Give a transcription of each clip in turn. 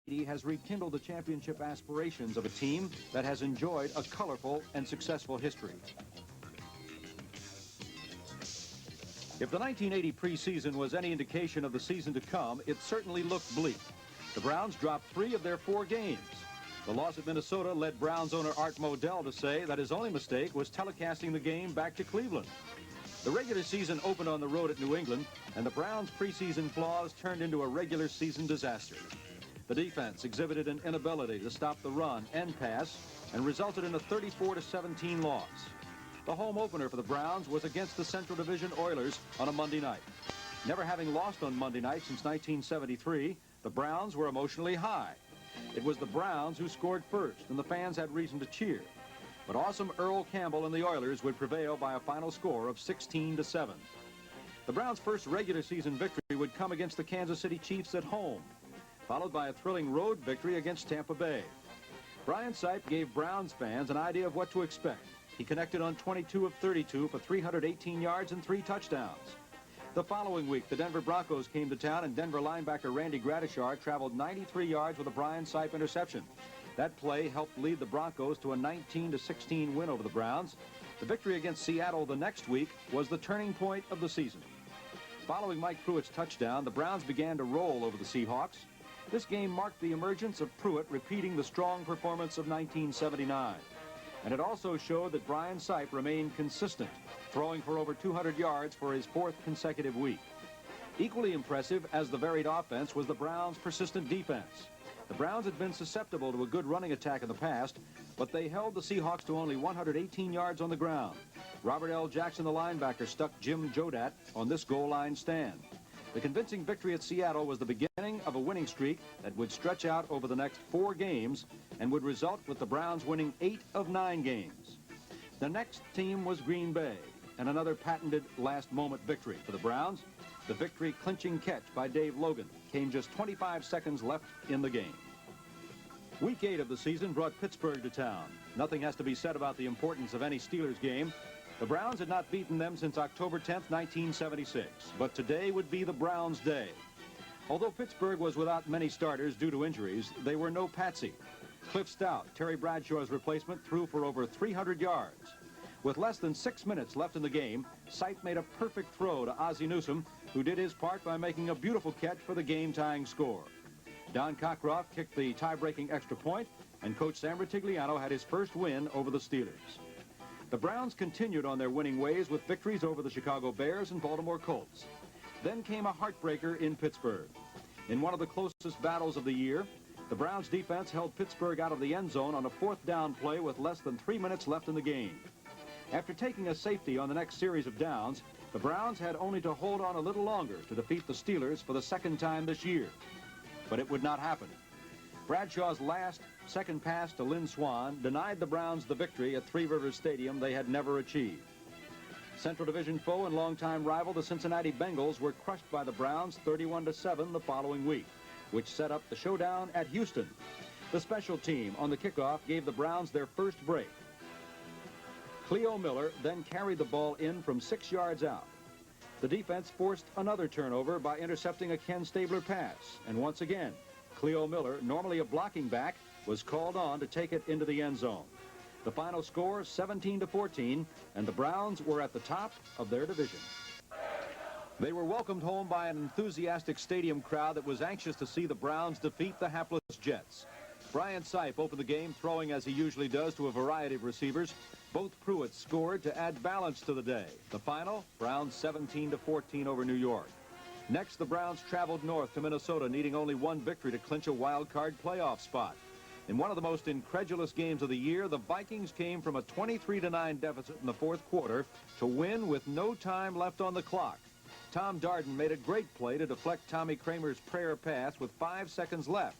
has rekindled the championship aspirations of a team that has enjoyed a colorful and successful history. If the 1980 preseason was any indication of the season to come, it certainly looked bleak. The Browns dropped 3 of their 4 games. The loss at Minnesota led Browns owner Art Modell to say that his only mistake was telecasting the game back to Cleveland. The regular season opened on the road at New England, and the Browns' preseason flaws turned into a regular season disaster. The defense exhibited an inability to stop the run and pass and resulted in a 34-17 loss. The home opener for the Browns was against the Central Division Oilers on a Monday night. Never having lost on Monday night since 1973, the Browns were emotionally high. It was the Browns who scored first, and the fans had reason to cheer. But awesome Earl Campbell and the Oilers would prevail by a final score of 16-7. The Browns' first regular season victory would come against the Kansas City Chiefs at home, followed by a thrilling road victory against Tampa Bay. Brian Sipe gave Browns fans an idea of what to expect. He connected on 22 of 32 for 318 yards and 3 touchdowns. The following week, the Denver Broncos came to town, and Denver linebacker Randy Gradishar traveled 93 yards with a Brian Sipe interception. That play helped lead the Broncos to a 19-16 win over the Browns. The victory against Seattle the next week was the turning point of the season. Following Mike Pruitt's touchdown, the Browns began to roll over the Seahawks. This game marked the emergence of Pruitt repeating the strong performance of 1979. And it also showed that Brian Sipe remained consistent, throwing for over 200 yards for his 4th consecutive week. Equally impressive as the varied offense was the Browns' persistent defense. The Browns had been susceptible to a good running attack in the past, but they held the Seahawks to only 118 yards on the ground. Robert L. Jackson, the linebacker, stuck Jim Jodat on this goal line stand. The convincing victory at Seattle was the beginning of a winning streak that would stretch out over the next 4 games and would result with the Browns winning 8 of 9 games. The next team was Green Bay, and another patented last-moment victory for the Browns. The victory-clinching catch by Dave Logan came just 25 seconds left in the game. Week 8 of the season brought Pittsburgh to town. Nothing has to be said about the importance of any Steelers game. The Browns had not beaten them since October 10th, 1976, but today would be the Browns' day. Although Pittsburgh was without many starters due to injuries, they were no patsy. Cliff Stout, Terry Bradshaw's replacement, threw for over 300 yards. With less than 6 minutes left in the game, Sipe made a perfect throw to Ozzie Newsome, who did his part by making a beautiful catch for the game-tying score. Don Cockcroft kicked the tie-breaking extra point, and Coach Sam Ritigliano had his first win over the Steelers. The Browns continued on their winning ways with victories over the Chicago Bears and Baltimore Colts. Then came a heartbreaker in Pittsburgh. In one of the closest battles of the year, the Browns defense held Pittsburgh out of the end zone on a 4th down play with less than 3 minutes left in the game. After taking a safety on the next series of downs, the Browns had only to hold on a little longer to defeat the Steelers for the 2nd time this year. But it would not happen. Bradshaw's last second pass to Lynn Swann denied the Browns the victory at Three Rivers Stadium they had never achieved. Central Division foe and longtime rival, the Cincinnati Bengals, were crushed by the Browns 31-7 the following week, which set up the showdown at Houston. The special team on the kickoff gave the Browns their first break. Cleo Miller then carried the ball in from 6 yards out. The defense forced another turnover by intercepting a Ken Stabler pass, and once again, Cleo Miller, normally a blocking back, was called on to take it into the end zone. The final score, 17-14, and the Browns were at the top of their division. They were welcomed home by an enthusiastic stadium crowd that was anxious to see the Browns defeat the hapless Jets. Brian Sipe opened the game throwing as he usually does to a variety of receivers. Both Pruitts scored to add balance to the day. The final, Browns 17-14 over New York. Next, the Browns traveled north to Minnesota, needing only 1 victory to clinch a wild card playoff spot. In one of the most incredulous games of the year, the Vikings came from a 23-9 deficit in the 4th quarter to win with no time left on the clock. Tom Darden made a great play to deflect Tommy Kramer's prayer pass with 5 seconds left.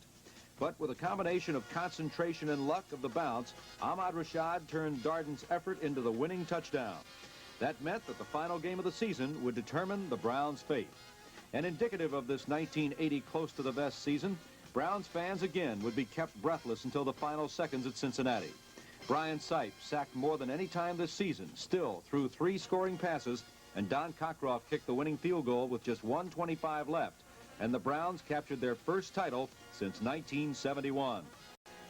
But with a combination of concentration and luck of the bounce, Ahmad Rashad turned Darden's effort into the winning touchdown. That meant that the final game of the season would determine the Browns' fate. And indicative of this 1980 close-to-the-vest season, Browns fans again would be kept breathless until the final seconds at Cincinnati. Brian Sipe sacked more than any time this season, still threw 3 scoring passes, and Don Cockcroft kicked the winning field goal with just 1:25 left and the Browns captured their first title since 1971.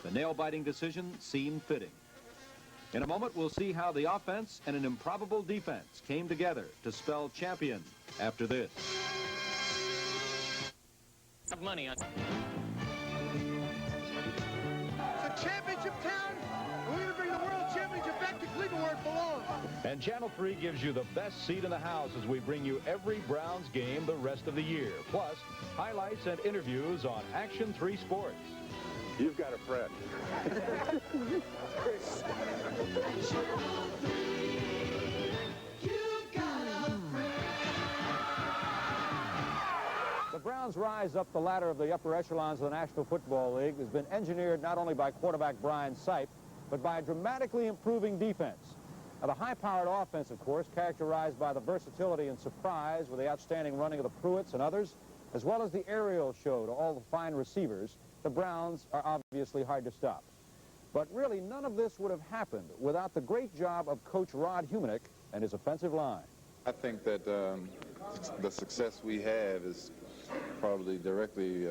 The nail-biting decision seemed fitting. In a moment, we'll see how the offense and an improbable defense came together to spell champion after this. Money on. It's a championship town, and we're going to bring the world championship back to Cleveland where it belongs. And Channel 3 gives you the best seat in the house as we bring you every Browns game the rest of the year. Plus, highlights and interviews on Action 3 Sports. You've got a friend. The Browns' rise up the ladder of the upper echelons of the National Football League has been engineered not only by quarterback Brian Sipe, but by a dramatically improving defense. Now, the high-powered offense, of course, characterized by the versatility and surprise with the outstanding running of the Pruitts and others, as well as the aerial show to all the fine receivers, the Browns are obviously hard to stop. But really, none of this would have happened without the great job of Coach Rod Humanick and his offensive line. I think that the success we have is probably directly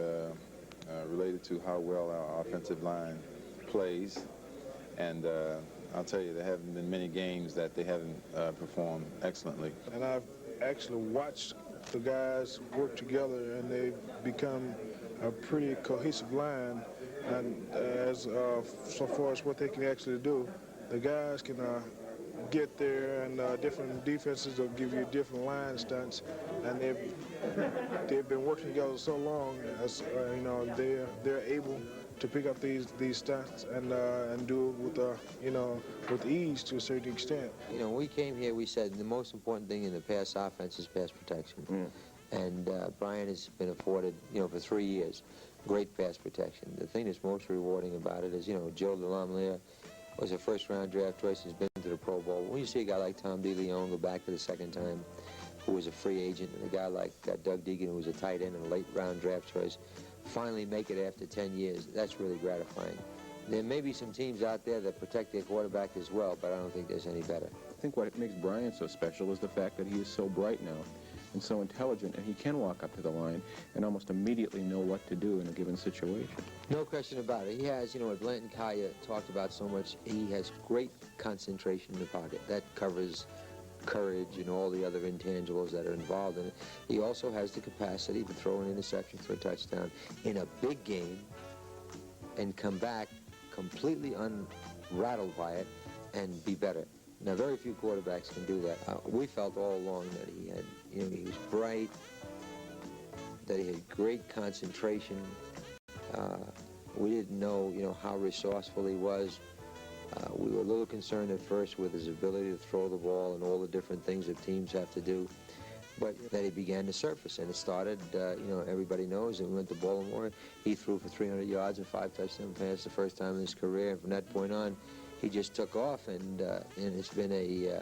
related to how well our offensive line plays. And I'll tell you, there haven't been many games that they haven't performed excellently. And I've actually watched the guys work together, and they've become a pretty cohesive line. And so far as what they can actually do, the guys can get there, and different defenses will give you different line stunts, and they've been working together so long, as you know, they're able to pick up these stunts and do it with with ease to a certain extent. You know, when we came here, we said the most important thing in the pass offense is pass protection. And Brian has been afforded, for 3 years, great pass protection. The thing that's most rewarding about it is, Joe DeLameliere was a first-round draft choice. He's been to the Pro Bowl. When you see a guy like Tom DeLeon go back for the second time, who was a free agent, and a guy like Doug Deegan, who was a tight end and a late-round draft choice, finally make it after 10 years, that's really gratifying. There may be some teams out there that protect their quarterback as well, but I don't think there's any better. I think what makes Brian so special is the fact that he is so bright now and so intelligent, and he can walk up to the line and almost immediately know what to do in a given situation. No question about it. He has, what Blanton Kaya talked about so much, he has great concentration in the pocket. That covers courage and all the other intangibles that are involved in it. He also has the capacity to throw an interception for a touchdown in a big game and come back completely unrattled by it and be better. Now, very few quarterbacks can do that. We felt all along that he had, he was bright, that he had great concentration. We didn't know, how resourceful he was. We were a little concerned at first with his ability to throw the ball and all the different things that teams have to do. But then he began to surface, and it started, everybody knows that we went to Baltimore. He threw for 300 yards and 5 touchdown passes the first time in his career, and from that point on, he just took off, and it's been a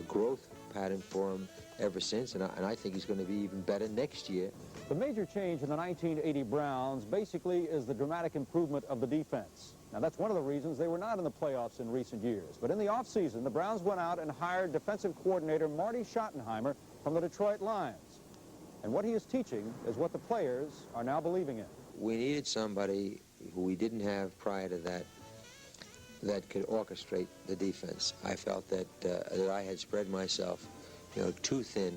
growth pattern for him ever since, and I think he's going to be even better next year. The major change in the 1980 Browns basically is the dramatic improvement of the defense. Now, that's one of the reasons they were not in the playoffs in recent years. But in the offseason, the Browns went out and hired defensive coordinator Marty Schottenheimer from the Detroit Lions. And what he is teaching is what the players are now believing in. We needed somebody who we didn't have prior to that could orchestrate the defense. I felt that I had spread myself, too thin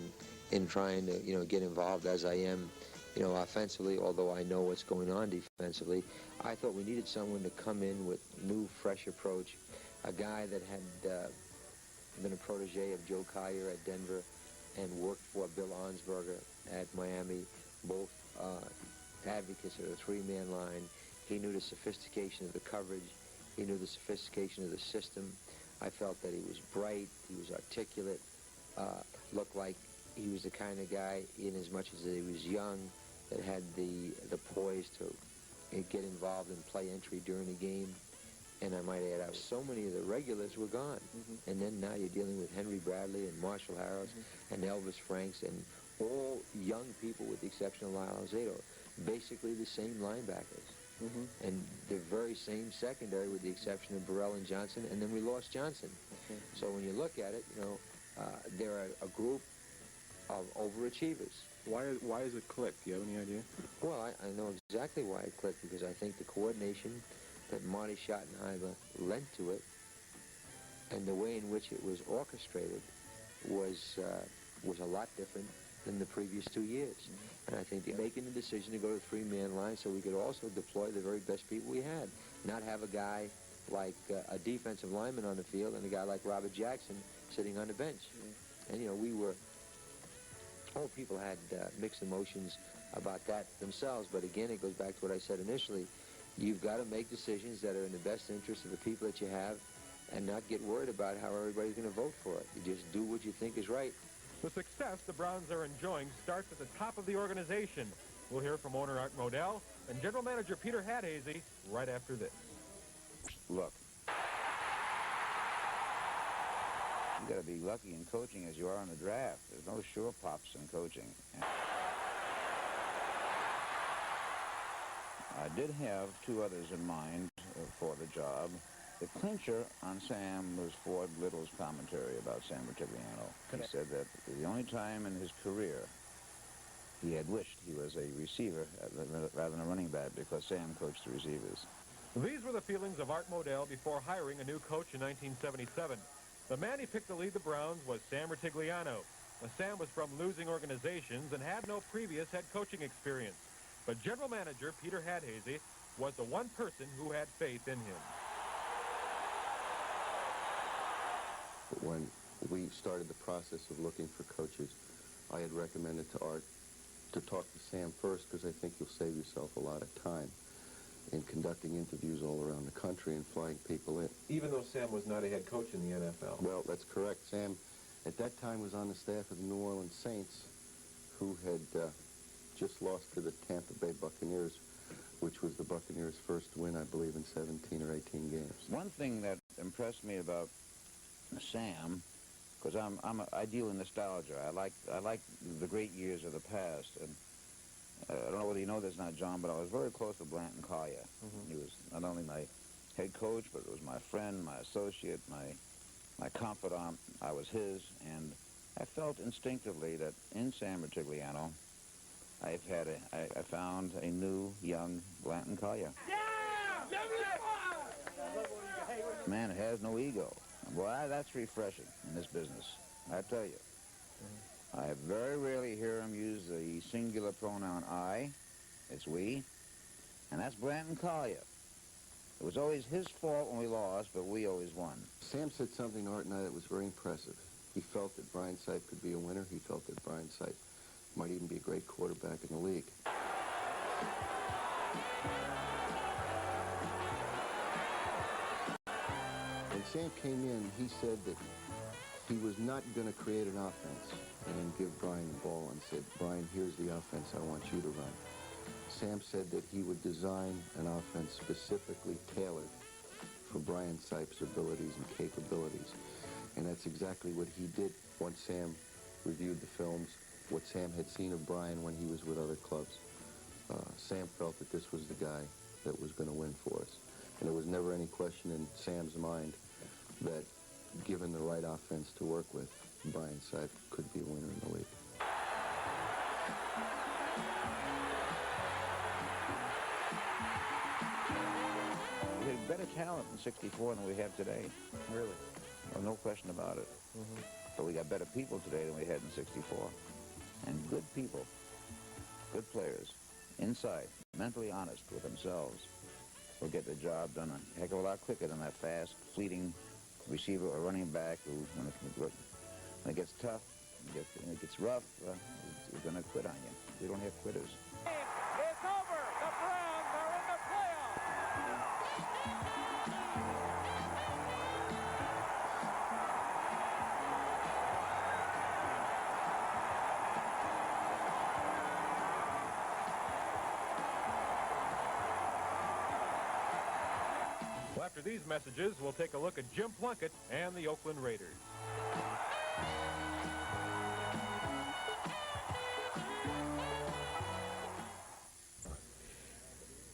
in trying to, get involved as I am, offensively, although I know what's going on defensively. I thought we needed someone to come in with new, fresh approach, a guy that had been a protege of Joe Collier at Denver and worked for Bill Arnsberger at Miami, both advocates of the three-man line. He knew the sophistication of the coverage. He knew the sophistication of the system. I felt that he was bright, he was articulate, looked like he was the kind of guy, in as much as he was young, that had the poise to get involved and play entry during the game. And I might add, so many of the regulars were gone. And then now you're dealing with Henry Bradley and Marshall Harris and Elvis Franks and all young people with the exception of Lyle Alzado, basically the same linebackers. And the very same secondary with the exception of Burrell and Johnson, and then we lost Johnson. So when you look at it, they're a group of overachievers. Why is it clicked? Do you have any idea? Well, I know exactly why it clicked, because I think the coordination that Marty Schottenheimer lent to it and the way in which it was orchestrated was a lot different than the previous 2 years. And I think making the decision to go to three-man line so we could also deploy the very best people we had, not have a guy like a defensive lineman on the field and a guy like Robert Jackson sitting on the bench. And, you know, people had mixed emotions about that themselves, but again, it goes back to what I said initially. You've got to make decisions that are in the best interest of the people that you have and not get worried about how everybody's going to vote for it. You just do what you think is right. The success the Browns are enjoying starts at the top of the organization. We'll hear from owner Art Modell and general manager Peter Hadhazy right after this. Look, you got to be lucky in coaching as you are in the draft. There's no sure pops in coaching. I did have two others in mind for the job. The clincher on Sam was Ford Little's commentary about Sam Rutigliano. He said that the only time in his career he had wished he was a receiver rather than a running back, because Sam coached the receivers. These were the feelings of Art Modell before hiring a new coach in 1977. The man he picked to lead the Browns was Sam Rutigliano. Sam was from losing organizations and had no previous head coaching experience. But general manager Peter Hadhazy was the one person who had faith in him. When we started the process of looking for coaches, I had recommended to Art to talk to Sam first, because I think you'll save yourself a lot of time in conducting interviews all around the country and flying people in. Even though Sam was not a head coach in the NFL. Well, that's correct. Sam, at that time, was on the staff of the New Orleans Saints, who had just lost to the Tampa Bay Buccaneers, which was the Buccaneers' first win, I believe, in 17 or 18 games. One thing that impressed me about Sam, because I deal in nostalgia. I like the great years of the past, and I don't know whether you know this, not John, but I was very close to Blanton Collier. He was not only my head coach, but it was my friend, my associate, my confidant. I was his, and I felt instinctively that in Sam Rutigliano, I found a new, young Blanton Collier. Man has no ego. Boy, that's refreshing in this business, I tell you. I very rarely hear him use the singular pronoun I. It's we. And that's Blanton Collier. It was always his fault when we lost, but we always won. Sam said something, Art and I, that was very impressive. He felt that Brian Sipe could be a winner. He felt that Brian Sipe might even be a great quarterback in the league. When Sam came in, he said that he was not going to create an offense and give Brian the ball and said, Brian, here's the offense I want you to run. Sam said that he would design an offense specifically tailored for Brian Sipe's abilities and capabilities. And that's exactly what he did once Sam reviewed the films, what Sam had seen of Brian when he was with other clubs. Sam felt that this was the guy that was going to win for us. And there was never any question in Sam's mind that, given the right offense to work with, Brian Sipe could be a winner in the league. We had better talent in '64 than we have today. Really? Well, no question about it. But we got better people today than we had in '64. And good people, good players, inside, mentally honest with themselves, will get the job done a heck of a lot quicker than that fast, fleeting receiver or running back who, when it gets tough, when it gets rough, is going to quit on you. We don't have quitters. It's over. The Browns are in the playoffs. Well, after these messages, we'll take a look at Jim Plunkett and the Oakland Raiders.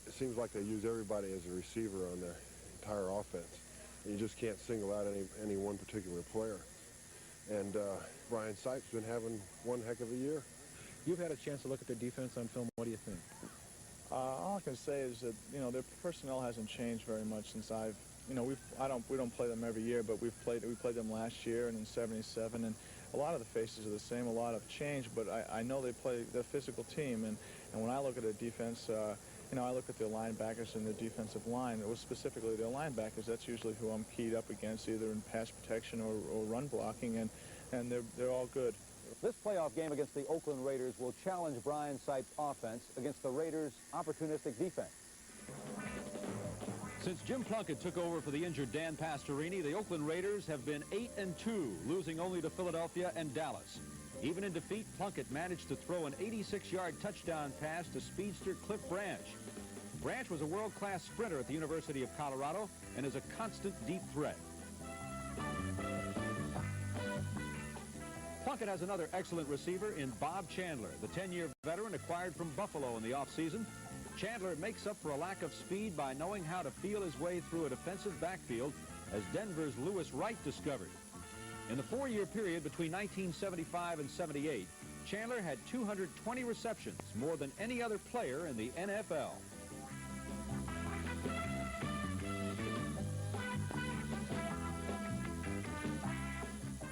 It seems like they use everybody as a receiver on their entire offense. You just can't single out any one particular player. And Brian Sipe's been having one heck of a year. You've had a chance to look at their defense on film. What do you think? All I can say is that, you know, their personnel hasn't changed very much since I've, you know, we don't play them every year, but we played them last year and in '77, and a lot of the faces are the same. A lot have changed, but I know they're a physical team, and when I look at their defense, you know, I look at their linebackers and their defensive line. It was specifically their linebackers. That's usually who I'm keyed up against, either in pass protection or run blocking, and they're all good. This playoff game against the Oakland Raiders will challenge Brian Sipe's offense against the Raiders' opportunistic defense. Since Jim Plunkett took over for the injured Dan Pastorini, the Oakland Raiders have been 8-2, losing only to Philadelphia and Dallas. Even in defeat, Plunkett managed to throw an 86-yard touchdown pass to speedster Cliff Branch. Branch was a world-class sprinter at the University of Colorado and is a constant deep threat. Plunkett has another excellent receiver in Bob Chandler, the 10-year veteran acquired from Buffalo in the offseason. Chandler makes up for a lack of speed by knowing how to feel his way through a defensive backfield, as Denver's Lewis Wright discovered. In the 4-year period between 1975 and 78, Chandler had 220 receptions, more than any other player in the NFL.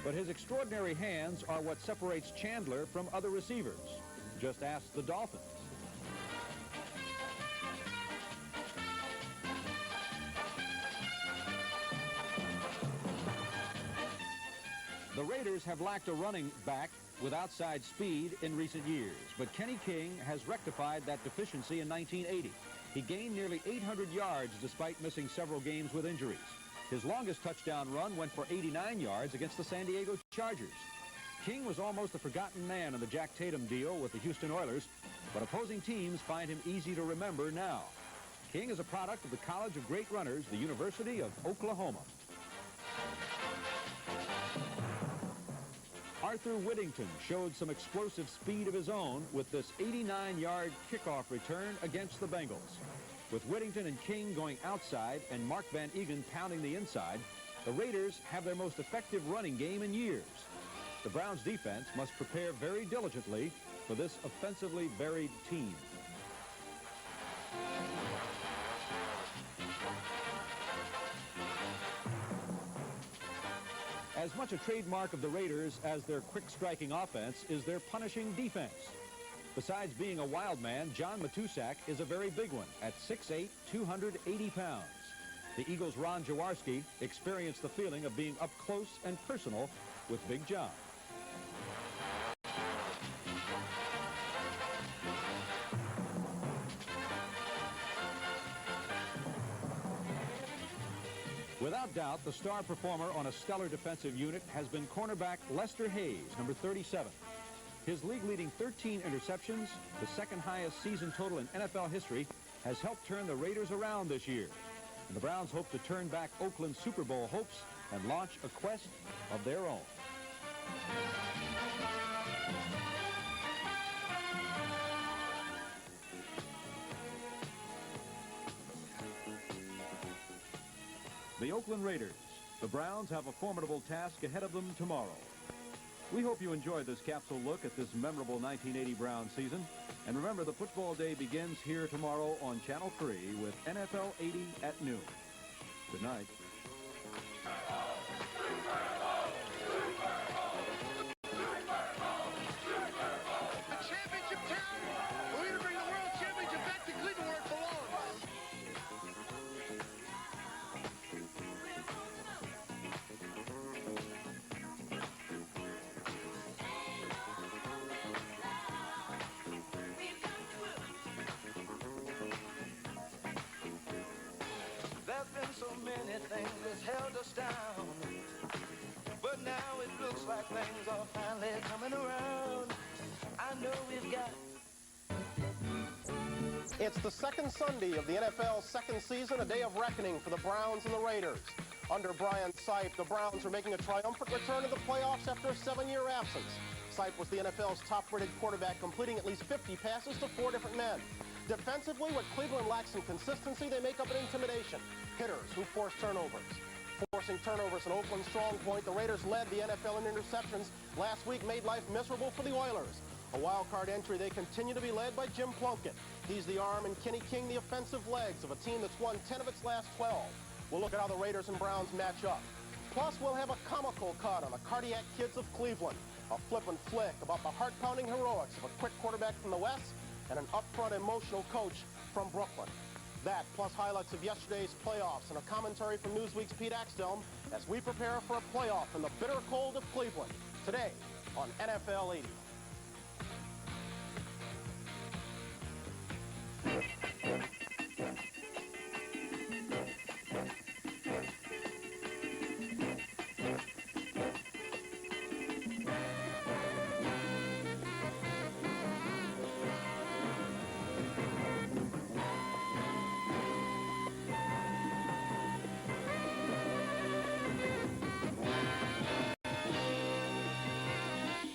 But his extraordinary hands are what separates Chandler from other receivers. Just ask the Dolphins. The Raiders have lacked a running back with outside speed in recent years, but Kenny King has rectified that deficiency in 1980. He gained nearly 800 yards despite missing several games with injuries. His longest touchdown run went for 89 yards against the San Diego Chargers. King was almost a forgotten man in the Jack Tatum deal with the Houston Oilers, but opposing teams find him easy to remember now. King is a product of the College of Great Runners, the University of Oklahoma. Arthur Whittington showed some explosive speed of his own with this 89-yard kickoff return against the Bengals. With Whittington and King going outside and Mark Van Egan pounding the inside, the Raiders have their most effective running game in years. The Browns' defense must prepare very diligently for this offensively varied team. As much a trademark of the Raiders as their quick striking offense is their punishing defense. Besides being a wild man, John Matusak is a very big one at 6'8", 280 pounds. The Eagles' Ron Jaworski experienced the feeling of being up close and personal with Big John. Without doubt, the star performer on a stellar defensive unit has been cornerback Lester Hayes, number 37. His league-leading 13 interceptions, the second highest season total in NFL history, has helped turn the Raiders around this year. And the Browns hope to turn back Oakland's Super Bowl hopes and launch a quest of their own. The Oakland Raiders. The Browns have a formidable task ahead of them tomorrow. We hope you enjoyed this capsule look at this memorable 1980 Browns season. And remember, the football day begins here tomorrow on Channel 3 with NFL 80 at noon. Good night. Championship town. We're going to bring the world championship back to Cleveland where it belongs. So many things that's held us down, but now it looks like things are finally coming around. I know we've got. It's the second Sunday of the NFL's second season, a day of reckoning for the Browns and the Raiders. Under Brian Sipe, the Browns are making a triumphant return to the playoffs after a 7-year absence. Sipe was the NFL's top-rated quarterback, completing at least 50 passes to 4 different men. Defensively, what Cleveland lacks in consistency, they make up in intimidation. Hitters who force turnovers. Forcing turnovers an Oakland strong point, the Raiders led the NFL in interceptions. Last week made life miserable for the Oilers. A wild card entry, they continue to be led by Jim Plunkett. He's the arm and Kenny King the offensive legs of a team that's won 10 of its last 12. We'll look at how the Raiders and Browns match up. Plus, we'll have a comical cut on the cardiac kids of Cleveland. A flippant flick about the heart-pounding heroics of a quick quarterback from the West and an upfront emotional coach from Brooklyn. That, plus highlights of yesterday's playoffs and a commentary from Newsweek's Pete Axthelm as we prepare for a playoff in the bitter cold of Cleveland. Today on NFL 80.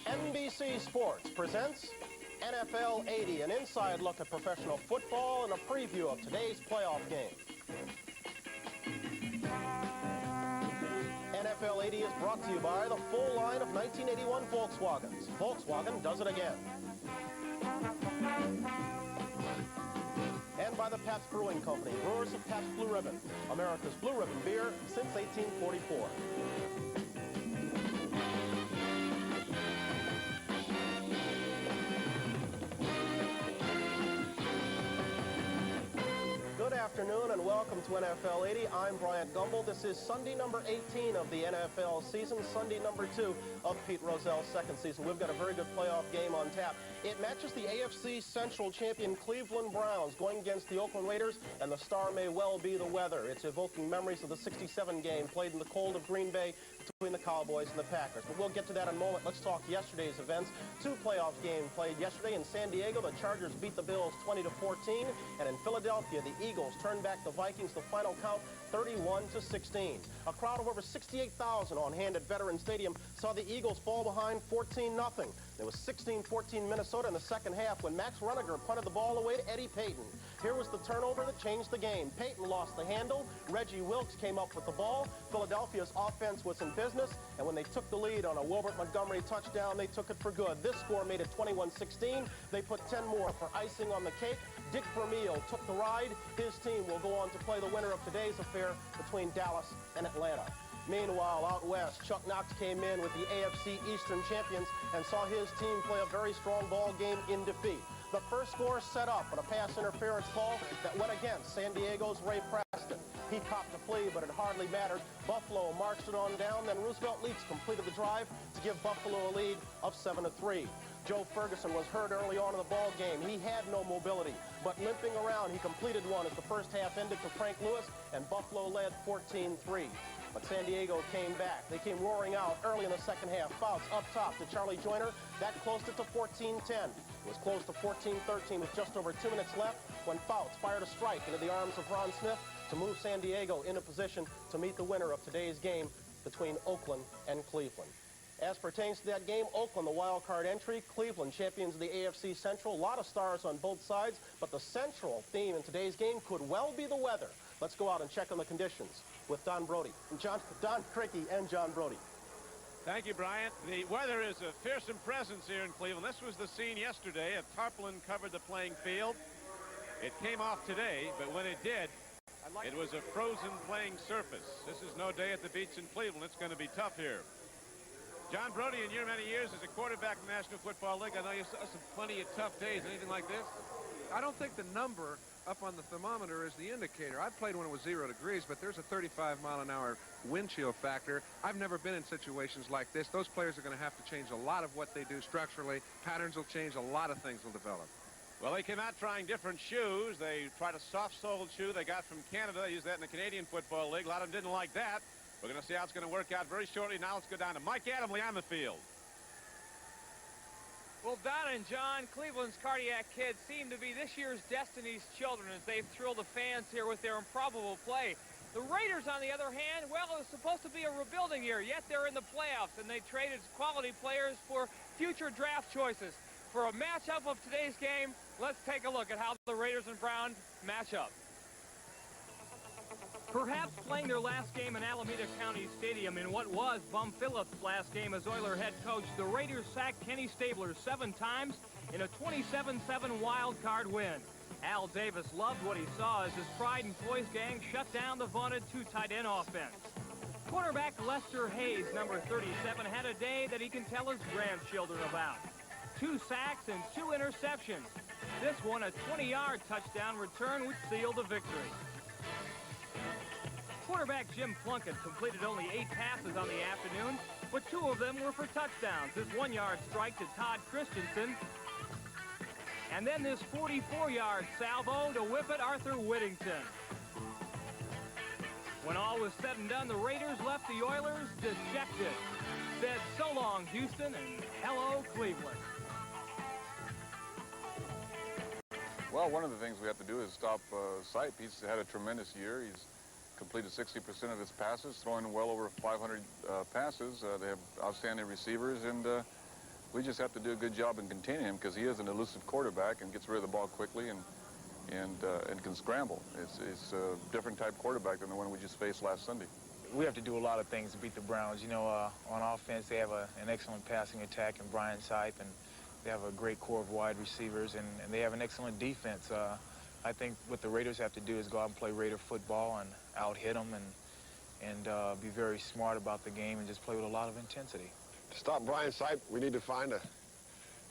NBC Sports presents NFL 80, an inside look at professional football and a preview of today's playoff game. NFL 80 is brought to you by the full line of 1981 Volkswagens. Volkswagen does it again. And by the Pabst Brewing Company, brewers of Pabst Blue Ribbon, America's Blue Ribbon beer since 1844. Good afternoon and welcome to NFL 80. I'm Bryant Gumbel. This is Sunday number 18 of the NFL season, Sunday number 2 of Pete Rozell's second season. We've got a very good playoff game on tap. It matches the AFC Central champion Cleveland Browns going against the Oakland Raiders, and the star may well be the weather. It's evoking memories of the '67 game played in the cold of Green Bay between the Cowboys and the Packers. But we'll get to that in a moment. Let's talk yesterday's events. Two playoff games played yesterday in San Diego. The Chargers beat the Bills 20-14, and in Philadelphia, the Eagles turned back the Vikings. The final count 31-16. A crowd of over 68,000 on hand at Veterans Stadium saw the Eagles fall behind 14-0. It was 16-14 Minnesota in the second half when Max Runniger punted the ball away to Eddie Payton. Here was the turnover that changed the game. Payton lost the handle. Reggie Wilkes came up with the ball. Philadelphia's offense was in business, and when they took the lead on a Wilbert Montgomery touchdown, they took it for good. This score made it 21-16. They put 10 more for icing on the cake. Dick Vermeil took the ride. His team will go on to play the winner of today's affair between Dallas and Atlanta. Meanwhile, out west, Chuck Knox came in with the AFC Eastern champions and saw his team play a very strong ball game in defeat. The first score set up on a pass interference call that went against San Diego's Ray Preston. He copped a plea, but it hardly mattered. Buffalo marched it on down, then Roosevelt Leaks completed the drive to give Buffalo a lead of 7-3. Joe Ferguson was hurt early on in the ball game. He had no mobility, but limping around, he completed one as the first half ended for Frank Lewis, and Buffalo led 14-3. But San Diego came back. They came roaring out early in the second half. Fouts up top to Charlie Joyner. That closed it to 14-10. It was close to 14-13 with just over 2 minutes left when Fouts fired a strike into the arms of Ron Smith to move San Diego into position to meet the winner of today's game between Oakland and Cleveland. As pertains to that game, Oakland, the wild card entry, Cleveland, champions of the AFC Central. A lot of stars on both sides, but the central theme in today's game could well be the weather. Let's go out and check on the conditions with Don Brody. Don Crickey and John Brody. Thank you, Bryant. The weather is a fearsome presence here in Cleveland. This was the scene yesterday. A tarpaulin covered the playing field. It came off today, but when it did, it was a frozen playing surface. This is no day at the beach in Cleveland. It's going to be tough here. John Brody, in your many years as a quarterback in the National Football League, I know you saw some plenty of tough days. Anything like this? I don't think the number up on the thermometer is the indicator. I played when it was 0 degrees, but there's a 35-mile-an-hour wind chill factor. I've never been in situations like this. Those players are going to have to change a lot of what they do structurally. Patterns will change. A lot of things will develop. Well, they came out trying different shoes. They tried a soft-soled shoe they got from Canada. They used that in the Canadian Football League. A lot of them didn't like that. We're going to see how it's going to work out very shortly. Now let's go down to Mike Adamley on the field. Well, Don and John, Cleveland's cardiac kids seem to be this year's Destiny's children as they've thrilled the fans here with their improbable play. The Raiders, on the other hand, well, it was supposed to be a rebuilding year, yet they're in the playoffs, and they traded quality players for future draft choices. For a matchup of today's game, let's take a look at how the Raiders and Browns match up. Perhaps playing their last game in Alameda County Stadium in what was Bum Phillips' last game as Oiler head coach, the Raiders sacked Kenny Stabler 7 times in a 27-7 wild card win. Al Davis loved what he saw as his Pride and Poise gang shut down the vaunted 2 tight end offense. Quarterback Lester Hayes, number 37, had a day that he can tell his grandchildren about. 2 sacks and 2 interceptions. This one a 20-yard touchdown return which sealed the victory. Quarterback Jim Plunkett completed only 8 passes on the afternoon, but 2 of them were for touchdowns. His 1-yard strike to Todd Christensen, and then this 44-yard salvo to Whippet Arthur Whittington. When all was said and done, the Raiders left the Oilers dejected. Said so long, Houston, and hello, Cleveland. Well, one of the things we have to do is stop Sipe. He's had a tremendous year. He's completed 60% of his passes, throwing well over 500 passes. They have outstanding receivers, and we just have to do a good job in containing him because he is an elusive quarterback and gets rid of the ball quickly and can scramble. It's a different type quarterback than the one we just faced last Sunday. We have to do a lot of things to beat the Browns. You know, on offense, they have an excellent passing attack in Brian Sipe, and they have a great core of wide receivers, and they have an excellent defense. I think what the Raiders have to do is go out and play Raider football and out-hit them and be very smart about the game and just play with a lot of intensity. To stop Brian Sipe, we need to find a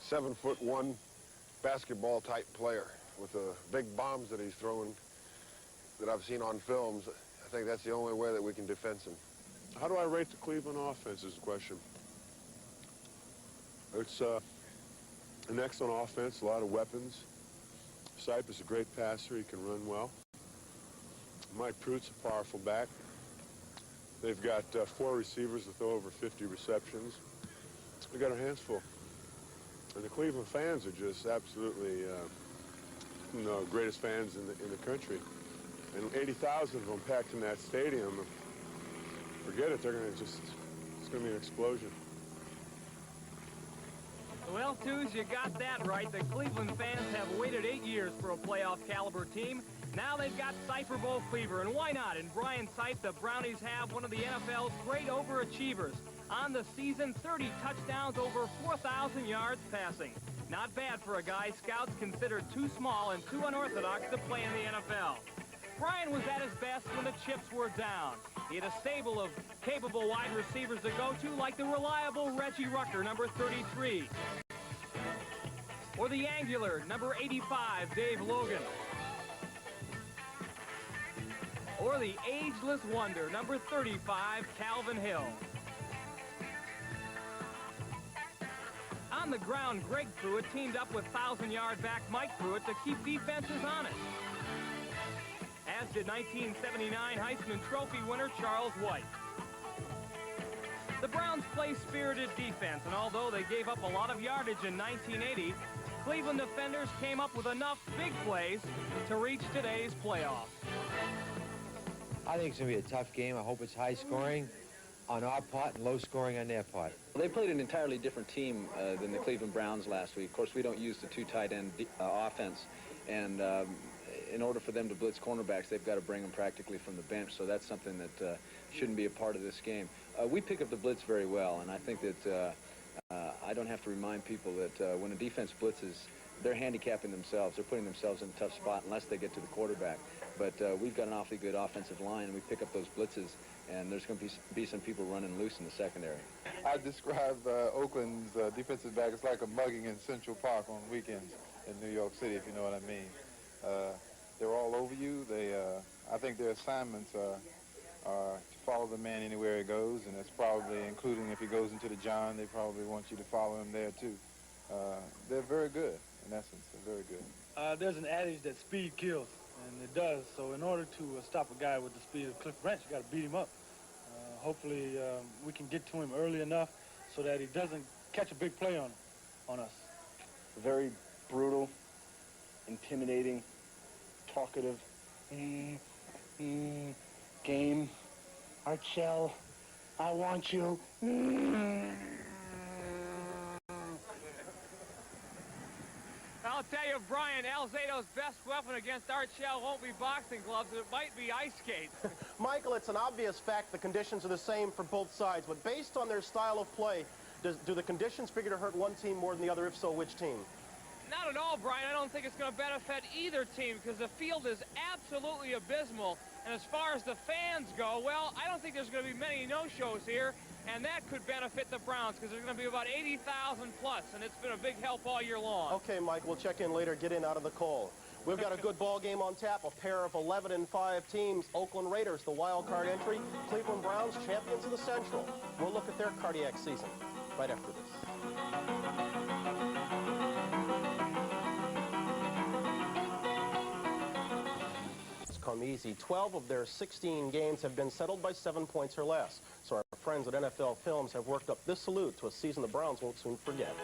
7'1" basketball-type player with the big bombs that he's throwing that I've seen on films. I think that's the only way that we can defend him. How do I rate the Cleveland offense is the question. It's an excellent offense, a lot of weapons. Sipe is a great passer. He can run well. Mike Pruitt's a powerful back. They've got 4 receivers with over 50 receptions. We got our hands full. And the Cleveland fans are just absolutely, greatest fans in the country. And 80,000 of them packed in that stadium. Forget it, it's going to be an explosion. Well, Twos, you got that right. The Cleveland fans have waited 8 years for a playoff caliber team. Now they've got Cypher Bowl fever, and why not? In Brian Sipe, the Brownies have one of the NFL's great overachievers. On the season, 30 touchdowns, over 4,000 yards passing. Not bad for a guy scouts considered too small and too unorthodox to play in the NFL. Brian was at his best when the chips were down. He had a stable of capable wide receivers to go to, like the reliable Reggie Rucker, number 33. Or the angular, number 85, Dave Logan. Or the ageless wonder, number 35, Calvin Hill. On the ground, Greg Pruitt teamed up with 1,000-yard back Mike Pruitt to keep defenses honest, as did 1979 Heisman Trophy winner Charles White. The Browns play spirited defense, and although they gave up a lot of yardage in 1980, Cleveland defenders came up with enough big plays to reach today's playoffs. I think it's going to be a tough game. I hope it's high scoring on our part and low scoring on their part. They played an entirely different team than the Cleveland Browns last week. Of course, we don't use the 2 tight end offense, and in order for them to blitz cornerbacks, they've got to bring them practically from the bench, so that's something that shouldn't be a part of this game. We pick up the blitz very well, and I think that I don't have to remind people that when a defense blitzes, they're handicapping themselves. They're putting themselves in a tough spot unless they get to the quarterback. But we've got an awfully good offensive line, and we pick up those blitzes, and there's going to be some people running loose in the secondary. I describe Oakland's defensive back as like a mugging in Central Park on weekends in New York City, if you know what I mean. They're all over you. I think their assignments are to follow the man anywhere he goes, and it's probably including if he goes into the John, they probably want you to follow him there too. They're very good, in essence. They're very good. There's an adage that speed kills, and it does. So in order to stop a guy with the speed of Cliff Branch, you got to beat him up. Hopefully we can get to him early enough so that he doesn't catch a big play on us. Very brutal, intimidating, talkative. Game. Archell, I want you. I'll tell you, Brian, Alzado's best weapon against Art Shell won't be boxing gloves. It might be ice skates. Michael, it's an obvious fact the conditions are the same for both sides, but based on their style of play, do the conditions figure to hurt one team more than the other? If so, which team? Not at all, Brian. I don't think it's going to benefit either team because the field is absolutely abysmal. And as far as the fans go, well, I don't think there's going to be many no-shows here, and that could benefit the Browns because there's going to be about 80,000 plus, and it's been a big help all year long. Okay, Mike, we'll check in later. Get in out of the cold. We've got a good ball game on tap, a pair of 11-5 teams. Oakland Raiders, the wild card entry. Cleveland Browns, champions of the Central. We'll look at their cardiac season right after this. Come easy. 12 of their 16 games have been settled by 7 points or less. So our friends at NFL Films have worked up this salute to a season the Browns won't soon forget.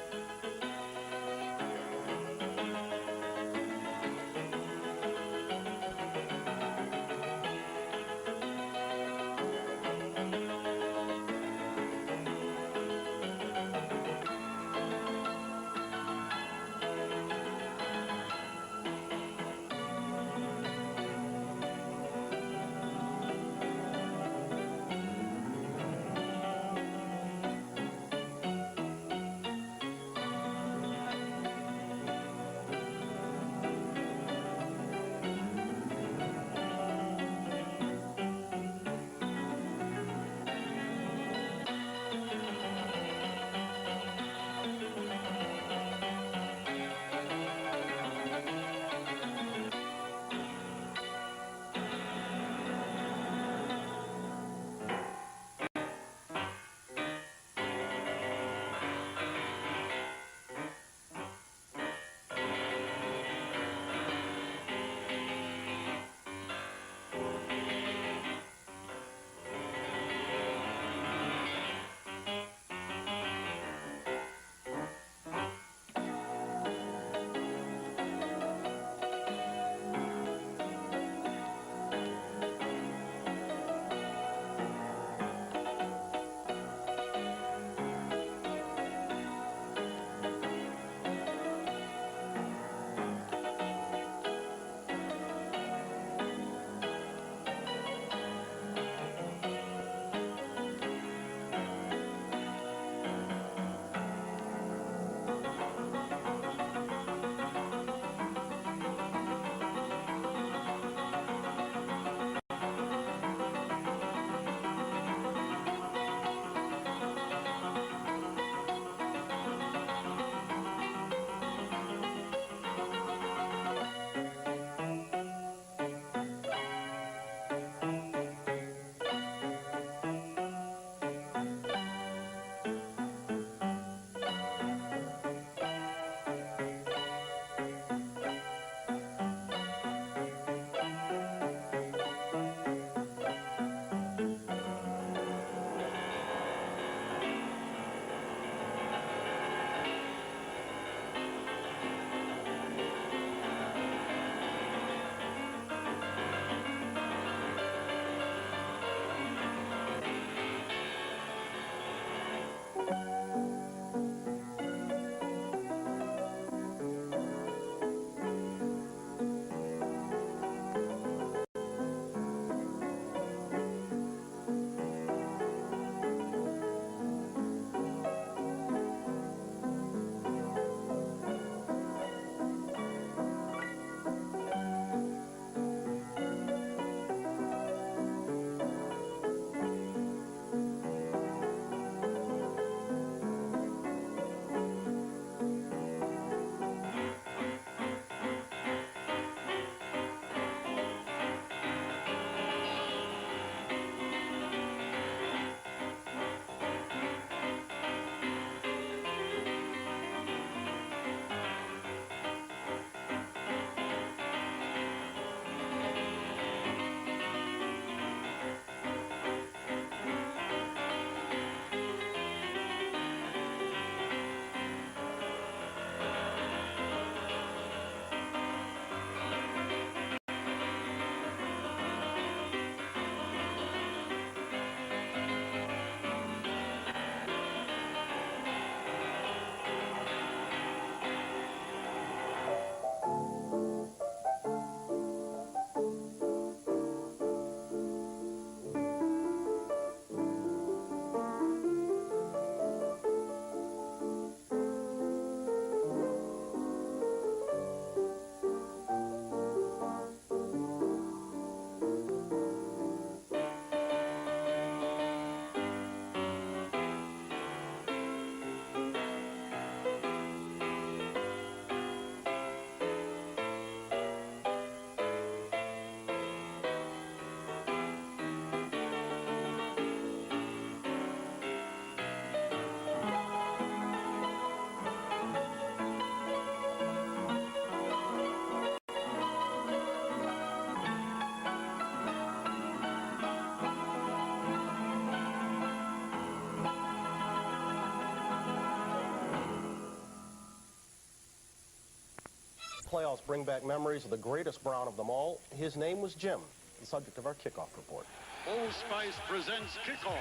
playoffs bring back memories of the greatest Brown of them all. His name was Jim, the subject of our kickoff report. Old Spice presents Kickoff.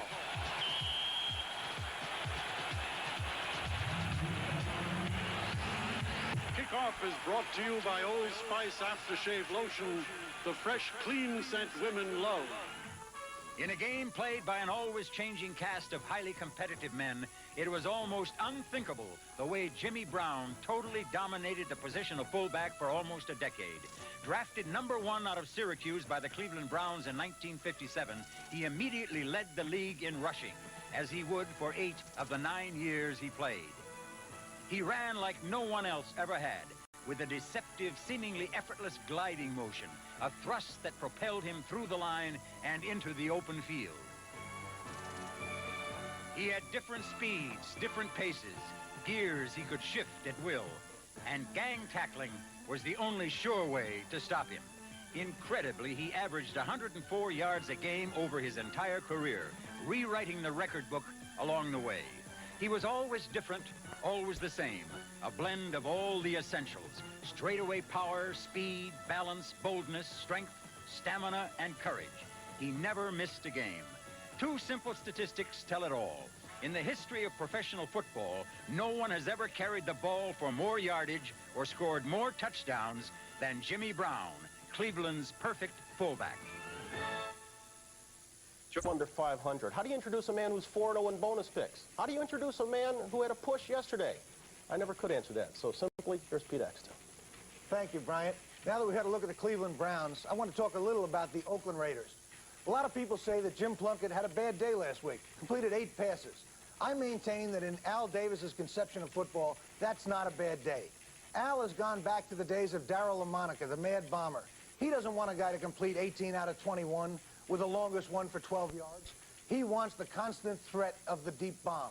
Kickoff is brought to you by Old Spice Aftershave Lotion, the fresh, clean scent women love. In a game played by an always-changing cast of highly competitive men, it was almost unthinkable the way Jimmy Brown totally dominated the position of fullback for almost a decade. Drafted #1 out of Syracuse by the Cleveland Browns in 1957, he immediately led the league in rushing, as he would for 8 of the 9 years he played. He ran like no one else ever had, with a deceptive, seemingly effortless gliding motion, a thrust that propelled him through the line and into the open field. He had different speeds, different paces, gears he could shift at will, and gang tackling was the only sure way to stop him. Incredibly, he averaged 104 yards a game over his entire career, rewriting the record book along the way. He was always different, always the same, a blend of all the essentials: straightaway power, speed, balance, boldness, strength, stamina, and courage. He never missed a game. 2 simple statistics tell it all. In the history of professional football, no one has ever carried the ball for more yardage or scored more touchdowns than Jimmy Brown, Cleveland's perfect fullback. Under 500. How do you introduce a man who's 4-0 in bonus picks? How do you introduce a man who had a push yesterday? I never could answer that. So simply, here's Pete Exton. Thank you, Bryant. Now that we've had a look at the Cleveland Browns, I want to talk a little about the Oakland Raiders. A lot of people say that Jim Plunkett had a bad day last week, completed 8 passes. I maintain that in Al Davis's conception of football, that's not a bad day. Al has gone back to the days of Darryl LaMonica, the Mad Bomber. He doesn't want a guy to complete 18 out of 21 with the longest one for 12 yards. He wants the constant threat of the deep bomb.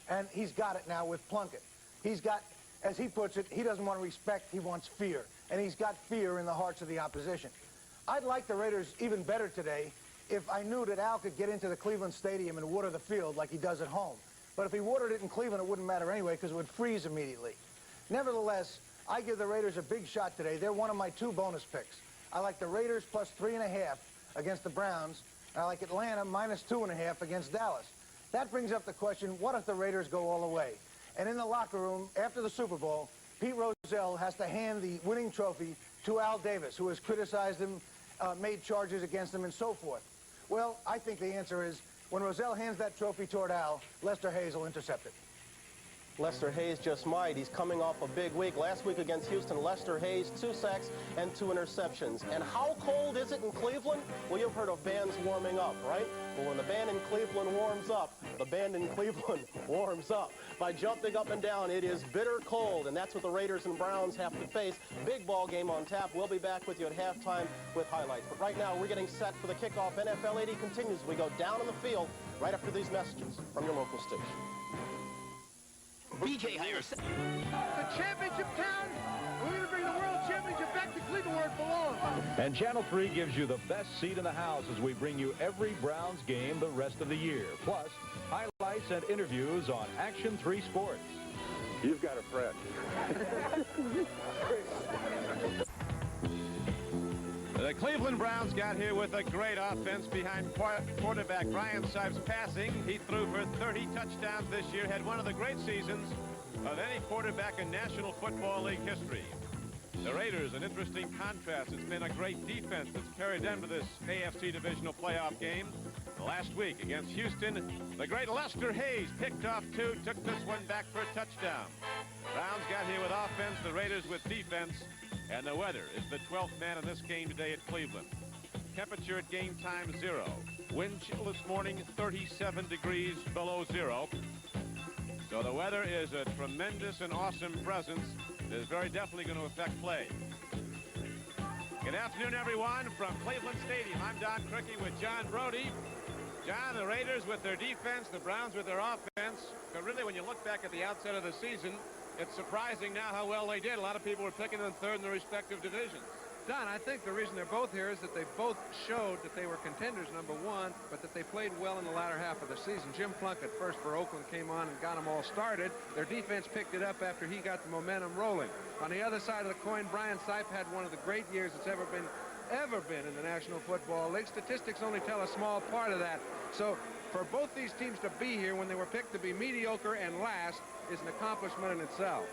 And he's got it now with Plunkett. He's got, as he puts it, he doesn't want respect, he wants fear. And he's got fear in the hearts of the opposition. I'd like the Raiders even better today if I knew that Al could get into the Cleveland Stadium and water the field like he does at home. But if he watered it in Cleveland, it wouldn't matter anyway because it would freeze immediately. Nevertheless, I give the Raiders a big shot today. They're one of my 2 bonus picks. I like the Raiders plus 3.5 against the Browns. And I like Atlanta minus 2.5 against Dallas. That brings up the question, what if the Raiders go all the way? And in the locker room, after the Super Bowl, Pete Rozelle has to hand the winning trophy to Al Davis, who has criticized him, made charges against him, and so forth. Well, I think the answer is, when Rozelle hands that trophy toward Al, Lester Hayes will intercept it. Lester Hayes just might. He's coming off a big week. Last week against Houston, Lester Hayes, 2 sacks and 2 interceptions. And how cold is it in Cleveland? Well, you've heard of bands warming up, right? Well, when the band in Cleveland warms up, the band in Cleveland warms up. By jumping up and down, it is bitter cold, and that's what the Raiders and Browns have to face. Big ball game on tap. We'll be back with you at halftime with highlights. But right now, we're getting set for the kickoff. NFL 80 continues. We go down on the field right after these messages from your local station. BJ Hires. The championship town. We're going to bring the world championship back to Cleveland where it belongs. And Channel 3 gives you the best seat in the house as we bring you every Browns game the rest of the year. Plus, highlights and interviews on Action 3 Sports. You've got a friend. The Cleveland Browns got here with a great offense behind quarterback Brian Sipes passing. He threw for 30 touchdowns this year, had one of the great seasons of any quarterback in National Football League history. The Raiders, an interesting contrast. It's been a great defense that's carried them to this AFC divisional playoff game. Last week against Houston, the great Lester Hayes picked off 2, took this one back for a touchdown. Browns got here with offense, the Raiders with defense. And the weather is the 12th man in this game today at Cleveland. Temperature at game time 0. Wind chill this morning 37 degrees below 0. So the weather is a tremendous and awesome presence that is very definitely going to affect play. Good afternoon, everyone, from Cleveland Stadium. I'm Don Crickey with John Brody. John, the Raiders with their defense, the Browns with their offense. But really, when you look back at the outset of the season, it's surprising now how well they did. A lot of people were picking them 3rd in their respective divisions. Don, I think the reason they're both here is that they both showed that they were contenders, number one, but that they played well in the latter half of the season. Jim Plunkett first for Oakland came on and got them all started. Their defense picked it up after he got the momentum rolling. On the other side of the coin, Brian Sipe had one of the great years it's ever been in the National Football League. Statistics only tell a small part of that. So for both these teams to be here when they were picked to be mediocre and last is an accomplishment in itself.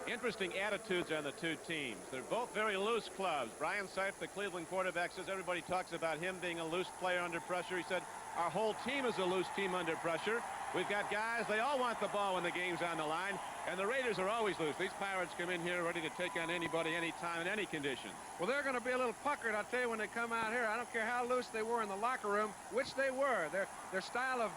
Interesting attitudes on the two teams. They're both very loose clubs. Brian Sipe, the Cleveland quarterback, says everybody talks about him being a loose player under pressure. He said, our whole team is a loose team under pressure. We've got guys, they all want the ball when the game's on the line, and the Raiders are always loose. These Pirates come in here ready to take on anybody, anytime, in any condition. Well, they're going to be a little puckered, I'll tell you, when they come out here. I don't care how loose they were in the locker room, which they were. Their style of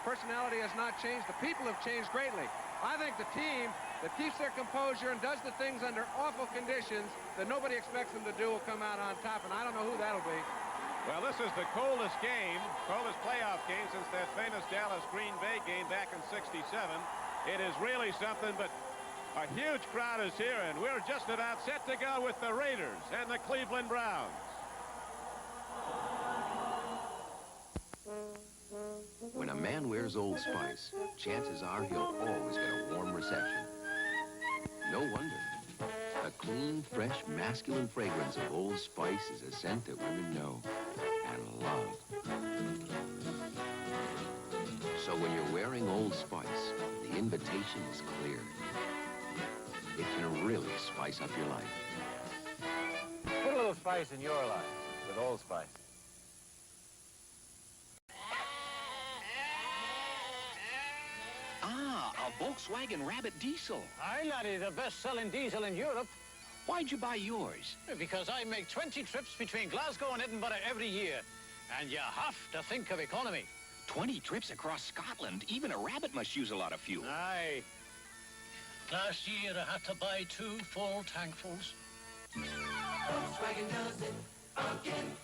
personality has not changed. The people have changed greatly. I think the team that keeps their composure and does the things under awful conditions that nobody expects them to do will come out on top, and I don't know who that'll be. Well, this is the coldest playoff game since that famous Dallas-Green Bay game back in '67. It is really something, but a huge crowd is here, and we're just about set to go with the Raiders and the Cleveland Browns. When a man wears Old Spice, chances are he'll always get a warm reception. No wonder. The clean, fresh, masculine fragrance of Old Spice is a scent that women know and love. So when you're wearing Old Spice, the invitation is clear. It can really spice up your life. Put a little spice in your life with Old Spice. Ah, a Volkswagen Rabbit diesel. Aye, laddie, the best-selling diesel in Europe. Why'd you buy yours? Because I make 20 trips between Glasgow and Edinburgh every year. And you have to think of economy. 20 trips across Scotland. Even a rabbit must use a lot of fuel. Aye. Last year I had to buy 2 full tankfuls. Volkswagen does it again.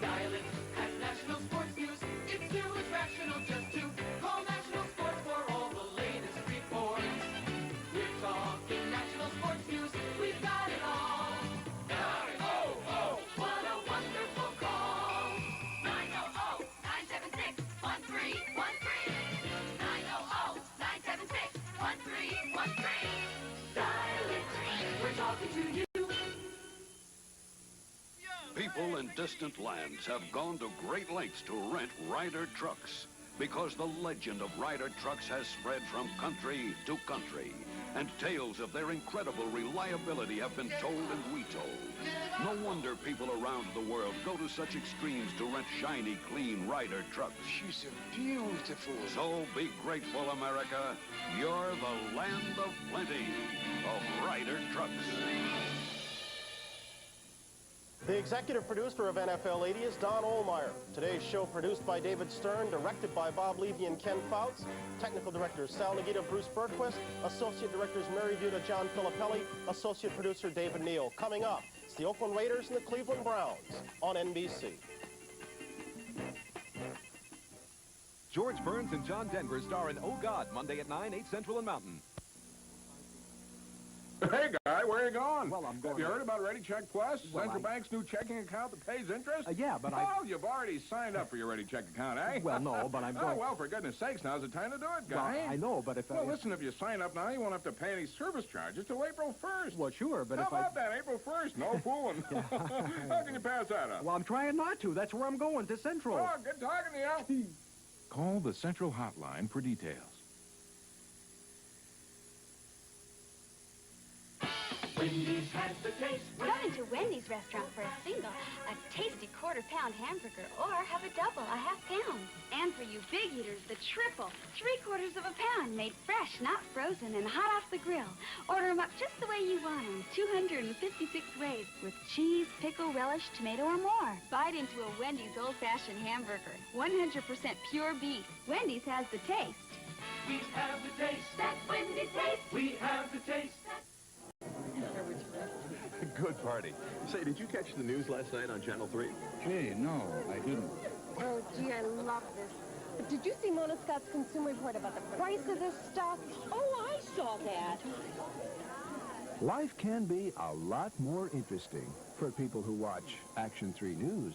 Dial it at National Sports News. It's new, it's rational, just to call National Sports for all the latest reports. We're talking National Sports News. We've got it all. What a wonderful call. 900-976-1313. 900-976-1313. Dial it. We're talking to you. People in distant lands have gone to great lengths to rent Ryder trucks because the legend of Ryder trucks has spread from country to country, and tales of their incredible reliability have been told and retold. No wonder people around the world go to such extremes to rent shiny, clean Ryder trucks. She's so beautiful. So be grateful, America. You're the land of plenty of Ryder trucks. The executive producer of NFL 80 is Don Ohlmeyer. Today's show produced by David Stern, directed by Bob Levy and Ken Fouts. Technical directors Sal Nagita, Bruce Berquist. Associate directors Mary Buda, John Filippelli. Associate producer David Neal. Coming up, it's the Oakland Raiders and the Cleveland Browns on NBC. George Burns and John Denver star in Oh God, Monday at 9, 8 Central and Mountain. Hey, guy, where are you going? Well, I'm going... Have you heard about Ready Check Plus? Well, Central Bank's new checking account that pays interest? Yeah, but Oh, you've already signed up for your Ready Check account, eh? Well, no, but I'm going... Oh, well, for goodness sakes, now's the time to do it, guy. Well, I know, but if Well, listen, if you sign up now, you won't have to pay any service charges till April 1st. Well, sure, but How if about that, April 1st? No fooling. How can you pass that up? Well, I'm trying not to. That's where I'm going, to Central. Oh, good talking to you. Call the Central Hotline for details. Wendy's has the taste. Come into Wendy's restaurant for a single, a tasty quarter-pound hamburger, or have a double, a half-pound. And for you big eaters, the triple, 3/4 of a pound, made fresh, not frozen, and hot off the grill. Order them up just the way you want them, 256 ways, with cheese, pickle, relish, tomato, or more. Bite into a Wendy's old-fashioned hamburger, 100% pure beef. Wendy's has the taste. We have the taste. That's Wendy's taste. We have the taste. Good party. Say, did you catch the news last night on Channel 3? Gee, no, I didn't. Oh, gee, I love this. But did you see Mona Scott's consumer report about the price of this stuff? Oh, I saw that. Life can be a lot more interesting for people who watch Action 3 News.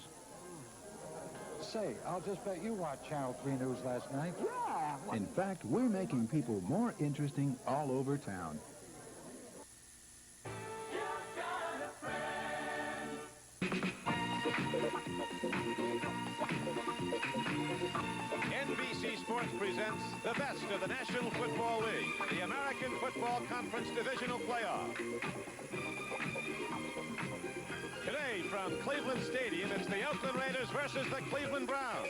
Say, I'll just bet you watched Channel 3 News last night. Yeah. In fact, we're making people more interesting all over town. NBC Sports presents the best of the National Football League, the American Football Conference Divisional Playoff. Today from Cleveland Stadium, it's the Oakland Raiders versus the Cleveland Browns.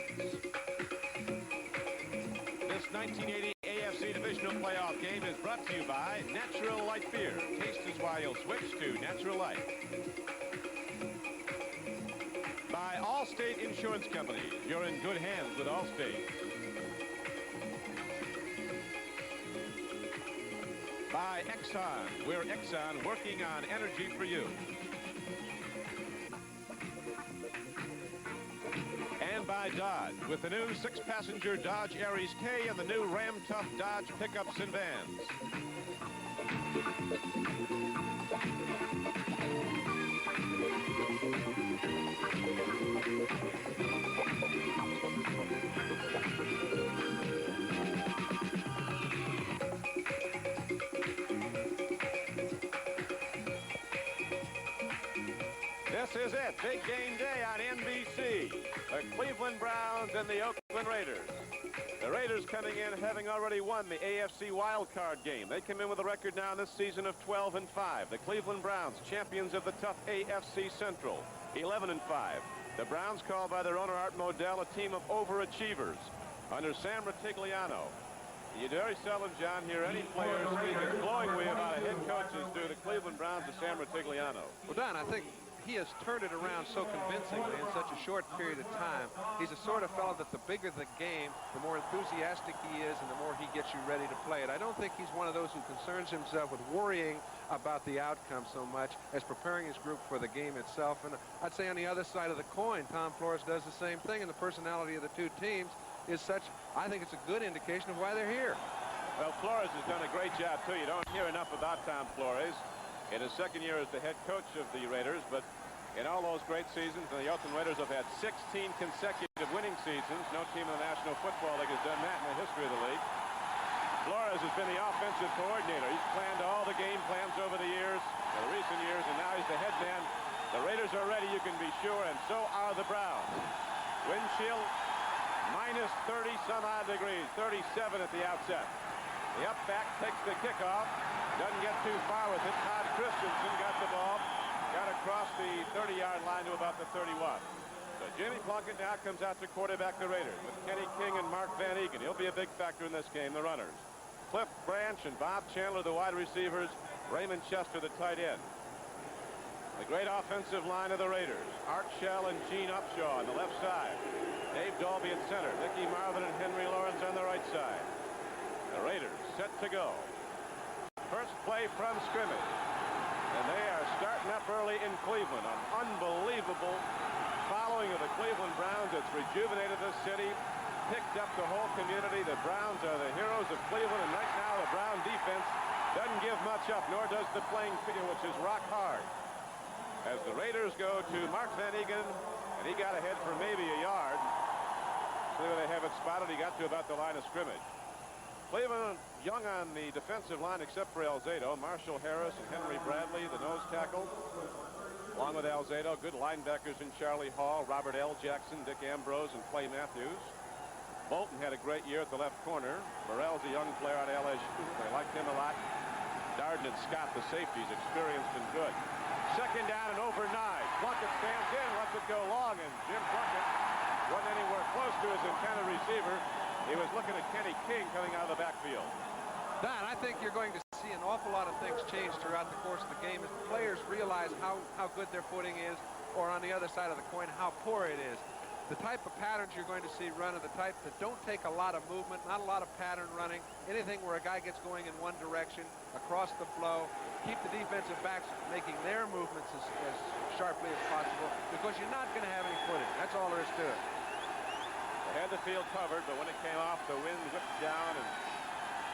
This 1980 AFC Divisional Playoff game is brought to you by Natural Light Beer. Taste is why you'll switch to Natural Light. By Allstate Insurance Company. You're in good hands with Allstate. By Exxon. We're Exxon, working on energy for you. And by Dodge, with the new 6-passenger Dodge Aries K and the new Ram Tough Dodge pickups and vans. This is it, big game day on NBC. The Cleveland Browns and the Oakland Raiders. The Raiders coming in having already won the AFC wildcard game. They come in with a record now this season of 12-5. The Cleveland Browns, champions of the tough AFC Central, 11-5. The Browns, called by their owner Art Modell, a team of overachievers under Sam Ratigliano. You very seldom, John, hear any players speak glowingly about a head coach as do the Cleveland Browns to Sam Ratigliano. Well, Don, I think he has turned it around so convincingly in such a short period of time. He's a sort of fellow that the bigger the game, the more enthusiastic he is and the more he gets you ready to play it. I don't think he's one of those who concerns himself with worrying about the outcome so much as preparing his group for the game itself. And I'd say on the other side of the coin, Tom Flores does the same thing, and the personality of the two teams is such, I think it's a good indication of why they're here. Well, Flores has done a great job, too. You don't hear enough about Tom Flores in his second year as the head coach of the Raiders, but in all those great seasons, the Oakland Raiders have had 16 consecutive winning seasons. No team in the National Football League has done that in the history of the league. Flores has been the offensive coordinator. He's planned all the game plans over the years, the recent years, and now he's the head man. The Raiders are ready, you can be sure, and so are the Browns. Wind chill, minus 30-some-odd degrees, 37 at the outset. The up back takes the kickoff, doesn't get too far with it. Todd Christensen got the ball. Got across the 30-yard line to about the 31. So Jimmy Plunkett now comes out to quarterback the Raiders with Kenny King and Mark Van Eegen. He'll be a big factor in this game, the runners. Cliff Branch and Bob Chandler, the wide receivers. Raymond Chester, the tight end. The great offensive line of the Raiders. Art Shell and Gene Upshaw on the left side. Dave Dalby at center. Mickey Marvin and Henry Lawrence on the right side. The Raiders set to go. First play from scrimmage. And they are starting up early in Cleveland. An unbelievable following of the Cleveland Browns. It's rejuvenated this city, picked up the whole community. The Browns are the heroes of Cleveland, and right now the Brown defense doesn't give much up, nor does the playing field, which is rock hard. As the Raiders go to Mark Van Eegen, and he got ahead for maybe a yard. See where they have it spotted. He got to about the line of scrimmage. Cleveland young on the defensive line except for Alzado. Marshall Harris and Henry Bradley, the nose tackle. Along with Alzado, good linebackers in Charlie Hall, Robert L. Jackson, Dick Ambrose, and Clay Matthews. Bolton had a great year at the left corner. Burrell's a young player out of LSU. They liked him a lot. Darden and Scott, the safeties, experienced and good. Second down and over 9. Plunkett stands in, lets it go long, and Jim Plunkett wasn't anywhere close to his intended receiver. He was looking at Kenny King coming out of the backfield. Don, I think you're going to see an awful lot of things change throughout the course of the game as the players realize how good their footing is, or on the other side of the coin, how poor it is. The type of patterns you're going to see run are the type that don't take a lot of movement, not a lot of pattern running, anything where a guy gets going in one direction, across the flow, keep the defensive backs making their movements as sharply as possible, because you're not going to have any footing. That's all there is to it. They had the field covered, but when it came off, the wind whipped down and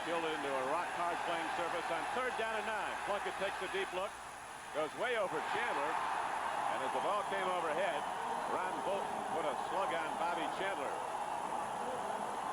killed it into a hard playing surface on 3rd down and 9. Plunkett takes a deep look, goes way over Chandler, and as the ball came overhead, Ron Bolton put a slug on Bobby Chandler.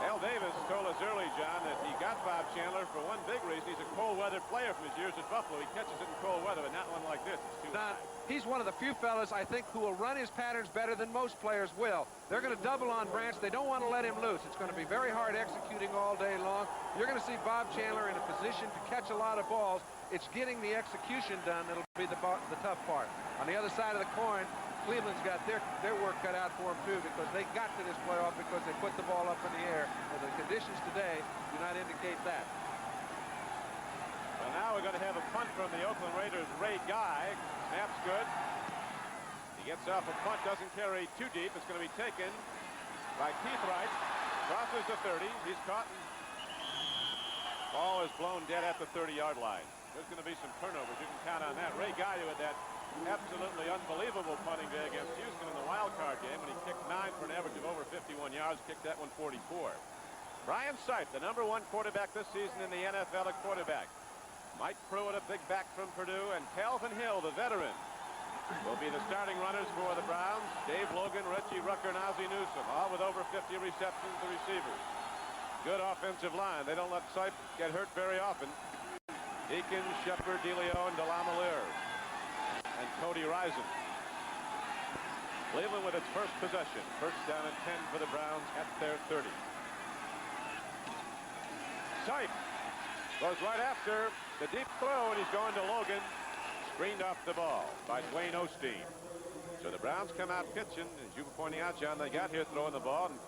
Al Davis told us early, John, that he got Bob Chandler for one big reason. He's a cold-weather player from his years at Buffalo. He catches it in cold weather, but not one like this. It's too high. He's one of the few fellas, I think, who will run his patterns better than most players will. They're going to double on Branch. They don't want to let him loose. It's going to be very hard executing all day long. You're going to see Bob Chandler in a position to catch a lot of balls. It's getting the execution done that'll be the tough part. On the other side of the coin, Cleveland's got their work cut out for them, too, because they got to this playoff because they put the ball up in the air. And the conditions today do not indicate that. So now we're going to have a punt from the Oakland Raiders' Ray Guy. Snap's good. He gets off a punt, doesn't carry too deep. It's going to be taken by Keith Wright. Crosses the 30. He's caught. Ball is blown dead at the 30-yard line. There's going to be some turnovers. You can count on that. Ray Guy with that absolutely unbelievable punting day against Houston in the wild card game when he kicked 9 for an average of over 51 yards, kicked that one 44. Brian Sipe, the #1 quarterback this season in the NFL at quarterback. Mike Pruitt, a big back from Purdue, and Calvin Hill, the veteran, will be the starting runners for the Browns. Dave Logan, Reggie Rucker, and Ozzie Newsome, all with over 50 receptions, the receivers. Good offensive line. They don't let Sipe get hurt very often. Deacon, Shepard, DeLeon, Delamalier, and Cody Rison. Cleveland with its first possession. 1st down and 10 for the Browns at their 30. Sipe goes right after the deep throw, and he's going to Logan. Screened off the ball by Dwayne Osteen. So the Browns come out pitching. As you were pointing out, John, they got here throwing the ball, and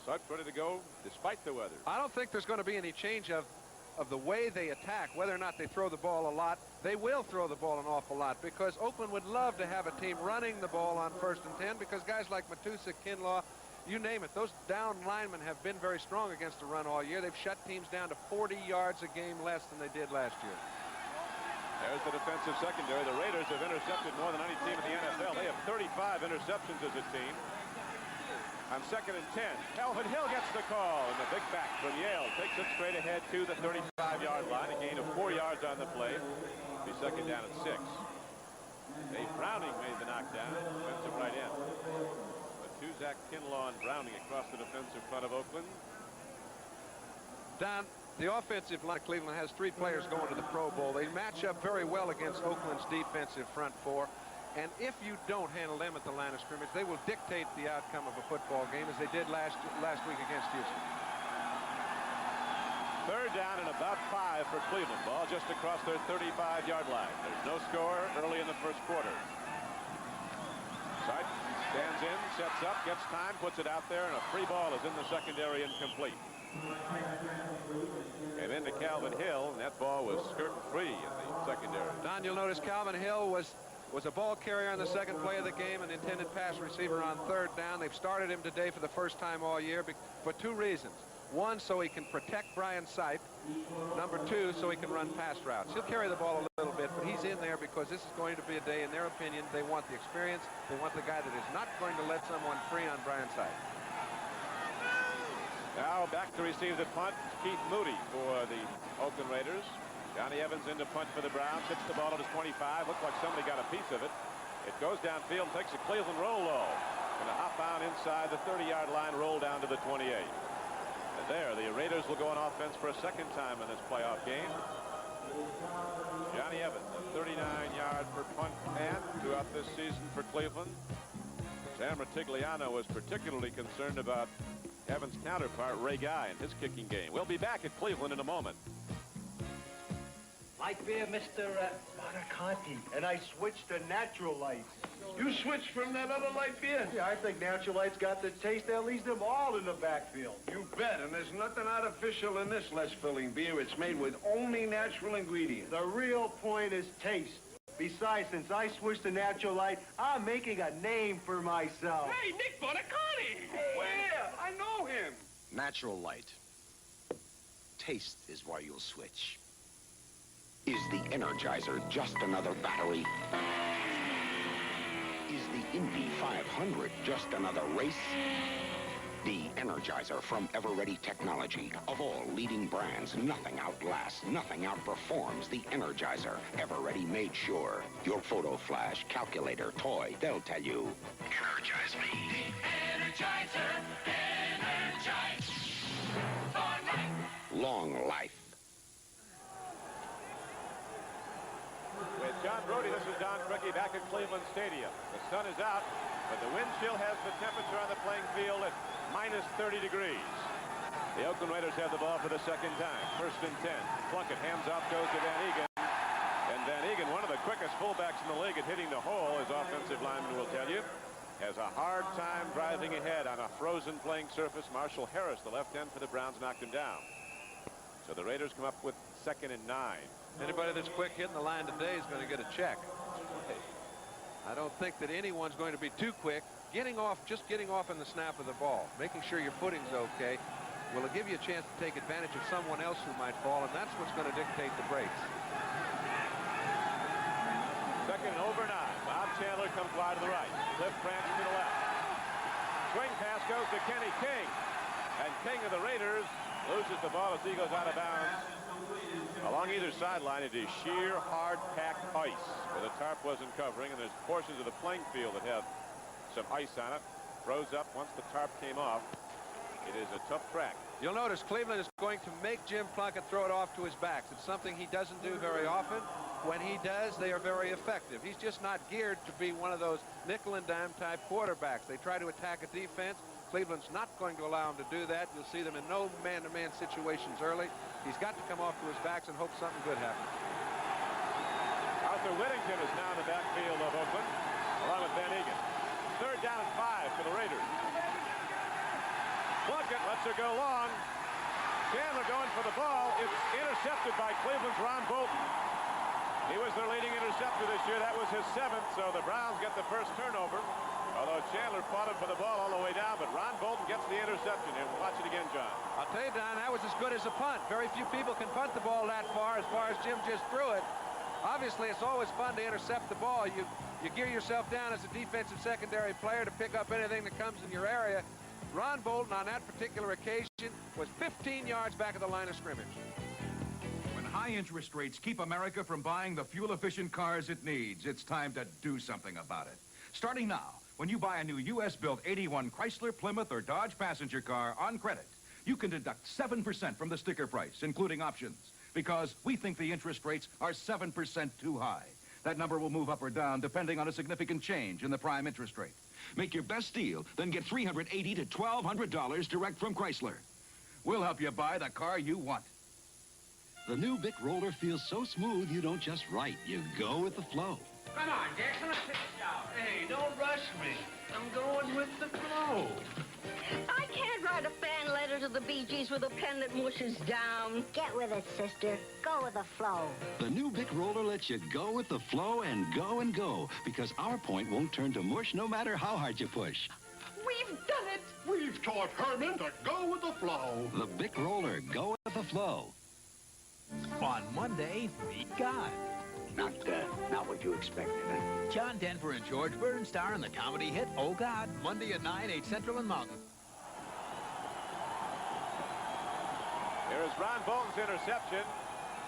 Sipe's ready to go despite the weather. I don't think there's going to be any change of the way they attack, whether or not they throw the ball a lot. They will throw the ball an awful lot because Oakland would love to have a team running the ball on 1st and 10 because guys like Matusa, Kinlaw, you name it, those down linemen have been very strong against the run all year. They've shut teams down to 40 yards a game less than they did last year. There's the defensive secondary. The Raiders have intercepted more than any team in the NFL. They have 35 interceptions as a team. On 2nd and 10, Calvin Hill gets the call, and the big back from Yale takes it straight ahead to the 35-yard line. A gain of 4 yards on the play. Be 2nd down and 6. Dave Browning made the knockdown, defensive right end. But Tuzak, Kinlaw, and Browning across the defensive front of Oakland. Don, the offensive line of Cleveland has 3 players going to the Pro Bowl. They match up very well against Oakland's defensive front 4. And if you don't handle them at the line of scrimmage, they will dictate the outcome of a football game as they did last week against Houston. 3rd down and about 5 for Cleveland. Ball just across their 35-yard line. There's no score early in the 1st quarter. Sipe stands in, sets up, gets time, puts it out there, and a free ball is in the secondary, incomplete. Came into Calvin Hill, and that ball was skirt free in the secondary. Don, you'll notice Calvin Hill was a ball carrier on the 2nd play of the game, an intended pass receiver on 3rd down. They've started him today for the first time all year for 2 reasons. 1, so he can protect Brian Sipe. Number 2, so he can run pass routes. He'll carry the ball a little bit, but he's in there because this is going to be a day, in their opinion, they want the experience. They want the guy that is not going to let someone free on Brian Sipe. Now back to receive the punt, Keith Moody for the Oakland Raiders. Johnny Evans in to punt for the Browns. Hits the ball at his 25. Looks like somebody got a piece of it. It goes downfield and takes a Cleveland roll low. And a hop out inside the 30-yard line, roll down to the 28. And there, the Raiders will go on offense for a 2nd time in this playoff game. Johnny Evans, a 39-yard per punt man throughout this season for Cleveland. Sam Ratigliano was particularly concerned about Evans' counterpart, Ray Guy, and his kicking game. We'll be back at Cleveland in a moment. Light beer, Mr. Monaconti, and I switched to Natural Light. You switched from that other light beer? Yeah, I think Natural Light's got the taste that leaves them all in the backfield. You bet, and there's nothing artificial in this less-filling beer. It's made with only natural ingredients. The real point is taste. Besides, since I switched to Natural Light, I'm making a name for myself. Hey, Nick Monaconti! Where? I know him. Natural Light. Taste is why you'll switch. Is the Energizer just another battery? Is the Indy 500 just another race? The Energizer from Ever-Ready Technology. Of all leading brands, nothing outlasts, nothing outperforms the Energizer. Ever-Ready made sure. Your photo flash, calculator, toy, they'll tell you. Energize me. Energizer, energize. For life. Long life. With John Brody, this is Don Crickey back at Cleveland Stadium. The sun is out, but the wind chill has the temperature on the playing field at minus 30 degrees. The Oakland Raiders have the ball for the second time. First and 10. Plunkett, hands off, goes to Van Egan. And Van Egan, one of the quickest fullbacks in the league at hitting the hole, as offensive lineman will tell you, has a hard time driving ahead on a frozen playing surface. Marshall Harris, the left end for the Browns, knocked him down. So the Raiders come up with 2nd and 9. Anybody that's quick hitting the line today is going to get a check. I don't think that anyone's going to be too quick. Just getting off in the snap of the ball, making sure your footing's okay, will give you a chance to take advantage of someone else who might fall, and that's what's going to dictate the breaks. 2nd and over 9. Bob Chandler comes wide to the right. Cliff Branch to the left. Swing pass goes to Kenny King. And King of the Raiders loses the ball as he goes out of bounds. Along either sideline, it is sheer, hard-packed ice where the tarp wasn't covering, and there's portions of the playing field that have some ice on it. Froze up once the tarp came off. It is a tough track. You'll notice Cleveland is going to make Jim Plunkett throw it off to his backs. It's something he doesn't do very often. When he does, they are very effective. He's just not geared to be one of those nickel and dime type quarterbacks. They try to attack a defense. Cleveland's not going to allow him to do that. You'll see them in no man-to-man situations early. He's got to come off to his backs and hope something good happens. Arthur Whittington is now in the backfield of Oakland, along with Van Egan. 3rd down and 5 for the Raiders. Plunkett lets her go long. Chandler going for the ball. It's intercepted by Cleveland's Ron Bolton. He was their leading interceptor this year. That was his 7th, so the Browns get the first turnover. Although Chandler fought him for the ball all the way down, but Ron Bolton gets the interception. And watch it again, John. I'll tell you, Don, that was as good as a punt. Very few people can punt the ball that far as Jim just threw it. Obviously, it's always fun to intercept the ball. You gear yourself down as a defensive secondary player to pick up anything that comes in your area. Ron Bolton, on that particular occasion, was 15 yards back of the line of scrimmage. When high interest rates keep America from buying the fuel-efficient cars it needs, it's time to do something about it. Starting now, when you buy a new U.S.-built 81 Chrysler, Plymouth, or Dodge passenger car on credit, you can deduct 7% from the sticker price, including options, because we think the interest rates are 7% too high. That number will move up or down depending on a significant change in the prime interest rate. Make your best deal, then get $380 to $1,200 direct from Chrysler. We'll help you buy the car you want. The new Bic roller feels so smooth you don't just write, you go with the flow. Come on, Jackson, let's take a shower. Hey, don't rush me. I'm going with the flow. I can't write a fan letter to the Bee Gees with a pen that mushes down. Get with it, sister. Go with the flow. The new Bic roller lets you go with the flow and go, because our point won't turn to mush no matter how hard you push. We've done it. We've taught Herman to go with the flow. The Bic roller, go with the flow. On Monday, meet God. Not what you expected, huh? John Denver and George Burns star in the comedy hit Oh God, Monday at 9, 8 Central and Mountain. Here is Ron Bolton's interception,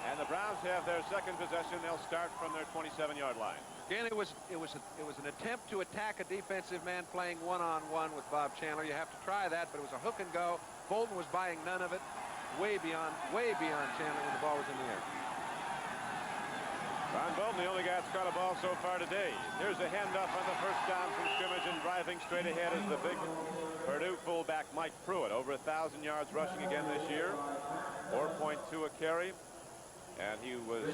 and the Browns have their second possession. They'll start from their 27-yard line. Again, it was an attempt to attack a defensive man playing one-on-one with Bob Chandler. You have to try that, but it was a hook and go. Bolton was buying none of it. Way beyond Chandler when the ball was in the air. Ron Bolton, the only guy that's caught a ball so far today. Here's a handoff on the first down from scrimmage, and driving straight ahead is the big Purdue fullback Mike Pruitt. Over 1,000 yards rushing again this year. 4.2 a carry. And he was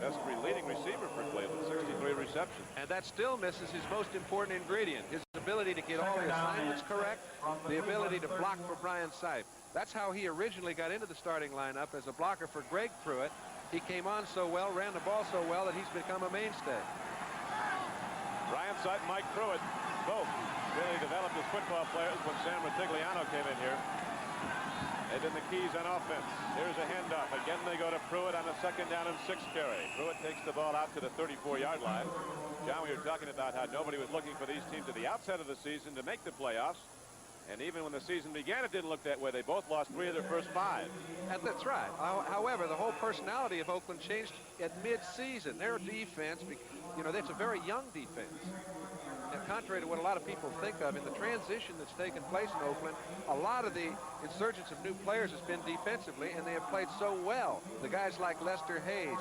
best leading receiver for Cleveland, 63 receptions. And that still misses his most important ingredient, his ability to get all the assignments correct, the ability to block for Brian Sipe. That's how he originally got into the starting lineup, as a blocker for Greg Pruitt. He came on so well, ran the ball so well, that he's become a mainstay. Brian Sipe and Mike Pruitt both really developed as football players when Sam Ratigliano came in here. They've been the keys on offense. Here's a handoff. Again, they go to Pruitt on a 2nd down and 6 carry. Pruitt takes the ball out to the 34-yard line. John, we were talking about how nobody was looking for these teams at the outset of the season to make the playoffs. And even when the season began, it didn't look that way. They both lost 3 of their first 5. That's right. However, the whole personality of Oakland changed at mid-season. Their defense, you know, that's a very young defense. And contrary to what a lot of people think of, in the transition that's taken place in Oakland, a lot of the insurgence of new players has been defensively, and they have played so well. The guys like Lester Hayes,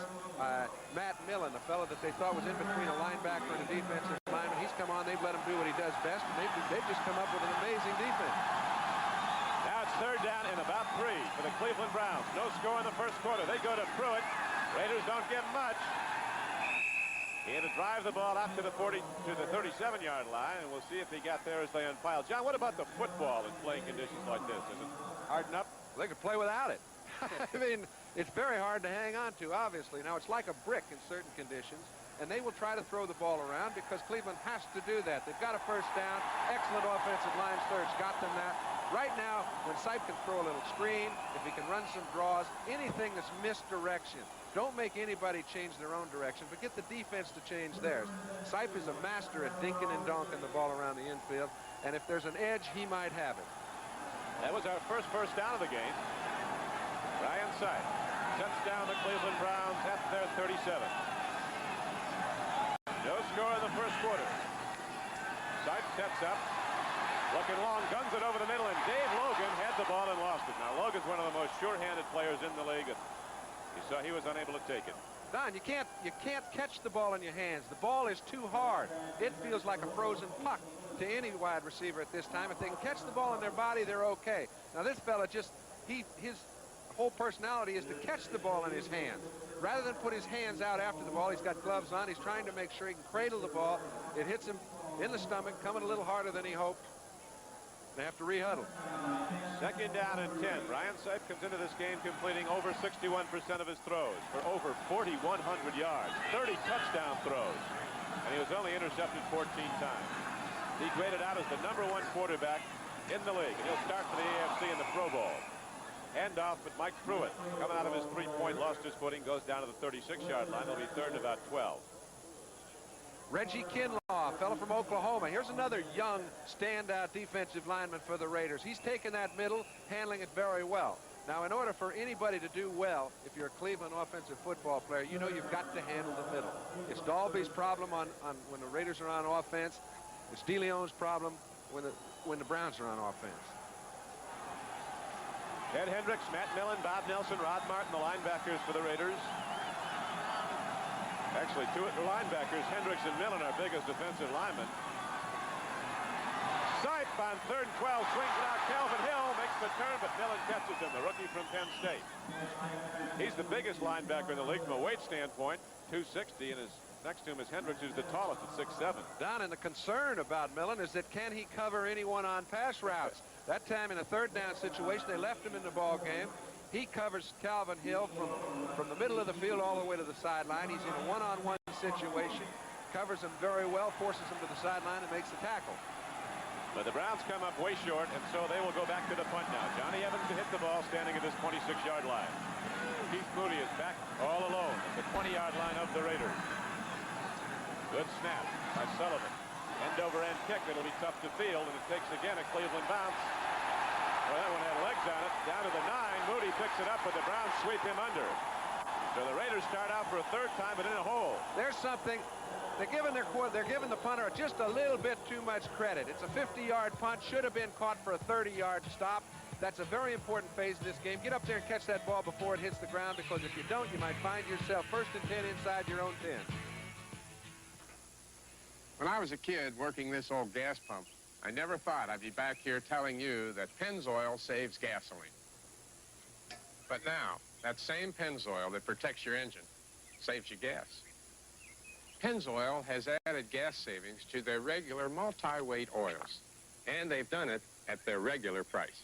Matt Millen, a fellow that they thought was in between a linebacker and a defensive lineman, he's come on, they've let him do what he does best, and they've just come up with an amazing defense. Now it's 3rd down and about 3 for the Cleveland Browns. No score in the first quarter. They go to Pruitt. Raiders don't get much. He had to drive the ball out to the 37-yard line, and we'll see if he got there as they unpile. John, what about the football in playing conditions like this? Is it hard enough? They could play without it. I mean, it's very hard to hang on to, obviously. Now, it's like a brick in certain conditions, and they will try to throw the ball around because Cleveland has to do that. They've got a first down. Excellent offensive line surge got them that. Right now, when Sipe can throw a little screen, if he can run some draws, anything that's misdirection, don't make anybody change their own direction, but get the defense to change theirs. Sipe is a master at dinking and donking the ball around the infield, and if there's an edge, he might have it. That was our first down of the game. Ryan Sipe sets down the Cleveland Browns at their 37. No score in the first quarter. Sipe sets up, looking long, guns it over the middle, and Dave Logan had the ball and lost it. Now, Logan's one of the most sure-handed players in the league. You saw he was unable to take it. Don, you can't catch the ball in your hands. The ball is too hard. It feels like a frozen puck to any wide receiver at this time. If they can catch the ball in their body, they're okay. Now this fella his whole personality is to catch the ball in his hands. Rather than put his hands out after the ball, he's got gloves on. He's trying to make sure he can cradle the ball. It hits him in the stomach, coming a little harder than he hoped. They have to rehuddle. 2nd down and 10. Ryan Sipe comes into this game completing over 61% of his throws for over 4,100 yards, 30 touchdown throws, and he was only intercepted 14 times. He graded out as the #1 quarterback in the league, and he'll start for the AFC in the Pro Bowl. Handoff, but Mike Pruitt, coming out of his three-point, lost his footing, goes down to the 36-yard line. He'll be 3rd and about 12. Reggie Kinlaw, a fellow from Oklahoma. Here's another young standout defensive lineman for the Raiders. He's taken that middle, handling it very well. Now, in order for anybody to do well, if you're a Cleveland offensive football player, you know you've got to handle the middle. It's Dalby's problem on when the Raiders are on offense. It's DeLeon's problem when the Browns are on offense. Ted Hendricks, Matt Millen, Bob Nelson, Rod Martin, the linebackers for the Raiders. Actually, 2 linebackers, Hendricks and Millen, our biggest defensive linemen. Sipe on 3rd and 12, swings it out. Calvin Hill makes the turn, but Millen catches him, the rookie from Penn State. He's the biggest linebacker in the league from a weight standpoint, 260, and next to him is Hendricks, who's the tallest at 6'7". Don, and the concern about Millen is that can he cover anyone on pass routes? That time in a 3rd down situation, they left him in the ball game. He covers Calvin Hill from the middle of the field all the way to the sideline. He's in a one-on-one situation, covers him very well, forces him to the sideline, and makes the tackle. But the Browns come up way short, and so they will go back to the punt now. Johnny Evans to hit the ball standing at this 26-yard line. Keith Moody is back all alone at the 20-yard line of the Raiders. Good snap by Sullivan. End-over-end kick. It'll be tough to field, and it takes again a Cleveland bounce. Well, that one had legs on it. Down to the 9. Moody picks it up, but the Browns sweep him under. So the Raiders start out for a 3rd time, but in a hole. There's something. They're giving the punter just a little bit too much credit. It's a 50-yard punt. Should have been caught for a 30-yard stop. That's a very important phase of this game. Get up there and catch that ball before it hits the ground, because if you don't, you might find yourself 1st and 10 inside your own 10. When I was a kid working this old gas pump, I never thought I'd be back here telling you that Pennzoil saves gasoline. But now, that same Pennzoil that protects your engine saves you gas. Pennzoil has added gas savings to their regular multi-weight oils, and they've done it at their regular price.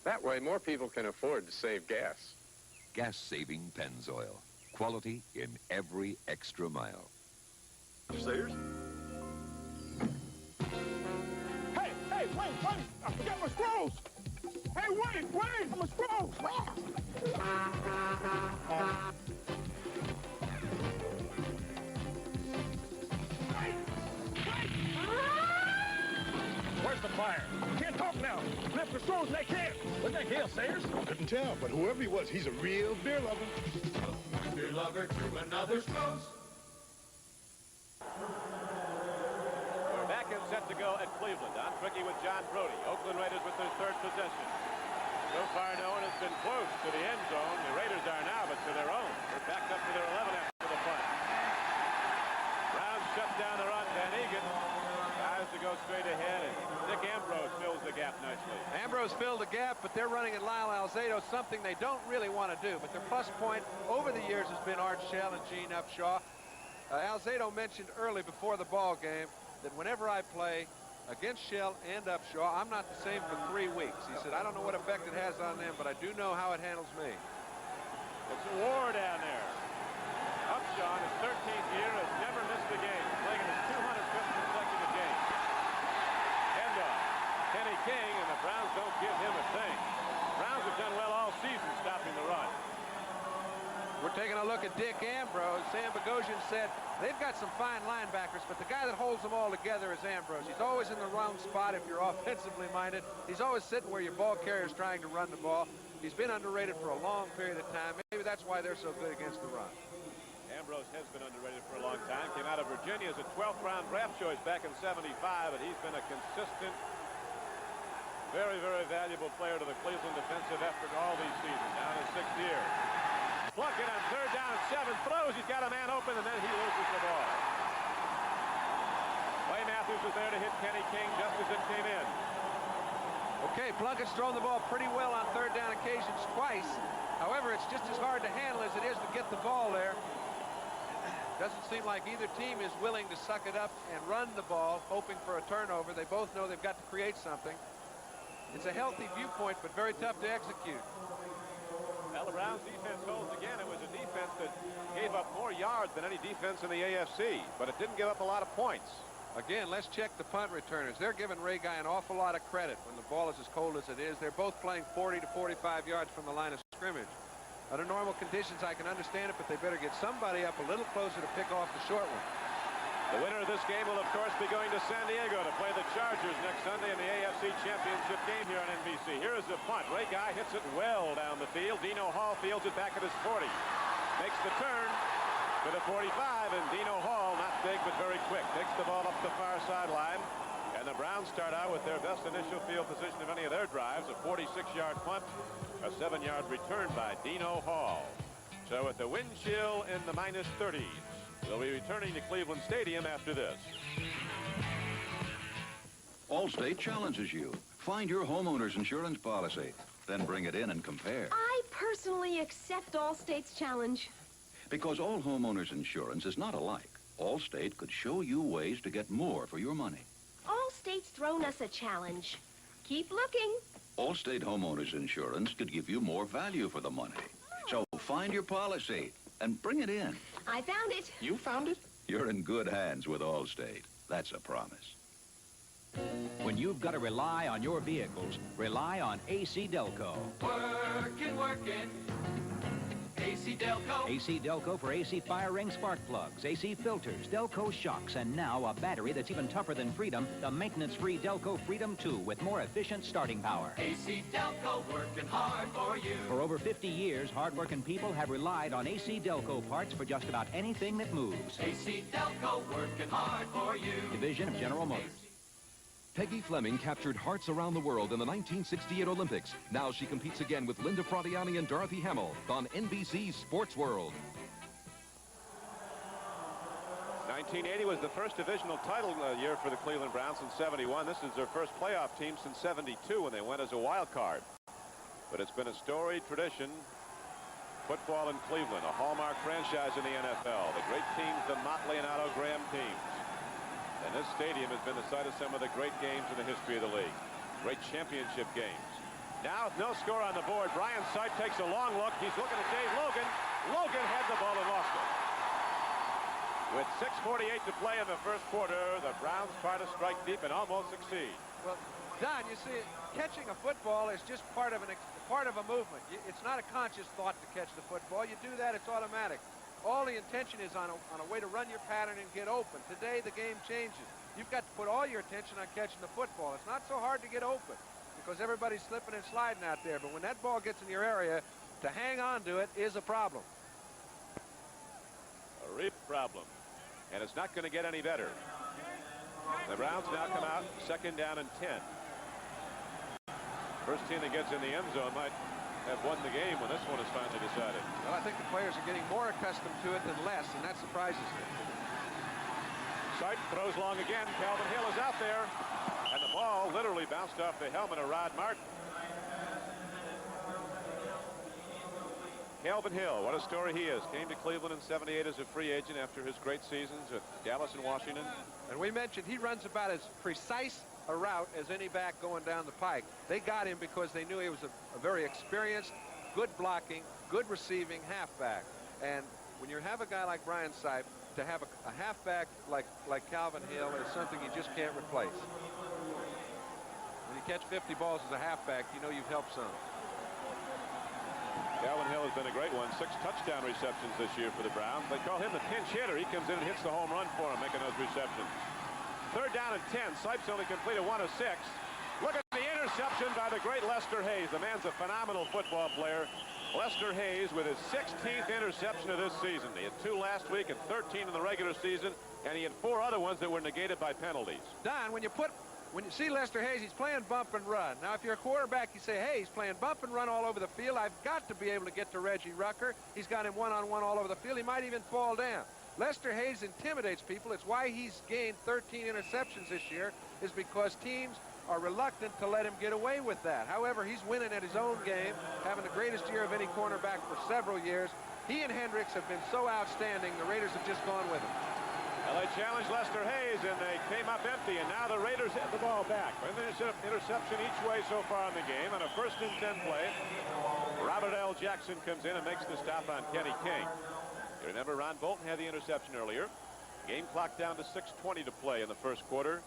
That way, more people can afford to save gas. Gas-saving Pennzoil. Quality in every extra mile. Sayers? Hey, wait! I forgot my scrolls! Hey, wait! My scrolls! Where's the fire? Can't talk now. Left the souls like hell. What the hell, Sayers? Couldn't tell, but whoever he was, he's a real beer lover. One beer lover to another Stroh's. We're back and set to go at Cleveland. On Tricky with John Brody. Oakland Raiders with their third possession. So far, no one has been close to the end zone. The Raiders are now, but to their own. They're backed up to their 11 after the punt. Browns shut down the run. Van Egan tries to go straight ahead, and Nick Ambrose fills the gap nicely. Ambrose filled the gap, but they're running at Lyle Alzado, something they don't really want to do. But their plus point over the years has been Art Shell and Gene Upshaw. Alzado mentioned early before the ball game that whenever I play against Shell and Upshaw, I'm not the same for 3 weeks. He said, I don't know what effect it has on them, but I do know how it handles me. It's a war down there. Upshaw in his 13th year has never missed a game, playing in his 205th consecutive game. Handoff. Kenny King, and the Browns don't give him a thing. Browns have done well all season stopping the run. We're taking a look at Dick Ambrose. Sam Bogosian said they've got some fine linebackers, but the guy that holds them all together is Ambrose. He's always in the wrong spot if you're offensively minded. He's always sitting where your ball carrier is trying to run the ball. He's been underrated for a long period of time. Maybe that's why they're so good against the run. Ambrose has been underrated for a long time. Came out of Virginia as a 12th round draft choice back in '75, and he's been a consistent, very, very valuable player to the Cleveland defensive effort all these seasons. Now in his 6th year. Plunkett on 3rd down and 7, throws. He's got a man open, and then he loses the ball. Clay Matthews was there to hit Kenny King just as it came in. Okay, Plunkett's thrown the ball pretty well on 3rd down occasions twice. However, it's just as hard to handle as it is to get the ball there. Doesn't seem like either team is willing to suck it up and run the ball, hoping for a turnover. They both know they've got to create something. It's a healthy viewpoint, but very tough to execute. Well, the Browns defense holds again. It was a defense that gave up more yards than any defense in the AFC, but it didn't give up a lot of points. Again, let's check the punt returners. They're giving Ray Guy an awful lot of credit when the ball is as cold as it is. They're both playing 40 to 45 yards from the line of scrimmage. Under normal conditions, I can understand it, but they better get somebody up a little closer to pick off the short one. The winner of this game will, of course, be going to San Diego to play the Chargers next Sunday in the AFC Championship game here on NBC. Here is the punt. Ray Guy hits it well down the field. Dino Hall fields it back at his 40. Makes the turn to the 45, and Dino Hall, not big but very quick, takes the ball up the far sideline. And the Browns start out with their best initial field position of any of their drives, a 46-yard punt, a 7-yard return by Dino Hall. So with the wind chill in the -30s, we'll be returning to Cleveland Stadium after this. Allstate challenges you. Find your homeowner's insurance policy, then bring it in and compare. I personally accept Allstate's challenge. Because all homeowners insurance is not alike. Allstate could show you ways to get more for your money. Allstate's thrown us a challenge. Keep looking. Allstate homeowners insurance could give you more value for the money. So find your policy and bring it in. I found it. You found it? You're in good hands with Allstate. That's a promise. When you've got to rely on your vehicles, rely on AC Delco. Workin'. AC Delco. AC Delco for AC fire ring spark plugs, AC filters, Delco shocks, and now a battery that's even tougher than Freedom, the maintenance-free Delco Freedom 2 with more efficient starting power. AC Delco, working hard for you. For over 50 years, hard-working people have relied on AC Delco parts for just about anything that moves. AC Delco, working hard for you. Division of General Motors. Peggy Fleming captured hearts around the world in the 1968 Olympics. Now she competes again with Linda Fradiani and Dorothy Hamill on NBC's Sports World. 1980 was the first divisional title year for the Cleveland Browns in '71. This is their first playoff team since '72 when they went as a wild card. But it's been a storied tradition. Football in Cleveland, a hallmark franchise in the NFL. The great teams, the Motley and Otto Graham teams. And this stadium has been the site of some of the great games in the history of the league. Great championship games. Now with no score on the board, Brian Sight takes a long look. He's looking at Dave Logan. Logan had the ball and lost it. With 6:48 to play in the first quarter, the Browns try to strike deep and almost succeed. Well, Don, you see, catching a football is just part of a movement. It's not a conscious thought to catch the football. You do that, it's automatic. All the intention is on a way to run your pattern and get open. Today, the game changes. You've got to put all your attention on catching the football. It's not so hard to get open. You because everybody's slipping and sliding out there. But when that ball gets in your area, to hang on to it is a problem. A real problem. And it's not going to get any better. The Browns now come out 2nd down and 10. First team that gets in the end zone might have won the game when this one is finally decided. Well, I think the players are getting more accustomed to it than less, and that surprises me. Sipe throws long again. Calvin Hill is out there. And the ball literally bounced off the helmet of Rod Martin. Calvin Hill, what a story he is. Came to Cleveland in '78 as a free agent after his great seasons at Dallas and Washington. And we mentioned he runs about as precise a route as any back going down the pike. They got him because they knew he was a very experienced, good blocking, good receiving halfback. And when you have a guy like Brian Sipe, to have a halfback like Calvin Hill is something you just can't replace. When you catch 50 balls as a halfback, you know you've helped some. Calvin Hill has been a great one. 6 touchdown receptions this year for the Browns. They call him the pinch hitter. He comes in and hits the home run for him, making those receptions. 3rd down and 10. Sipe's only completed 1 of 6. Look at the interception by the great Lester Hayes. The man's a phenomenal football player. Lester Hayes with his 16th interception of this season. He had 2 last week and 13 in the regular season, and he had 4 other ones that were negated by penalties. Don, when you see Lester Hayes, he's playing bump and run. Now, if you're a quarterback, you say, hey, he's playing bump and run all over the field. I've got to be able to get to Reggie Rucker. He's got him one-on-one all over the field. He might even fall down. Lester Hayes intimidates people. It's why he's gained 13 interceptions this year, is because teams are reluctant to let him get away with that. However, he's winning at his own game, having the greatest year of any cornerback for several years. He and Hendricks have been so outstanding, the Raiders have just gone with him. Well, they challenged Lester Hayes, and they came up empty, and now the Raiders have the ball back. An interception each way so far in the game. On a 1st and 10 play, Robert L. Jackson comes in and makes the stop on Kenny King. You remember Ron Bolton had the interception earlier. Game clock down to 6:20 to play in the 1st quarter.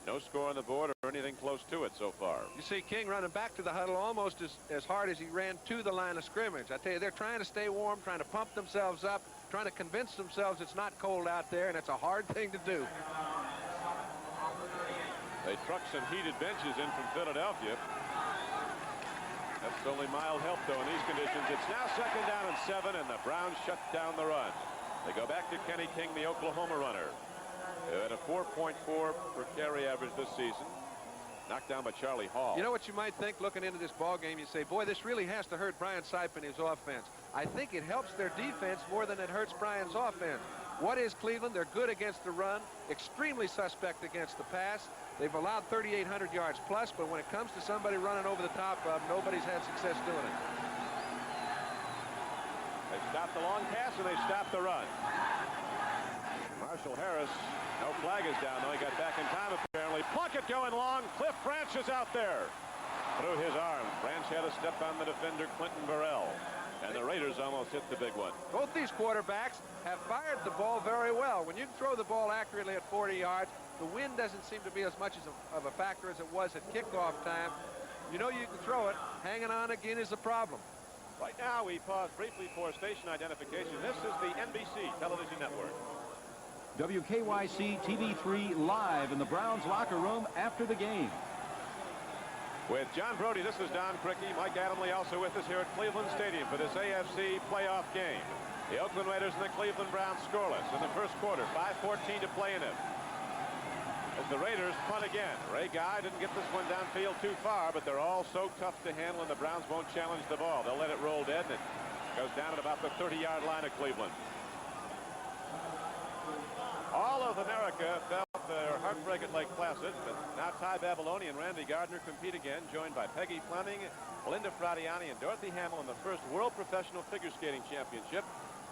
No score on the board or anything close to it so far. You see King running back to the huddle almost as hard as he ran to the line of scrimmage. I tell you, they're trying to stay warm, trying to pump themselves up, trying to convince themselves it's not cold out there, and it's a hard thing to do. They trucked some heated benches in from Philadelphia. That's only mild help, though, in these conditions. It's now 2nd down and 7, and the Browns shut down the run. They go back to Kenny King, the Oklahoma runner. At a 4.4 per carry average this season. Knocked down by Charlie Hall. You know what you might think looking into this ball game? You say, boy, this really has to hurt Brian Sipe and his offense. I think it helps their defense more than it hurts Brian's offense. What is Cleveland? They're good against the run, extremely suspect against the pass. They've allowed 3,800 yards plus, but when it comes to somebody running over the top of, nobody's had success doing it. They stopped the long pass and they stopped the run. Marshall Harris, no flag is down, though. He got back in time, apparently. Plunkett going long. Cliff Branch is out there. Through his arm. Branch had a step on the defender, Clinton Burrell. And the Raiders almost hit the big one. Both these quarterbacks have fired the ball very well. When you can throw the ball accurately at 40 yards, the wind doesn't seem to be as much of a factor as it was at kickoff time. You know you can throw it. Hanging on again is a problem. Right now, we pause briefly for station identification. This is the NBC television network. WKYC TV3 live in the Browns locker room after the game. With John Brody, this is Don Crickey. Mike Adamle also with us here at Cleveland Stadium for this AFC playoff game. The Oakland Raiders and the Cleveland Browns scoreless in the 1st quarter. 5:14 to play in it. As the Raiders punt again. Ray Guy didn't get this one downfield too far, but they're all so tough to handle, and the Browns won't challenge the ball. They'll let it roll dead, and it goes down at about the 30-yard line of Cleveland. All of America felt their heartbreak at Lake Placid, but now Ty Babiloni and Randy Gardner compete again, joined by Peggy Fleming, Linda Fradiani, and Dorothy Hamill in the first World Professional Figure Skating Championship,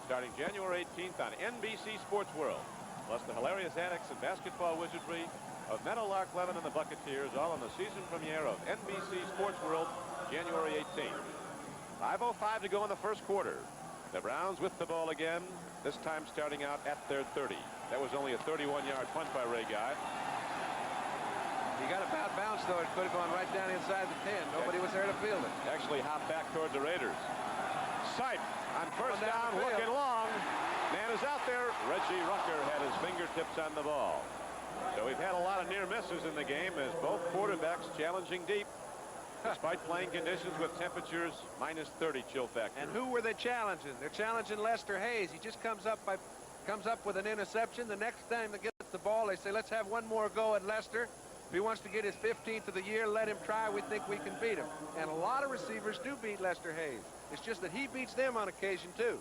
starting January 18th on NBC Sports World. Plus the hilarious antics and basketball wizardry of Meadowlark Levin and the Buccateers, all on the season premiere of NBC Sports World, January 18th. 5:05 to go in the 1st quarter. The Browns with the ball again, this time starting out at their 30. That was only a 31-yard punt by Ray Guy. He got a bad bounce, though. It could have gone right down inside the 10. Nobody was there to field it. Actually hopped back toward the Raiders. Sipe on 1st down, looking long. Man is out there. Reggie Rucker had his fingertips on the ball. So we've had a lot of near misses in the game as both quarterbacks challenging deep. despite playing conditions with temperatures minus 30 chill factor. And who were they challenging? They're challenging Lester Hayes. He just comes up with an interception. The next time they get the ball, they say, let's have one more go at Lester. If he wants to get his 15th of the year, let him try. We think we can beat him. And a lot of receivers do beat Lester Hayes. It's just that he beats them on occasion, too.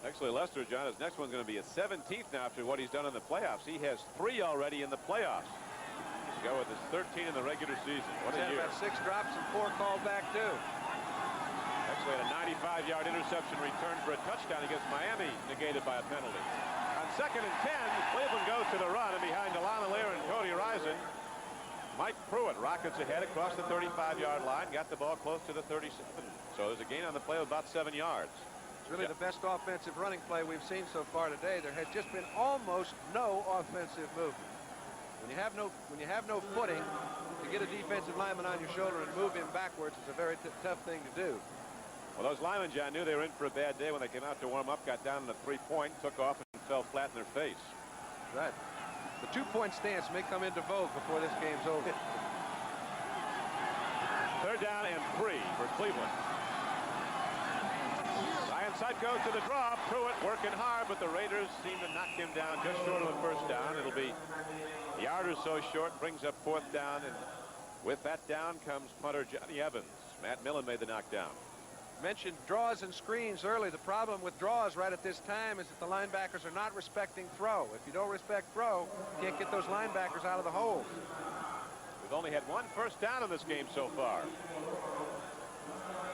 Actually, Lester, John, his next one's going to be his 17th now after what he's done in the playoffs. He has 3 already in the playoffs. To go with his 13 in the regular season. What a year. About 6 drops and 4 called back, too. Actually had a 95-yard interception return for a touchdown against Miami, negated by a penalty. On 2nd and 10, Cleveland goes to the run, and behind DeLon Allaire and Cody Rison, Mike Pruitt rockets ahead across the 35-yard line, got the ball close to the 37. So there's a gain on the play of about 7 yards. It's really the best offensive running play we've seen so far today. There has just been almost no offensive movement. When you have no footing, to get a defensive lineman on your shoulder and move him backwards is a very tough thing to do. Well, those linemen, John, knew they were in for a bad day when they came out to warm up, got down in a 3-point, took off, and fell flat in their face. Right. The 2-point stance may come into vogue before this game's over. 3rd down and 3 for Cleveland. Side goes to the draw. Pruitt working hard, but the Raiders seem to knock him down just short of the 1st down. It'll be a yard or so short, brings up 4th down, and with that down comes punter Johnny Evans. Matt Millen made the knockdown. Mentioned draws and screens early. The problem with draws right at this time is that the linebackers are not respecting throw. If you don't respect throw, you can't get those linebackers out of the holes. We've only had 1 first down in this game so far.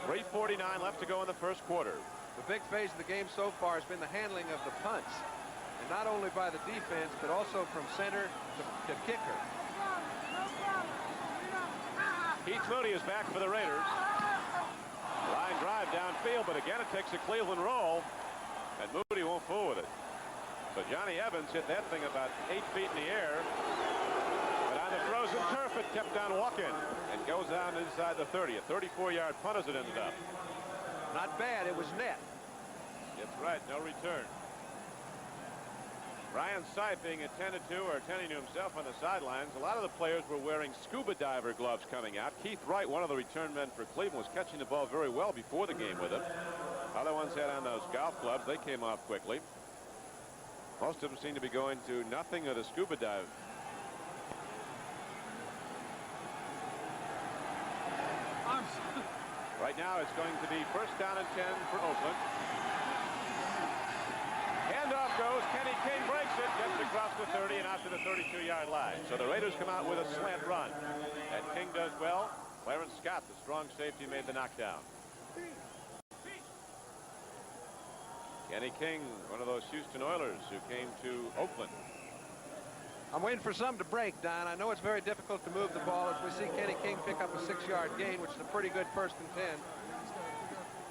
3:49 left to go in the 1st quarter. The big phase of the game so far has been the handling of the punts, and not only by the defense, but also from center to kicker. Keith Moody is back for the Raiders. Line drive downfield, but again it takes a Cleveland roll, and Moody won't fool with it. So Johnny Evans hit that thing about 8 feet in the air, but on the frozen turf it kept on walking and goes down inside the 30. A 34-yard punt as it ended up. Not bad, it was net. That's right, no return. Brian Sipe being attended to or attending to himself on the sidelines. A lot of the players were wearing scuba diver gloves coming out. Keith Wright, one of the return men for Cleveland, was catching the ball very well before the game with it. Other ones had on those golf gloves. They came off quickly. Most of them seem to be going to nothing but a scuba dive. Right now it's going to be 1st down and 10 for Oakland. Handoff goes. Kenny King breaks it, gets across the 30 and out to the 32-yard line. So the Raiders come out with a slant run. And King does well. Clarence Scott, the strong safety, made the knockdown. Kenny King, one of those Houston Oilers who came to Oakland. I'm waiting for some to break, Don. I know it's very difficult to move the ball as we see Kenny King pick up a 6-yard gain, which is a pretty good 1st and 10.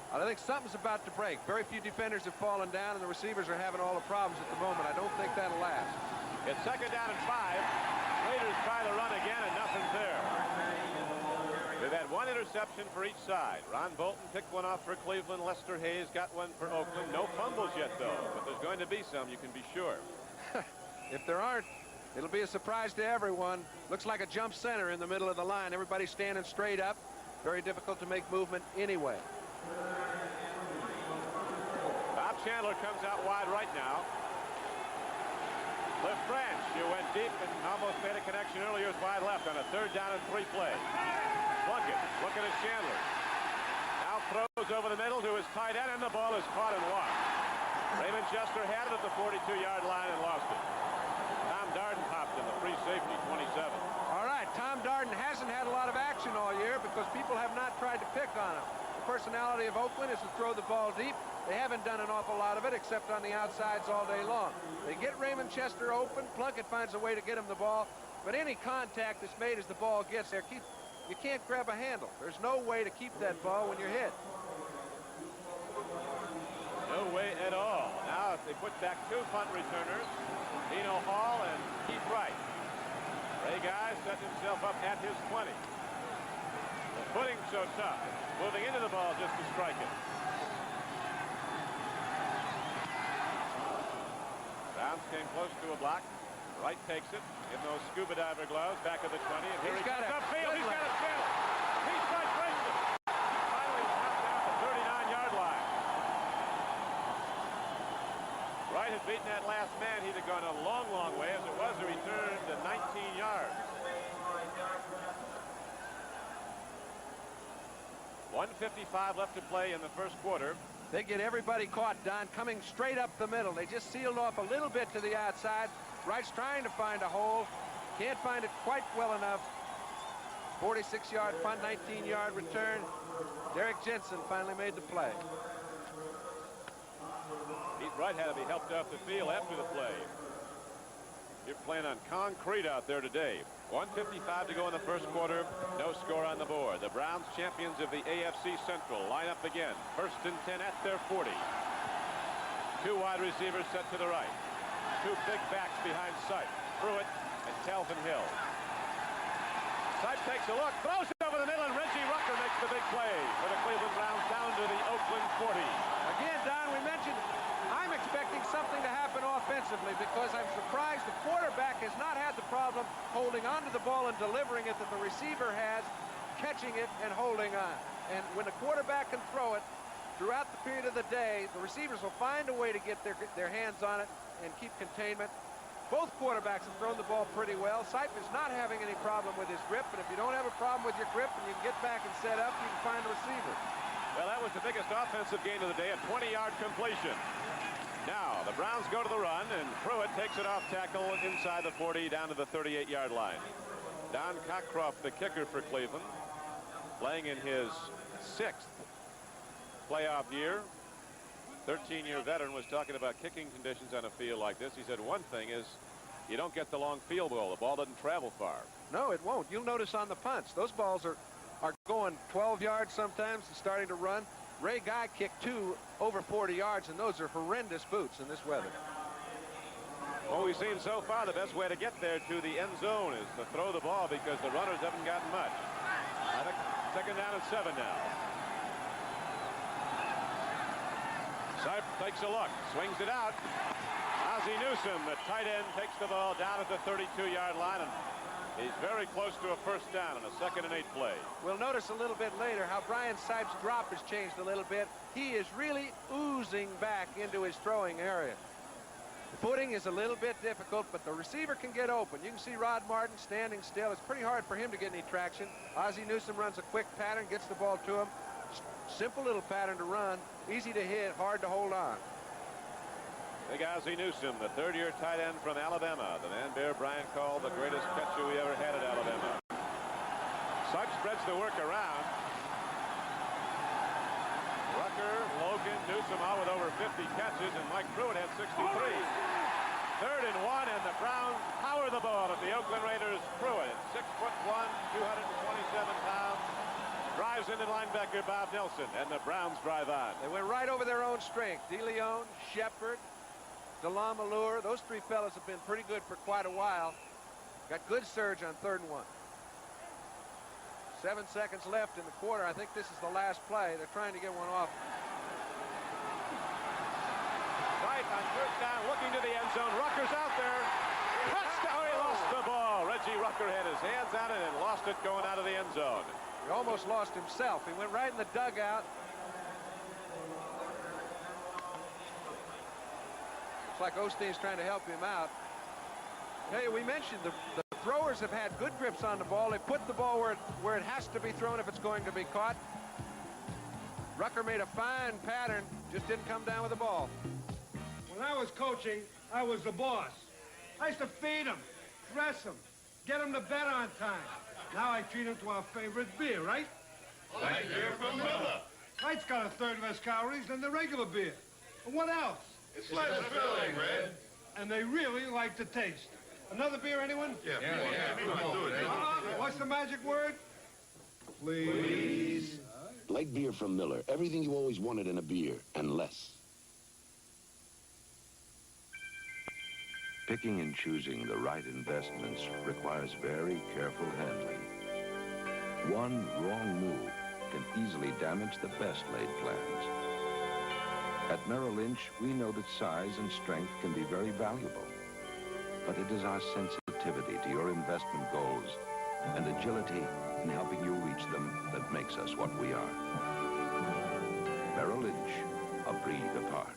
I think something's about to break. Very few defenders have fallen down, and the receivers are having all the problems at the moment. I don't think that'll last. It's 2nd down and 5. Raiders try to run again, and nothing's there. They've had 1 interception for each side. Ron Bolton picked one off for Cleveland. Lester Hayes got one for Oakland. No fumbles yet, though, but there's going to be some, you can be sure. If there aren't, it'll be a surprise to everyone. Looks like a jump center in the middle of the line. Everybody's standing straight up. Very difficult to make movement anyway. Bob Chandler comes out wide right now. Cliff Branch, who went deep and almost made a connection earlier, is wide left on a 3rd down and 3 play. Plunkett looking at Chandler. Now throws over the middle to his tight end, and the ball is caught and walked. Raymond Chester had it at the 42-yard line and lost it. Tom Darden popped in the free safety, 27. All right, Tom Darden hasn't had a lot of action all year because people have not tried to pick on him. The personality of Oakland is to throw the ball deep. They haven't done an awful lot of it except on the outsides all day long. They get Raymond Chester open. Plunkett finds a way to get him the ball. But any contact that's made as the ball gets there, you can't grab a handle. There's no way to keep that ball when you're hit. No way at all. Now if they put back 2 punt returners, Dino Hall and Keith Wright. Ray Guy set himself up at his 20. The footing's so tough. Moving into the ball just to strike it. Browns came close to a block. Wright takes it in those scuba diver gloves back of the 20. And here he comes upfield. He's got a channel. He Wright had beaten that last man, he'd have gone a long, long way. As it was, he returned to 19 yards. 1:55 left to play in the first quarter. They get everybody caught, Don, coming straight up the middle. They just sealed off a little bit to the outside. Wright's trying to find a hole. Can't find it quite well enough. 46-yard punt, 19-yard return. Derek Jensen finally made the play. Pete Wright had to be helped off the field after the play. You're playing on concrete out there today. 1:55 to go in the first quarter. No score on the board. The Browns, champions of the AFC Central, line up again. 1st and 10 at their 40. 2 wide receivers set to the right. 2 big backs behind Sipe, Pruitt and Calvin Hill. Sipe takes a look, throws it over the middle, and Reggie Rucker makes the big play for the Cleveland Browns down to the Oakland 40. Again, Don, we mentioned I'm expecting something to happen offensively because I'm surprised the quarterback has not had the problem holding onto the ball and delivering it that the receiver has, catching it and holding on. And when the quarterback can throw it throughout the period of the day, the receivers will find a way to get their hands on it and keep containment. Both quarterbacks have thrown the ball pretty well. Sipe is not having any problem with his grip, but if you don't have a problem with your grip and you can get back and set up, you can find a receiver. Well, that was the biggest offensive gain of the day, a 20-yard completion. Now, the Browns go to the run, and Pruitt takes it off tackle inside the 40 down to the 38-yard line. Don Cockcroft, the kicker for Cleveland, playing in his 6th playoff year. 13-year veteran was talking about kicking conditions on a field like this. He said one thing is you don't get the long field goal. The ball doesn't travel far. No, it won't. You'll notice on the punts, those balls are going 12 yards sometimes and starting to run. Ray Guy kicked 2 over 40 yards, and those are horrendous boots in this weather. What we've seen so far, the best way to get there to the end zone is to throw the ball because the runners haven't gotten much. I think 2nd down and 7 now. Sipe takes a look, swings it out. Ozzie Newsome, the tight end, takes the ball down at the 32-yard line, and he's very close to a 1st down on a 2nd and 8 play. We'll notice a little bit later how Brian Sipe's drop has changed a little bit. He is really oozing back into his throwing area. Footing is a little bit difficult, but the receiver can get open. You can see Rod Martin standing still. It's pretty hard for him to get any traction. Ozzie Newsome runs a quick pattern, gets the ball to him. Simple little pattern to run, easy to hit, hard to hold on. Big Ozzie Newsome, the 3rd-year tight end from Alabama. The man Bear Bryant called the greatest catcher we ever had at Alabama. Sipe spreads the work around. Rucker, Logan, Newsome all with over 50 catches, and Mike Pruitt had 63. 3rd and 1, and the Browns power the ball at the Oakland Raiders. Pruitt, 6'1", 227 pounds. Drives into linebacker Bob Nelson, and the Browns drive on. They went right over their own strength. DeLeon, Shepard, DeLamalure, those 3 fellas have been pretty good for quite a while. Got good surge on 3rd and 1. 7 seconds left in the quarter. I think this is the last play. They're trying to get one off. Right on 1st down, looking to the end zone. Rucker's out there. Touchdown! He lost the ball. Reggie Rucker had his hands on it and lost it going out of the end zone. He almost lost himself. He went right in the dugout. Looks like Osteen's trying to help him out. Hey, we mentioned the throwers have had good grips on the ball. They put the ball where it has to be thrown if it's going to be caught. Rucker made a fine pattern, just didn't come down with the ball. When I was coaching, I was the boss. I used to feed them, dress them, get them to bed on time. Now I treat them to our favorite beer, right? Light beer from Miller. Light's got a 1/3 less calories than the regular beer. And what else? It's less filling, Red. And they really like the taste. Another beer, anyone? Yeah, do it. What's the magic word? Please. Light beer from Miller. Everything you always wanted in a beer, and less. Picking and choosing the right investments requires very careful handling. One wrong move can easily damage the best laid plans. At Merrill Lynch, we know that size and strength can be very valuable. But it is our sensitivity to your investment goals and agility in helping you reach them that makes us what we are. Merrill Lynch, a breed apart.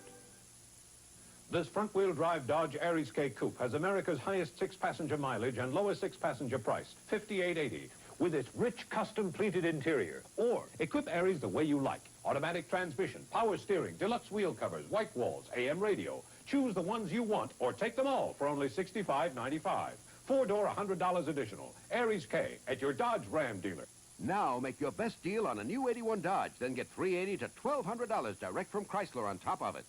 This front-wheel drive Dodge Aries K Coupe has America's highest 6-passenger mileage and lowest 6-passenger price, $58.80, with its rich custom-pleated interior. Or equip Aries the way you like. Automatic transmission, power steering, deluxe wheel covers, white walls, AM radio. Choose the ones you want or take them all for only $65.95. 4-door, $100 additional. Aries K at your Dodge Ram dealer. Now make your best deal on a new 81 Dodge, then get $380 to $1,200 direct from Chrysler on top of it.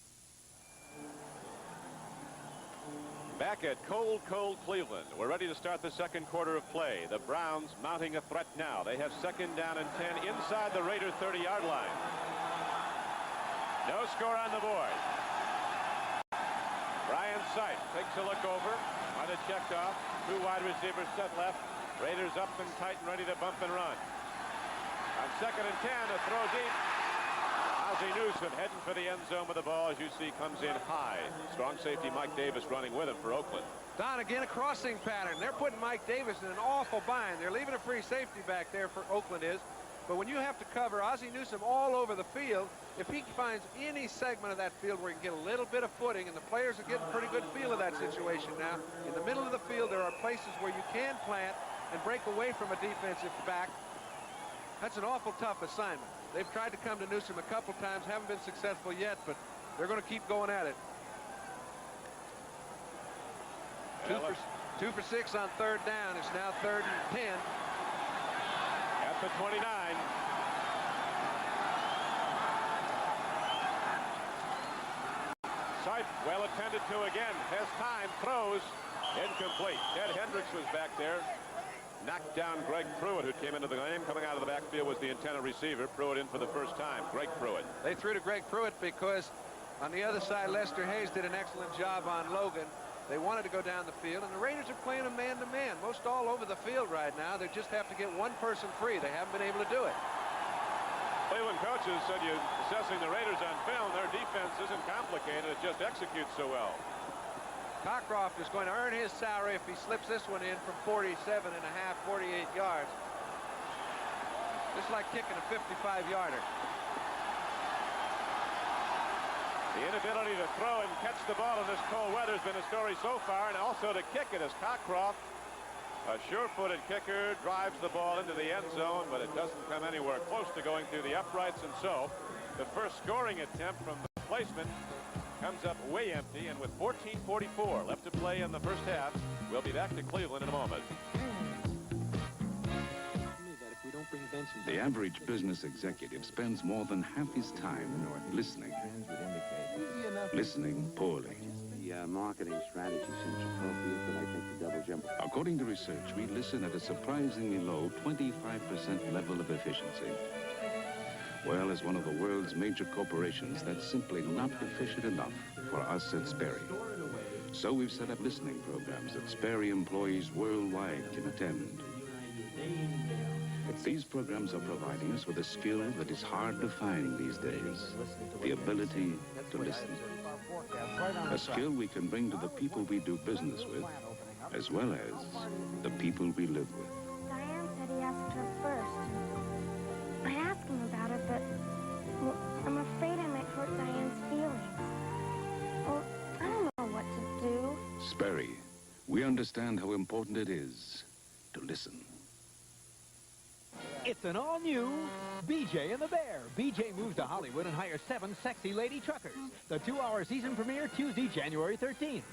Back at cold Cleveland. We're ready to start the second quarter of play. The Browns mounting a threat now. They have 2nd down and 10 inside the Raider 30-yard line. No score on the board. Brian Sight takes a look over. On it checked off. 2 wide receivers set left. Raiders up and tight and ready to bump and run. On 2nd and 10, a throw deep. Ozzie Newsome heading for the end zone with the ball, as you see, comes in high. Strong safety Mike Davis running with him for Oakland. Don, again, a crossing pattern. They're putting Mike Davis in an awful bind. They're leaving a free safety back there for Oakland is. But when you have to cover Ozzie Newsome all over the field, if he finds any segment of that field where he can get a little bit of footing, and the players are getting a pretty good feel of that situation now. In the middle of the field, there are places where you can plant and break away from a defensive back. That's an awful tough assignment. They've tried to come to Newsome a couple times, haven't been successful yet, but they're going to keep going at it. 2 for 6 on 3rd down. It's now 3rd and 10. At the 29. Sight well attended to again. Has time, throws, incomplete. Ted Hendricks was back there. Knocked down Greg Pruitt, who came into the game. Coming out of the backfield was the antenna receiver. Pruitt in for the first time. Greg Pruitt. They threw to Greg Pruitt because on the other side, Lester Hayes did an excellent job on Logan. They wanted to go down the field, and the Raiders are playing a man-to-man. Most all over the field right now. They just have to get one person free. They haven't been able to do it. Cleveland coaches said you're assessing the Raiders on film. Their defense isn't complicated. It just executes so well. Cockcroft is going to earn his salary if he slips this one in from 47 and a half, 48 yards. Just like kicking a 55-yarder. The inability to throw and catch the ball in this cold weather has been a story so far, and also to kick it as Cockcroft, a sure-footed kicker, drives the ball into the end zone, but it doesn't come anywhere close to going through the uprights, and so the first scoring attempt from the placement comes up way empty, and with 14:44 left to play in the first half, we'll be back to Cleveland in a moment. The average business executive spends more than half his time listening. Listening poorly. The marketing strategy seems appropriate, but I think the double jump. According to research, we listen at a surprisingly low 25% level of efficiency. Well, as one of the world's major corporations, that's simply not efficient enough for us at Sperry. So we've set up listening programs that Sperry employees worldwide can attend. These programs are providing us with a skill that is hard to find these days, the ability to listen. A skill we can bring to the people we do business with, as well as the people we live with. Diane said he asked her first. I asked him about it, but well, I'm afraid I might hurt Diane's feelings. Well, I don't know what to do. Sperry, we understand how important it is to listen. It's an all-new BJ and the Bear. BJ moves to Hollywood and hires 7 sexy lady truckers. The 2-hour season premiere Tuesday, January 13th.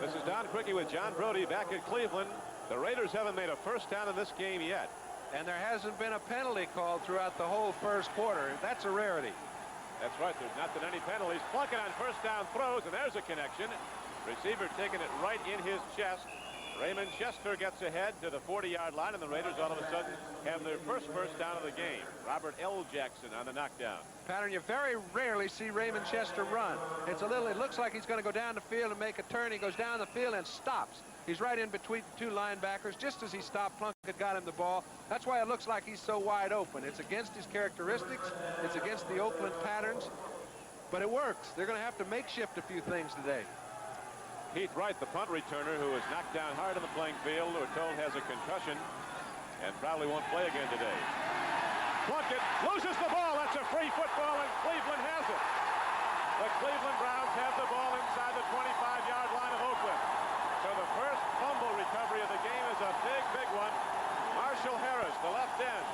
This is Don Criqui with John Brody back at Cleveland. The Raiders haven't made a first down in this game yet. And there hasn't been a penalty called throughout the whole first quarter. That's a rarity. That's right. There's not been any penalties. Plucking on first down throws, and there's a connection. Receiver taking it right in his chest. Raymond Chester gets ahead to the 40-yard line, and the Raiders all of a sudden have their first down of the game. Robert L. Jackson on the knockdown. Pattern, you very rarely see Raymond Chester run. It looks like he's going to go down the field and make a turn. He goes down the field and stops. He's right in between the 2 linebackers. Just as he stopped, Plunkett got him the ball. That's why it looks like he's so wide open. It's against his characteristics. It's against the Oakland patterns. But it works. They're going to have to makeshift a few things today. Heath Wright, the punt returner, who was knocked down hard on the playing field, we're told has a concussion and probably won't play again today. Plunkett loses the ball. That's a free football, and Cleveland has it. The Cleveland Browns have the ball inside the 25-yard line of Oakland. So the first fumble recovery of the game is a big, big one. Marshall Harris, the left end,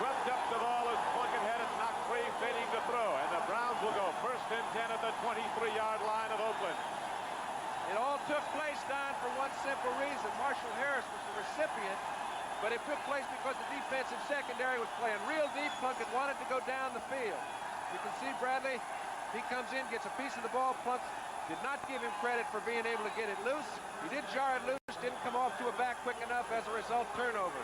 swept up the ball as Plunkett had it knocked free, fading to throw. And the Browns will go 1st and 10 at the 23-yard line of Oakland. It all took place, Don, for one simple reason. Marshall Harris was the recipient, but it took place because the defensive secondary was playing real deep. Plunkett wanted to go down the field. You can see Bradley, he comes in, gets a piece of the ball. Plunkett did not give him credit for being able to get it loose. He did jar it loose, didn't come off to a back quick enough. As a result, turnover.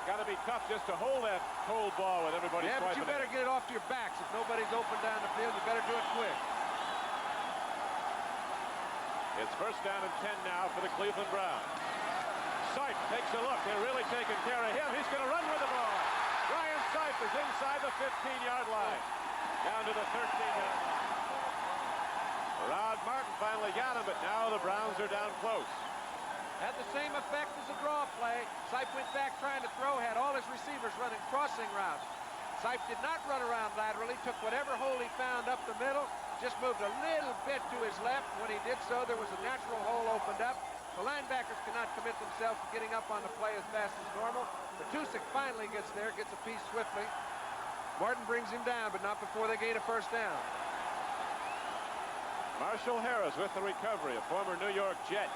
Got to be tough just to hold that cold ball with everybody swiping. Yeah, but you better get it off to your backs. If nobody's open down the field, you better do it quick. It's 1st down and 10 now for the Cleveland Browns. Sipe takes a look. They're really taking care of him. He's going to run with the ball. Ryan Sipe is inside the 15-yard line. Down to the 13-yard line. Rod Martin finally got him, but now the Browns are down close. Had the same effect as a draw play. Sipe went back trying to throw, had all his receivers running crossing routes. Sipe did not run around laterally, took whatever hole he found up the middle, just moved a little bit to his left. When he did so, there was a natural hole opened up. The linebackers cannot commit themselves to getting up on the play as fast as normal. Matusik finally gets there, gets a piece swiftly. Martin brings him down, but not before they gain a 1st down. Marshall Harris with the recovery, a former New York Jet.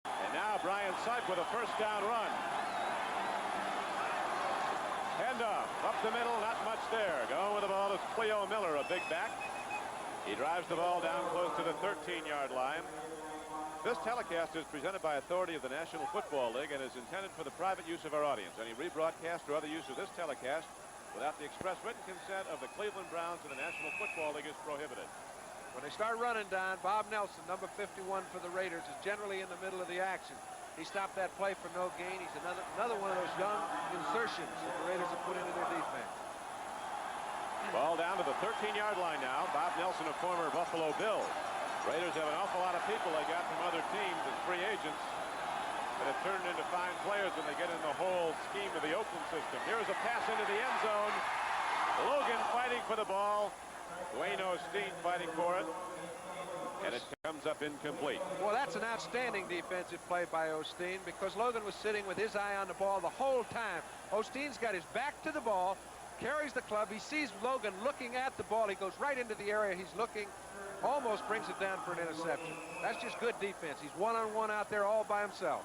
And now Brian Sipe with a 1st down run. Handoff up the middle, not much there. Going with the ball is Cleo Miller, a big back. He drives the ball down close to the 13-yard line. This telecast is presented by authority of the National Football League and is intended for the private use of our audience. Any rebroadcast or other use of this telecast without the express written consent of the Cleveland Browns and the National Football League is prohibited. When they start running, Don, Bob Nelson, number 51 for the Raiders, is generally in the middle of the action. He stopped that play for no gain. He's another one of those young insertions that the Raiders have put into their defense. Ball down to the 13-yard line now. Bob Nelson, a former Buffalo Bill. Raiders have an awful lot of people they got from other teams as free agents that have turned into fine players when they get in the whole scheme of the Oakland system. Here's a pass into the end zone. Logan fighting for the ball. Dwayne Osteen fighting for it, and it comes up incomplete. Well, that's an outstanding defensive play by Osteen because Logan was sitting with his eye on the ball the whole time. Osteen's got his back to the ball, carries the club. He sees Logan looking at the ball. He goes right into the area he's looking, almost brings it down for an interception. That's just good defense. He's one-on-one out there all by himself.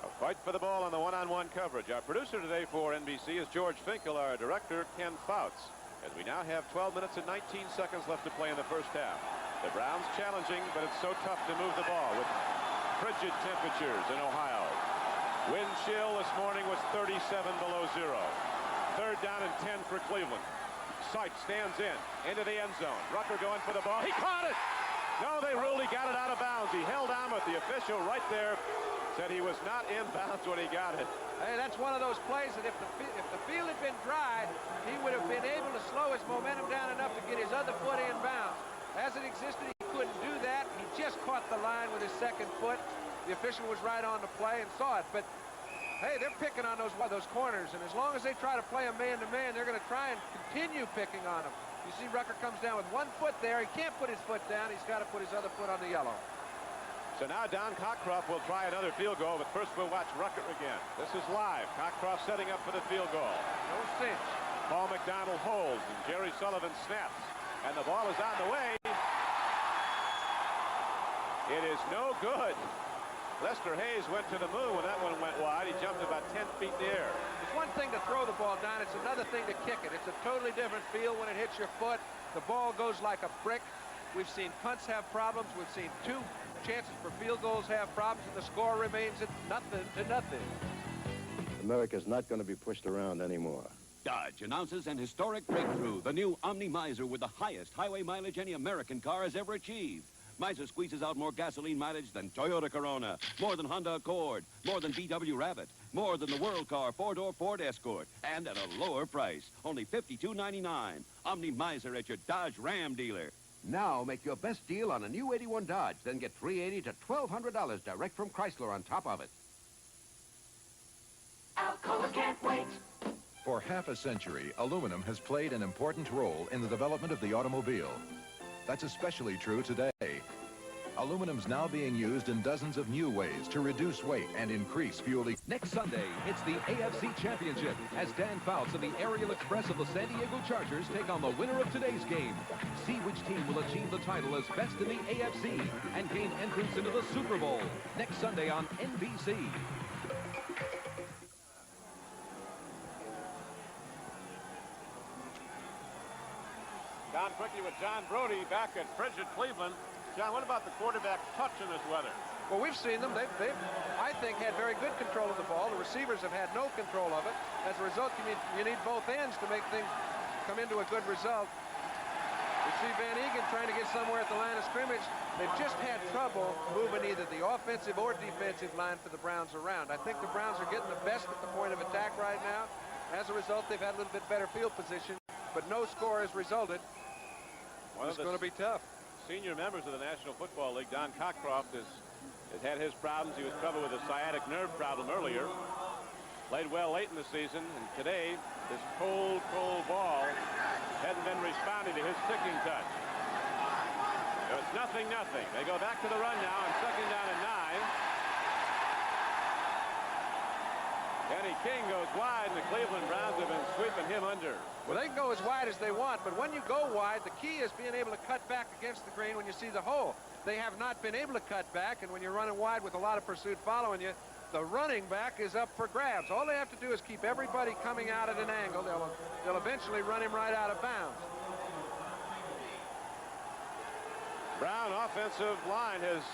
A fight for the ball on the one-on-one coverage. Our producer today for NBC is George Finkel, our director, Ken Fouts. As we now have 12 minutes and 19 seconds left to play in the 1st half. The Browns challenging, but it's so tough to move the ball with frigid temperatures in Ohio. Wind chill this morning was 37 below zero. 3rd down and 10 for Cleveland. Sipe stands into the end zone. Rucker going for the ball. He caught it! No, they ruled he got it out of bounds. He held on, but the official right there said he was not in bounds when he got it. Hey, that's one of those plays that if the field had been dry, he would have been able to slow his momentum down enough to get his other foot in bounds. As it existed, he couldn't do that. He just caught the line with his 2nd foot. The official was right on the play and saw it. But, hey, they're picking on those corners, and as long as they try to play a man-to-man, they're going to try and continue picking on him. You see Rucker comes down with 1 foot there. He can't put his foot down. He's got to put his other foot on the yellow. So now Don Cockcroft will try another field goal, but first we'll watch Rucker again. This is live. Cockcroft setting up for the field goal. No cinch. Paul McDonald holds, and Jerry Sullivan snaps. And the ball is on the way. It is no good. Lester Hayes went to the moon when that one went wide. He jumped about 10 feet in the air. It's one thing to throw the ball down. It's another thing to kick it. It's a totally different feel when it hits your foot. The ball goes like a brick. We've seen punts have problems. We've seen 2 chances for field goals have problems, and the score remains at 0-0. America's not going to be pushed around anymore. Dodge announces an historic breakthrough, the new Omni Miser with the highest highway mileage any American car has ever achieved. Miser squeezes out more gasoline mileage than Toyota Corona, more than Honda Accord, more than VW Rabbit, more than the World Car 4-door Ford Escort, and at a lower price, only $52.99. Omni Miser at your Dodge Ram dealer. Now make your best deal on a new 81 Dodge, then get $380 to $1,200 direct from Chrysler on top of it. Coca-Cola can't wait. For half a century, aluminum has played an important role in the development of the automobile. That's especially true today. Aluminum's now being used in dozens of new ways to reduce weight and increase fuel economy. Next Sunday, it's the AFC Championship as Dan Fouts and the Aerial Express of the San Diego Chargers take on the winner of today's game. See which team will achieve the title as best in the AFC and gain entrance into the Super Bowl. Next Sunday on NBC. Down quickly with John Brody back at Frigid, Cleveland. John, what about the quarterback's touch in this weather? Well, we've seen them. They've, I think, had very good control of the ball. The receivers have had no control of it. As a result, you need both ends to make things come into a good result. You see Van Egan trying to get somewhere at the line of scrimmage. They've just had trouble moving either the offensive or defensive line for the Browns around. I think the Browns are getting the best at the point of attack right now. As a result, they've had a little bit better field position, but no score has resulted. It's going to be tough. Senior members of the National Football League, Don Cockcroft, has had his problems. He was troubled with a sciatic nerve problem earlier. Played well late in the season, and today, this cold ball hadn't been responding to his ticking touch. So it's 0-0. They go back to the run now, and second down and 9. Kenny King goes wide, and the Cleveland Browns have been sweeping him under. Well, they can go as wide as they want, but when you go wide, the key is being able to cut back against the grain when you see the hole. They have not been able to cut back, and when you're running wide with a lot of pursuit following you, the running back is up for grabs. All they have to do is keep everybody coming out at an angle. They'll eventually run him right out of bounds. Brown offensive line has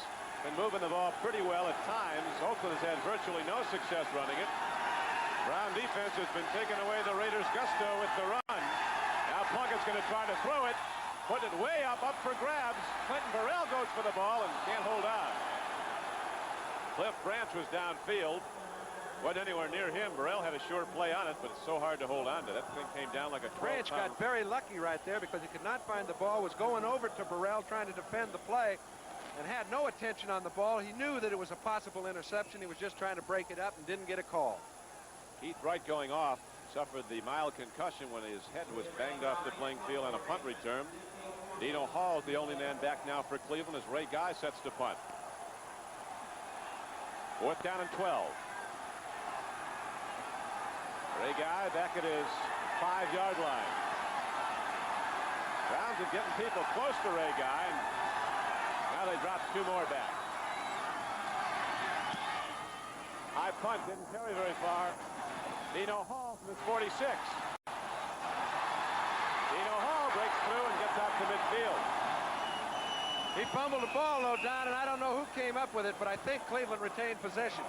been moving the ball pretty well at times. Oakland has had virtually no success running it. Brown defense has been taking away the Raiders' gusto with the run. Now Plunkett's going to try to throw it. Put it way up for grabs. Clinton Burrell goes for the ball and can't hold on. Cliff Branch was downfield. Wasn't anywhere near him. Burrell had a sure play on it, but it's so hard to hold on to. That thing came down like a 12-pound. Branch got very lucky right there because he could not find the ball, was going over to Burrell trying to defend the play, and had no attention on the ball. He knew that it was a possible interception. He was just trying to break it up and didn't get a call. Keith Wright going off suffered the mild concussion when his head was banged off the playing field on a punt return. Dino Hall is the only man back now for Cleveland as Ray Guy sets to punt. 4th down and 12. Ray Guy back at his 5-yard line. Browns are getting people close to Ray Guy, and now they drop 2 more back. High punt didn't carry very far. Dino Hall from his 46. Dino Hall breaks through and gets out to midfield. He fumbled the ball, though, Don, and I don't know who came up with it, but I think Cleveland retained possession.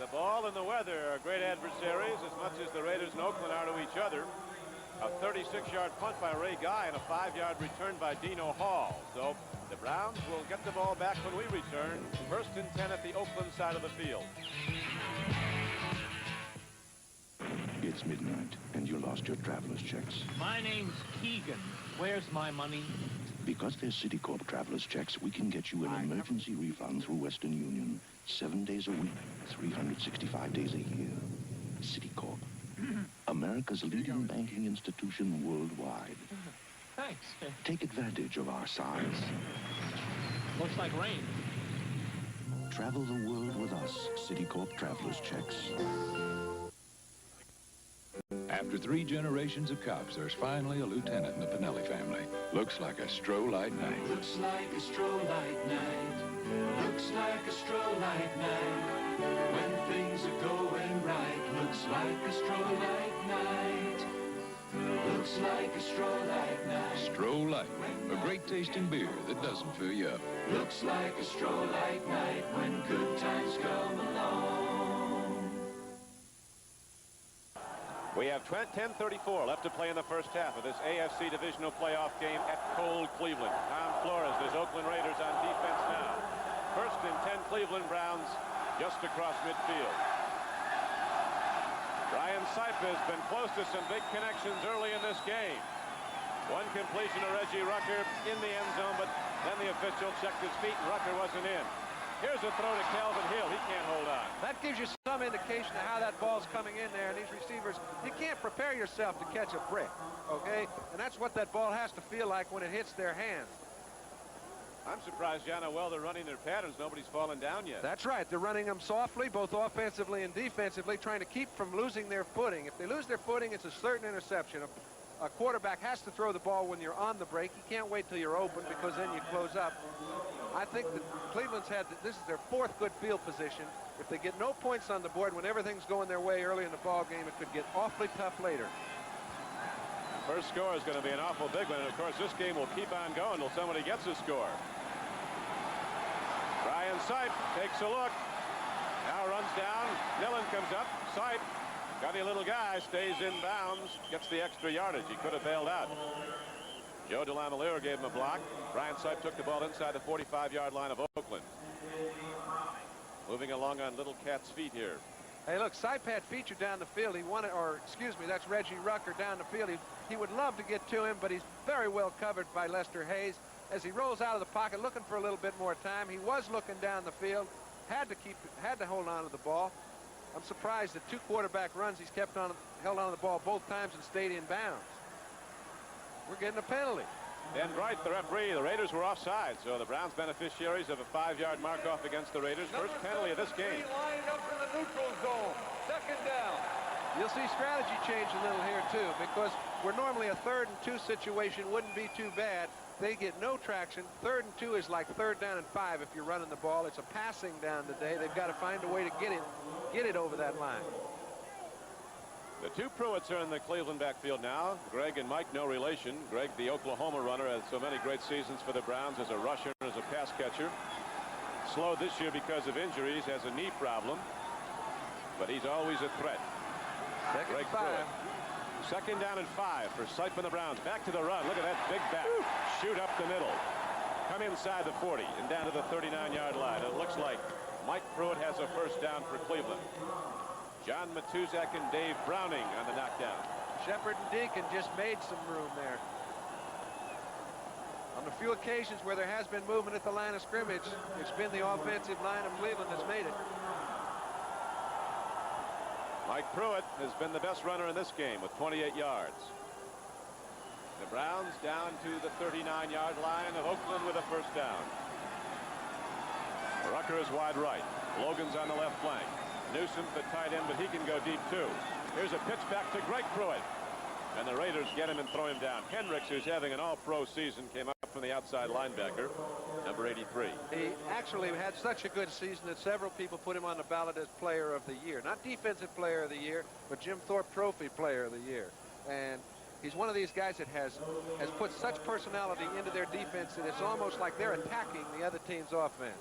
The ball and the weather are great adversaries as much as the Raiders and Oakland are to each other. A 36-yard punt by Ray Guy and a 5-yard return by Dino Hall. So the Browns will get the ball back when we return. 1st and 10 at the Oakland side of the field. It's midnight, and you lost your traveler's checks. My name's Keegan. Where's my money? Because they're Citicorp traveler's checks, we can get you an emergency refund through Western Union. 7 days a week, 365 days a year. Citicorp. America's leading banking institution worldwide. Thanks. Take advantage of our size. Looks like rain. Travel the world with us, Citicorp Traveler's Checks. After 3 generations of cops, there's finally a lieutenant in the Pinelli family. Looks like a strobe-light night. Looks like a strobe-light night. Looks like a strobe-light night. When things are going right. Looks like a strobe-light night. Looks like a strobe-light night. Strobe-light, a great tasting beer that doesn't fill you up. Looks like a strobe-light night when good times come along. We have 10:34 left to play in the first half of this AFC divisional playoff game at cold Cleveland. Tom Flores, there's Oakland Raiders on defense now. 1st and 10 Cleveland Browns just across midfield. Ryan Saipa has been close to some big connections early in this game. One completion to Reggie Rucker in the end zone, but then the official checked his feet and Rucker wasn't in. Here's a throw to Calvin Hill. He can't hold on. That gives you some indication of how that ball's coming in there. And these receivers, you can't prepare yourself to catch a brick, okay? And that's what that ball has to feel like when it hits their hands. I'm surprised, John, how well they're running their patterns. Nobody's fallen down yet. That's right. They're running them softly, both offensively and defensively, trying to keep from losing their footing. If they lose their footing, it's a certain interception. A quarterback has to throw the ball when you're on the break. You can't wait till you're open because then you close up. I think that Cleveland's this is their 4th good field position. If they get no points on the board when everything's going their way early in the ball game, it could get awfully tough later. First score is going to be an awful big one, and of course this game will keep on going until somebody gets a score. Brian Sipe takes a look. Now runs down. Millen comes up. Sipe, gutty little guy, stays in bounds, gets the extra yardage. He could have bailed out. Joe DeLamielleure gave him a block. Brian Sipe took the ball inside the 45-yard line of Oakland. Moving along on Little Cat's feet here. Hey, look, Sipe had featured down the field. He wanted, or excuse me, that's Reggie Rucker down the field. He would love to get to him, but he's very well covered by Lester Hayes. As he rolls out of the pocket, looking for a little bit more time. He was looking down the field, had to hold on to the ball. I'm surprised that 2 quarterback runs he's held on to the ball both times and stayed in bounds. We're getting a penalty. Dan Bright, the referee. The Raiders were offside, so the Browns beneficiaries of a 5-yard mark-off against the Raiders. First penalty of this game. Lined up in the neutral zone. 2nd down. You'll see strategy change a little here, too, because where normally a 3rd and 2 situation wouldn't be too bad. They get no traction. 3rd and 2 is like 3rd down and 5 if you're running the ball. It's a passing down today. They've got to find a way to get it over that line. The 2 Pruitts are in the Cleveland backfield now. Greg and Mike, no relation. Greg, the Oklahoma runner, had so many great seasons for the Browns as a rusher and as a pass catcher. Slowed this year because of injuries, has a knee problem. But he's always a threat. Greg Pruitt. 2nd down and 5 for Sipe and the Browns. Back to the run. Look at that big back. Shoot up the middle. Come inside the 40 and down to the 39-yard line. It looks like Mike Pruitt has a first down for Cleveland. John Matuzak and Dave Browning on the knockdown. Shepard and Deacon just made some room there. On the few occasions where there has been movement at the line of scrimmage, it's been the offensive line of Cleveland that's made it. Mike Pruitt has been the best runner in this game with 28 yards. The Browns down to the 39-yard line of Oakland with a first down. Rucker is wide right. Logan's on the left flank. Newsom the tight end, but he can go deep too. Here's a pitch back to Greg Pruitt. And the Raiders get him and throw him down. Hendricks, who's having an all-pro season, came up from the outside linebacker, number 83. He actually had such a good season that several people put him on the ballot as player of the year. Not defensive player of the year, but Jim Thorpe Trophy player of the year. And he's one of these guys that has put such personality into their defense that it's almost like they're attacking the other team's offense.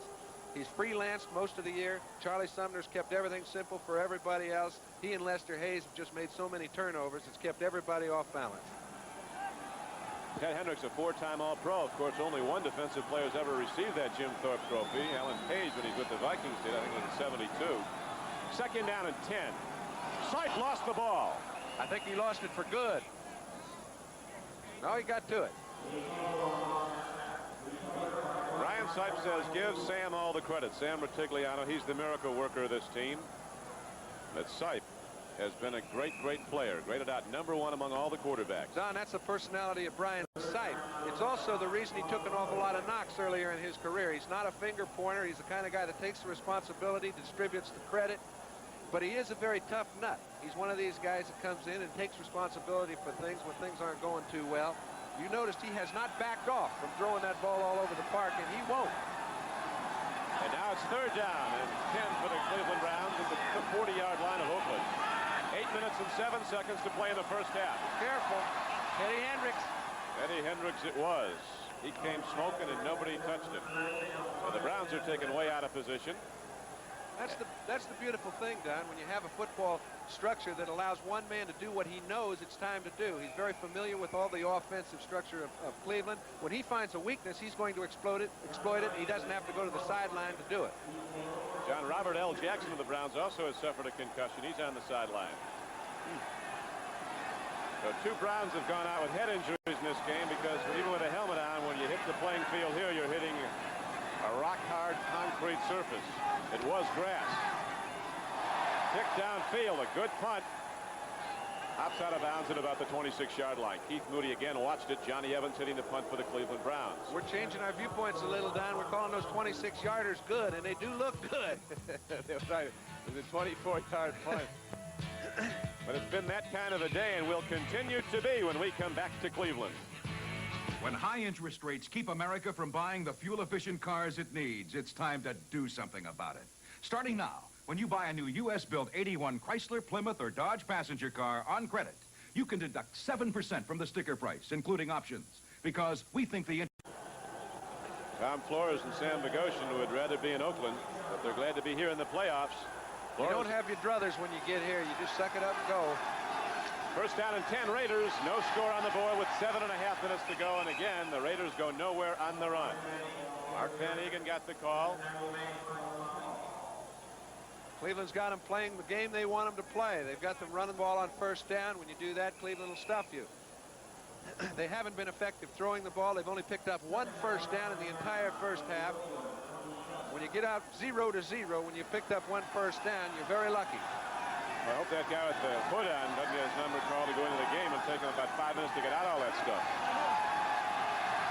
He's freelanced most of the year. Charlie Sumner's kept everything simple for everybody else. He and Lester Hayes have just made so many turnovers, it's kept everybody off balance. Ted Hendricks, a 4-time All-Pro. Of course, only one defensive player has ever received that Jim Thorpe Trophy. Alan Page, when he's with the Vikings, did. I think it was in 72. 2nd down and 10. Sipe lost the ball. I think he lost it for good. No, he got to it. Brian Sipe says, give Sam all the credit. Sam Rutigliano, he's the miracle worker of this team. But Sipe has been a great, great player. Graded out #1 among all the quarterbacks. Don, that's the personality of Brian Sipe. It's also the reason he took an awful lot of knocks earlier in his career. He's not a finger pointer. He's the kind of guy that takes the responsibility, distributes the credit. But he is a very tough nut. He's one of these guys that comes in and takes responsibility for things when things aren't going too well. You noticed he has not backed off from throwing that ball all over the park, and he won't. And now it's 3rd down and 10 for the Cleveland Browns at the 40-yard line of Oakland. 8 minutes and 7 seconds to play in the first half. Careful. Eddie Hendricks. Eddie Hendricks it was. He came smoking and nobody touched him. So the Browns are taken way out of position. That's the beautiful thing, Don, when you have a football structure that allows one man to do what he knows it's time to do. He's very familiar with all the offensive structure of Cleveland. When he finds a weakness, he's going to exploit it. He doesn't have to go to the sideline to do it. John Robert L. Jackson of the Browns also has suffered a concussion. He's on the sideline. So 2 Browns have gone out with head injuries in this game because even with a helmet on, when you hit the playing field here, you're hitting a rock-hard concrete surface. It was grass. Kick downfield, a good punt. Outside of bounds at about the 26-yard line. Keith Moody again watched it. Johnny Evans hitting the punt for the Cleveland Browns. We're changing our viewpoints a little, Don. We're calling those 26-yarders good, and they do look good. It was a 24-yard punt. But it's been that kind of a day, and will continue to be when we come back to Cleveland. When high interest rates keep America from buying the fuel-efficient cars it needs, it's time to do something about it. Starting now, when you buy a new U.S.-built 81 Chrysler, Plymouth, or Dodge passenger car on credit, you can deduct 7% from the sticker price, including options, because we think the... Tom Flores and Sam Bogosian would rather be in Oakland, but they're glad to be here in the playoffs. You don't have your druthers when you get here. You just suck it up and go. First down and 10 Raiders. No score on the board with 7.5 minutes to go. And again, the Raiders go nowhere on the run. Mark Van Egan got the call. Cleveland's got them playing the game they want them to play. They've got them running the ball on first down. When you do that, Cleveland will stuff you. They haven't been effective throwing the ball. They've only picked up 1 first down in the entire first half. When you get out 0-0, when you picked up 1 first down, you're very lucky. I hope that guy with the foot on doesn't get his number called to go into the game and take him about 5 minutes to get out all that stuff.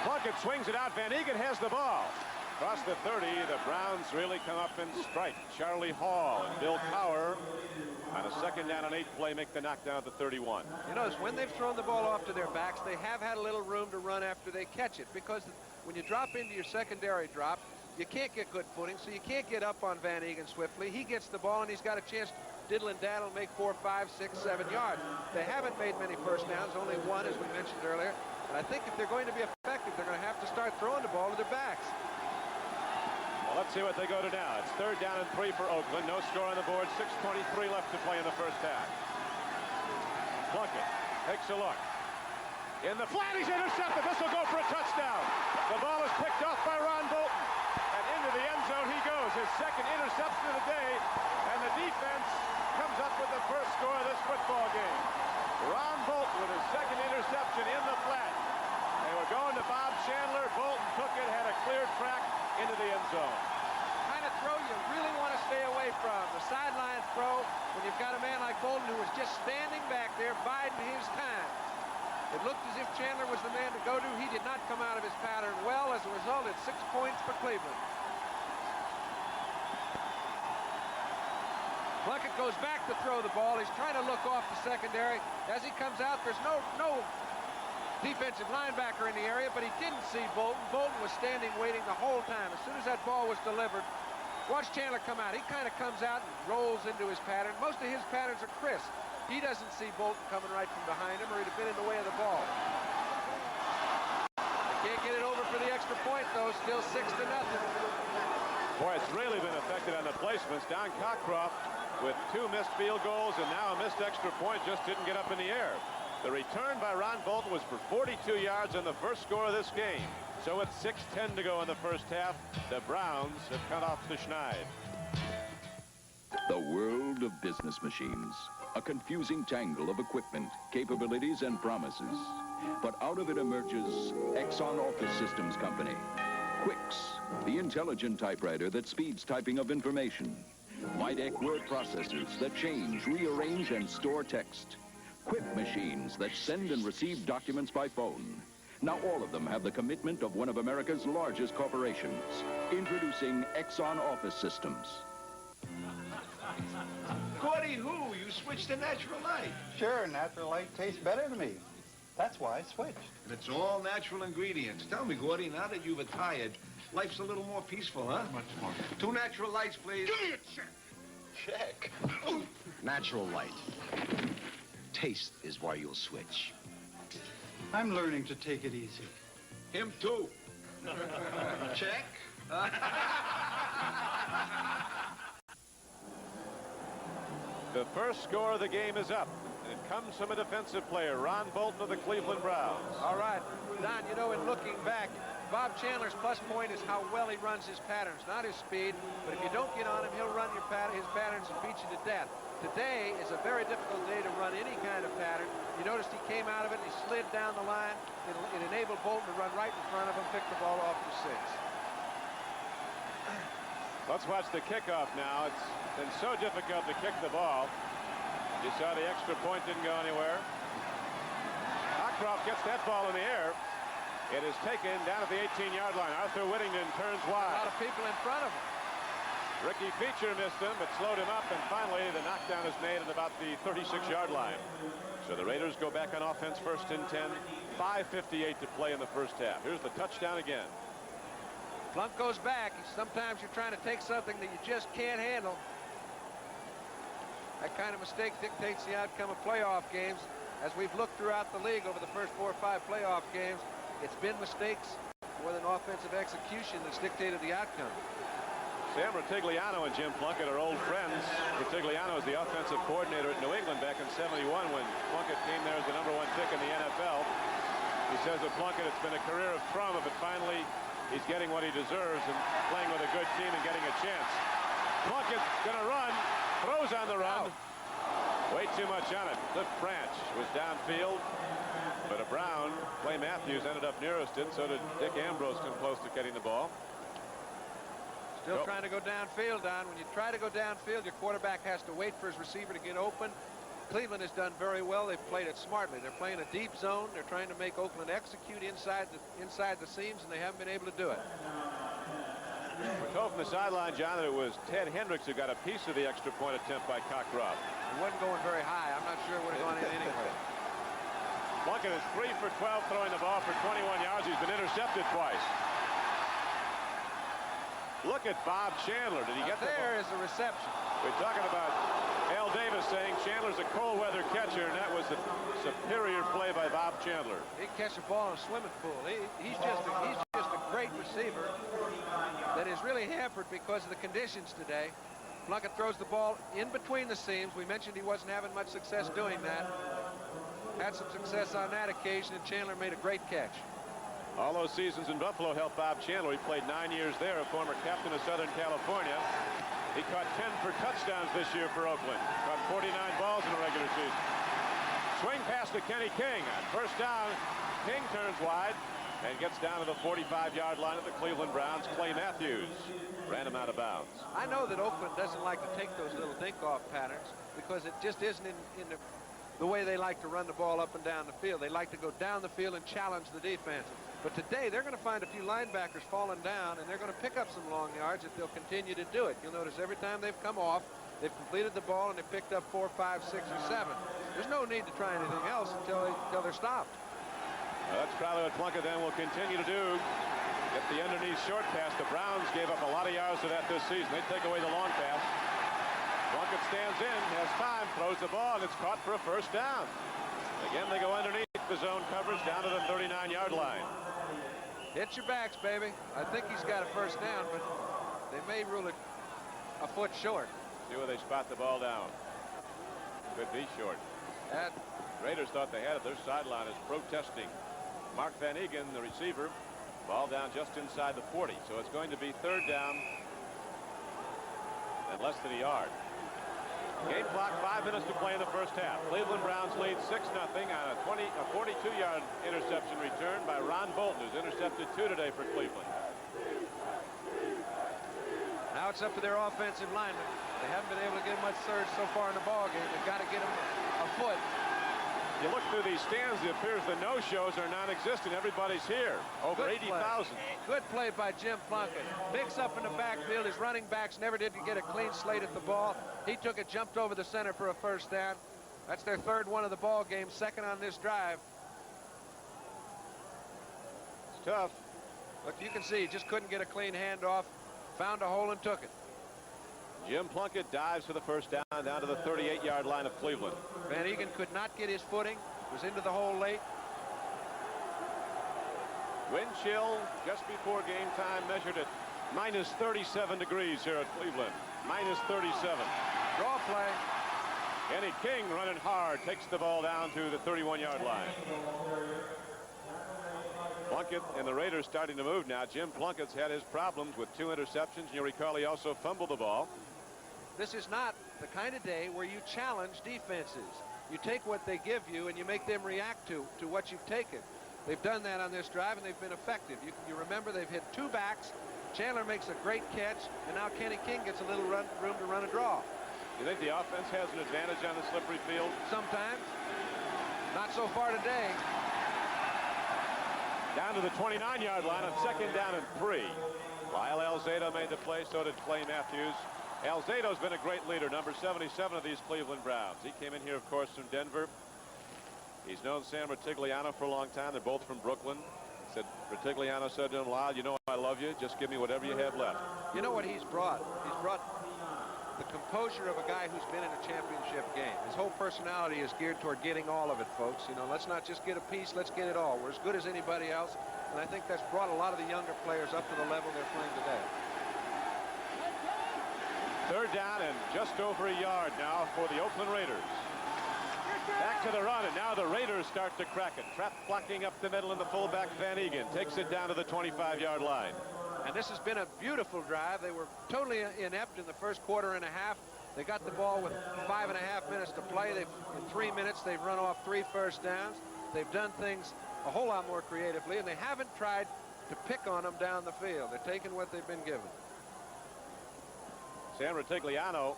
Plunkett swings it out. Van Egan has the ball. Across the 30, the Browns really come up and strike. Charlie Hall and Bill Cowher on a 2nd down and 8 play make the knockdown at the 31. You notice when they've thrown the ball off to their backs, they have had a little room to run after they catch it, because when you drop into your secondary drop, you can't get good footing, so you can't get up on Van Egan swiftly. He gets the ball, and he's got a chance to diddle and daddle, make 4, 5, 6, 7 yards. They haven't made many first downs, only 1, as we mentioned earlier. And I think if they're going to be effective, they're going to have to start throwing the ball to their backs. Well, let's see what they go to now. It's 3rd down and 3 for Oakland. No score on the board. 6:23 left to play in the first half. Plunkett takes a look. In the flat, he's intercepted. This will go for a touchdown. The ball is picked off by Ron Bolton. And into the end zone he goes. His 2nd interception of the day. And the defense comes up with the first score of this football game. Ron Bolton with his 2nd interception in the flat. They were going to Bob Chandler. Bolton took it, had a clear track into the end zone. Kind of throw you really want to stay away from. The sideline throw when you've got a man like Bolton who was just standing back there biding his time. It looked as if Chandler was the man to go to. He did not come out of his pattern well. As a result, it's 6 points for Cleveland. Plunkett goes back to throw the ball. He's trying to look off the secondary. As he comes out, there's no defensive linebacker in the area, but he didn't see Bolton. Bolton was standing waiting the whole time. As soon as that ball was delivered, watch Chandler come out. He kind of comes out and rolls into his pattern. Most of his patterns are crisp. He doesn't see Bolton coming right from behind him, or he'd have been in the way of the ball. They can't get it over for the extra point, though. Still 6-0. Boy, it's really been affected on the placements. Don Cockcroft with 2 missed field goals and now a missed extra point, just didn't get up in the air. The return by Ron Bolton was for 42 yards on the first score of this game. So with 6:10 to go in the first half, the Browns have cut off the Schneid. The world of business machines. A confusing tangle of equipment, capabilities, and promises. But out of it emerges Exxon Office Systems Company. Quix, the intelligent typewriter that speeds typing of information. Widec word processors that change, rearrange, and store text. Quip machines that send and receive documents by phone. Now all of them have the commitment of one of America's largest corporations. Introducing Exxon Office Systems. Gordy, who? You switched to natural light. Sure, natural light tastes better to me. That's why I switched. And it's all natural ingredients. Tell me, Gordy, now that you've retired, life's a little more peaceful, huh? Much more. 2 natural lights, please. Give me a check. Check. Natural light. Taste is why you'll switch. I'm learning to take it easy. Him too. Check. The first score of the game is up. And it comes from a defensive player, Ron Bolton of the Cleveland Browns. All right, Don, you know, in looking back, Bob Chandler's plus point is how well he runs his patterns, not his speed. But if you don't get on him, he'll run his patterns and beat you to death. Today is a very difficult day to run any kind of pattern. You noticed he came out of it and he slid down the line. It enabled Bolton to run right in front of him, pick the ball off for 6. Let's watch the kickoff now. It's been so difficult to kick the ball. You saw the extra point didn't go anywhere. Cockcroft gets that ball in the air. It is taken down at the 18-yard line. Arthur Whittington turns wide. A lot of people in front of him. Ricky Feature missed him, but slowed him up, and finally the knockdown is made at about the 36-yard line. So the Raiders go back on offense, first and 10. 5:58 to play in the first half. Here's the touchdown again. Plunk goes back. Sometimes you're trying to take something that you just can't handle. That kind of mistake dictates the outcome of playoff games. As we've looked throughout the league over the first 4 or 5 playoff games, it's been mistakes more than offensive execution that's dictated the outcome. Sam Rutigliano and Jim Plunkett are old friends. Rutigliano is the offensive coordinator at New England back in '71 when Plunkett came there as the #1 pick in the NFL. He says of Plunkett, it's been a career of trauma, but finally he's getting what he deserves and playing with a good team and getting a chance. Plunkett's going to run, throws on the run. Way too much on it. Cliff Branch was downfield, but a Brown, Clay Matthews, ended up nearest it. So did Dick Ambrose come close to getting the ball. Still trying to go downfield, Don. When you try to go downfield, your quarterback has to wait for his receiver to get open. Cleveland has done very well. They've played it smartly. They're playing a deep zone. They're trying to make Oakland execute inside the seams, and they haven't been able to do it. We're told from the sideline, John, that it was Ted Hendricks who got a piece of the extra point attempt by Cockcroft. It wasn't going very high. I'm not sure it would have gone in anyway. Plunkett is 3 for 12 throwing the ball for 21 yards. He's been intercepted twice. Look at Bob Chandler. Did he get there? Is the reception. We're talking about Al Davis saying Chandler's a cold weather catcher, and that was a superior play by Bob Chandler. He can catch a ball in a swimming pool. He's just a great receiver that is really hampered because of the conditions today. Plunkett throws the ball in between the seams. We mentioned he wasn't having much success doing that. Had some success on that occasion, and Chandler made a great catch. All those seasons in Buffalo helped Bob Chandler. He played 9 years there, a former captain of Southern California. He caught 10 for touchdowns this year for Oakland. Caught 49 balls in the regular season. Swing pass to Kenny King. On first down, King turns wide and gets down to the 45-yard line of the Cleveland Browns. Clay Matthews ran him out of bounds. I know that Oakland doesn't like to take those little dink-off patterns because it just isn't in the way they like to run the ball up and down the field. They like to go down the field and challenge the defense. But today, they're going to find a few linebackers falling down, and they're going to pick up some long yards if they'll continue to do it. You'll notice every time they've come off, they've completed the ball, and they've picked up 4, 5, 6, or 7. There's no need to try anything else until they're stopped. That's probably what Plunkett then will continue to do. Get the underneath short pass. The Browns gave up a lot of yards to that this season. They take away the long pass. Plunkett stands in, has time, throws the ball, and it's caught for a first down. Again, they go underneath the zone coverage down to the 39-yard line. Hit your backs, baby. I think he's got a first down, but they may rule it a foot short. See where they spot the ball down. Could be short. That Raiders thought they had it. Their sideline is protesting. Mark Van Egan, the receiver, ball down just inside the 40. So it's going to be third down and less than a yard. Game clock, 5 minutes to play in the first half. Cleveland Browns lead 6-0 on a 42-yard interception return by Ron Bolton, who's intercepted 2 today for Cleveland. Now it's up to their offensive linemen. They haven't been able to get much surge so far in the ball game. They've got to get them a foot. You look through these stands, it appears the no-shows are non-existent. Everybody's here. Over 80,000. Good play by Jim Plunkett. Mix up in the backfield. His running backs never did get a clean slate at the ball. He took it, jumped over the center for a first down. That's their third one of the ball game, second on this drive. It's tough. Look, you can see he just couldn't get a clean handoff. Found a hole and took it. Jim Plunkett dives for the first down to the 38-yard line of Cleveland. Van Egan could not get his footing. Was into the hole late. Wind chill just before game time measured at minus 37 degrees here at Cleveland. Minus 37. Draw play. Kenny King running hard takes the ball down to the 31-yard line. Plunkett and the Raiders starting to move now. Jim Plunkett's had his problems with 2 interceptions. You recall he also fumbled the ball. This is not the kind of day where you challenge defenses. You take what they give you and you make them react to what you've taken. They've done that on this drive, and they've been effective. You remember they've hit 2 backs. Chandler makes a great catch, and now Kenny King gets a little room to run a draw. You think the offense has an advantage on the slippery field? Sometimes. Not so far today. Down to the 29-yard line on 2nd down and 3. Lyle Alzado made the play, so did Clay Matthews. Alzado's been a great leader, number 77 of these Cleveland Browns. He came in here, of course, from Denver. He's known Sam Rutigliano for a long time. They're both from Brooklyn. Rutigliano said to him, Lyle, you know I love you. Just give me whatever you have left. You know what he's brought? He's brought the composure of a guy who's been in a championship game. His whole personality is geared toward getting all of it, folks. You know, let's not just get a piece, let's get it all. We're as good as anybody else, and I think that's brought a lot of the younger players up to the level they're playing today. 3rd down and just over a yard now for the Oakland Raiders. Back to the run, and now the Raiders start to crack it. Trap blocking up the middle, and the fullback Van Egan takes it down to the 25-yard line. And this has been a beautiful drive. They were totally inept in the first quarter and a half. They got the ball with 5.5 minutes to play. In 3 minutes, they've run off 3 first downs. They've done things a whole lot more creatively, and they haven't tried to pick on them down the field. They're taking what they've been given. Sam Rutigliano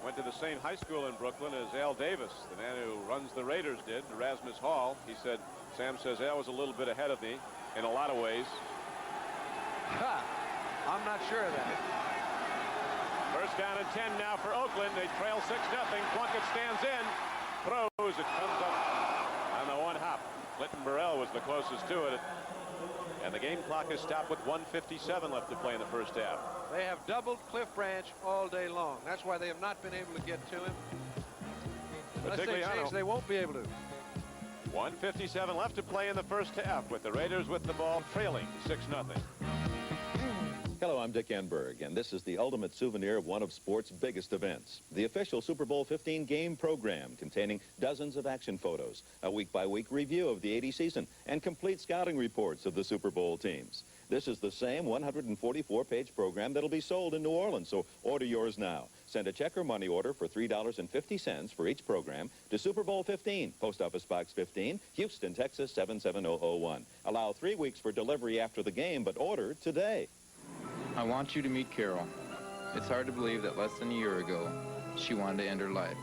went to the same high school in Brooklyn as Al Davis, the man who runs the Raiders, did, Erasmus Hall. He said, Sam says, Al was a little bit ahead of me in a lot of ways. I'm not sure of that. 1st down and 10 now for Oakland. They trail 6-0. Plunkett stands in, throws. It comes up on the 1 hop. Clinton Burrell was the closest to it. And the game clock is stopped with 1:57 left to play in the first half. They have doubled Cliff Branch all day long. That's why they have not been able to get to him. Unless they change, they won't be able to. 1:57 left to play in the first half, with the Raiders with the ball trailing 6-0. Hello, I'm Dick Enberg, and this is the ultimate souvenir of one of sports' biggest events, the official Super Bowl 15 game program containing dozens of action photos, a week-by-week review of the '80 season, and complete scouting reports of the Super Bowl teams. This is the same 144-page program that'll be sold in New Orleans, so order yours now. Send a check or money order for $3.50 for each program to Super Bowl 15, Post Office Box 15, Houston, Texas 77001. Allow 3 weeks for delivery after the game, but order today. I want you to meet Carol. It's hard to believe that less than a year ago, she wanted to end her life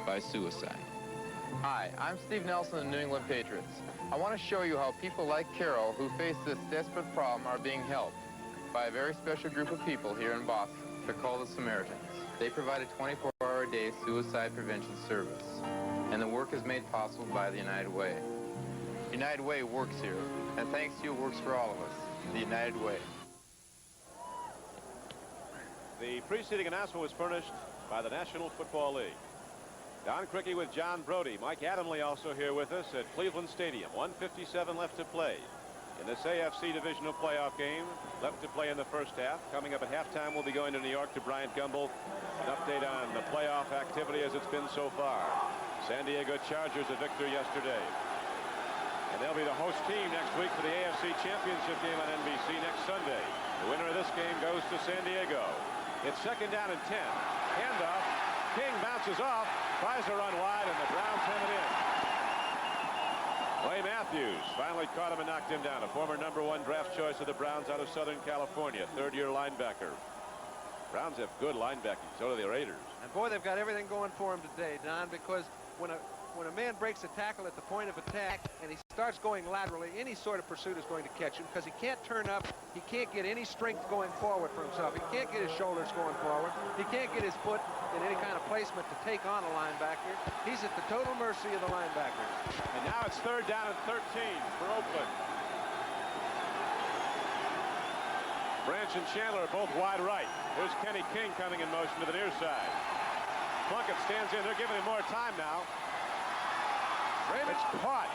by suicide. Hi, I'm Steve Nelson of the New England Patriots. I want to show you how people like Carol who face this desperate problem are being helped by a very special group of people here in Boston. They're called the Samaritans. They provide a 24-hour-a-day suicide prevention service, and the work is made possible by the United Way. United Way works here, and thanks to you, it works for all of us. The United Way. The preceding announcement was furnished by the National Football League. Don Criqui with John Brody. Mike Adamle also here with us at Cleveland Stadium. 1:57 left to play in this AFC divisional playoff game. Left to play in the first half. Coming up at halftime, we'll be going to New York to Bryant Gumbel. An update on the playoff activity as it's been so far. San Diego Chargers a victor yesterday. And they'll be the host team next week for the AFC Championship game on NBC next Sunday. The winner of this game goes to San Diego. It's 2nd down and 10. Handoff. King bounces off. Tries to run wide, and the Browns have it in. Clay Matthews finally caught him and knocked him down. A former #1 draft choice of the Browns out of Southern California. 3rd-year linebacker. Browns have good linebacking. So do the Raiders. And boy, they've got everything going for them today, Don, because when a man breaks a tackle at the point of attack and he starts going laterally, any sort of pursuit is going to catch him because he can't turn up. He can't get any strength going forward for himself. He can't get his shoulders going forward. He can't get his foot in any kind of placement to take on a linebacker. He's at the total mercy of the linebacker. And now it's 3rd down and 13 for Oakland. Branch and Chandler are both wide right. Here's Kenny King coming in motion to the near side. Plunkett stands in. They're giving him more time now. It's caught.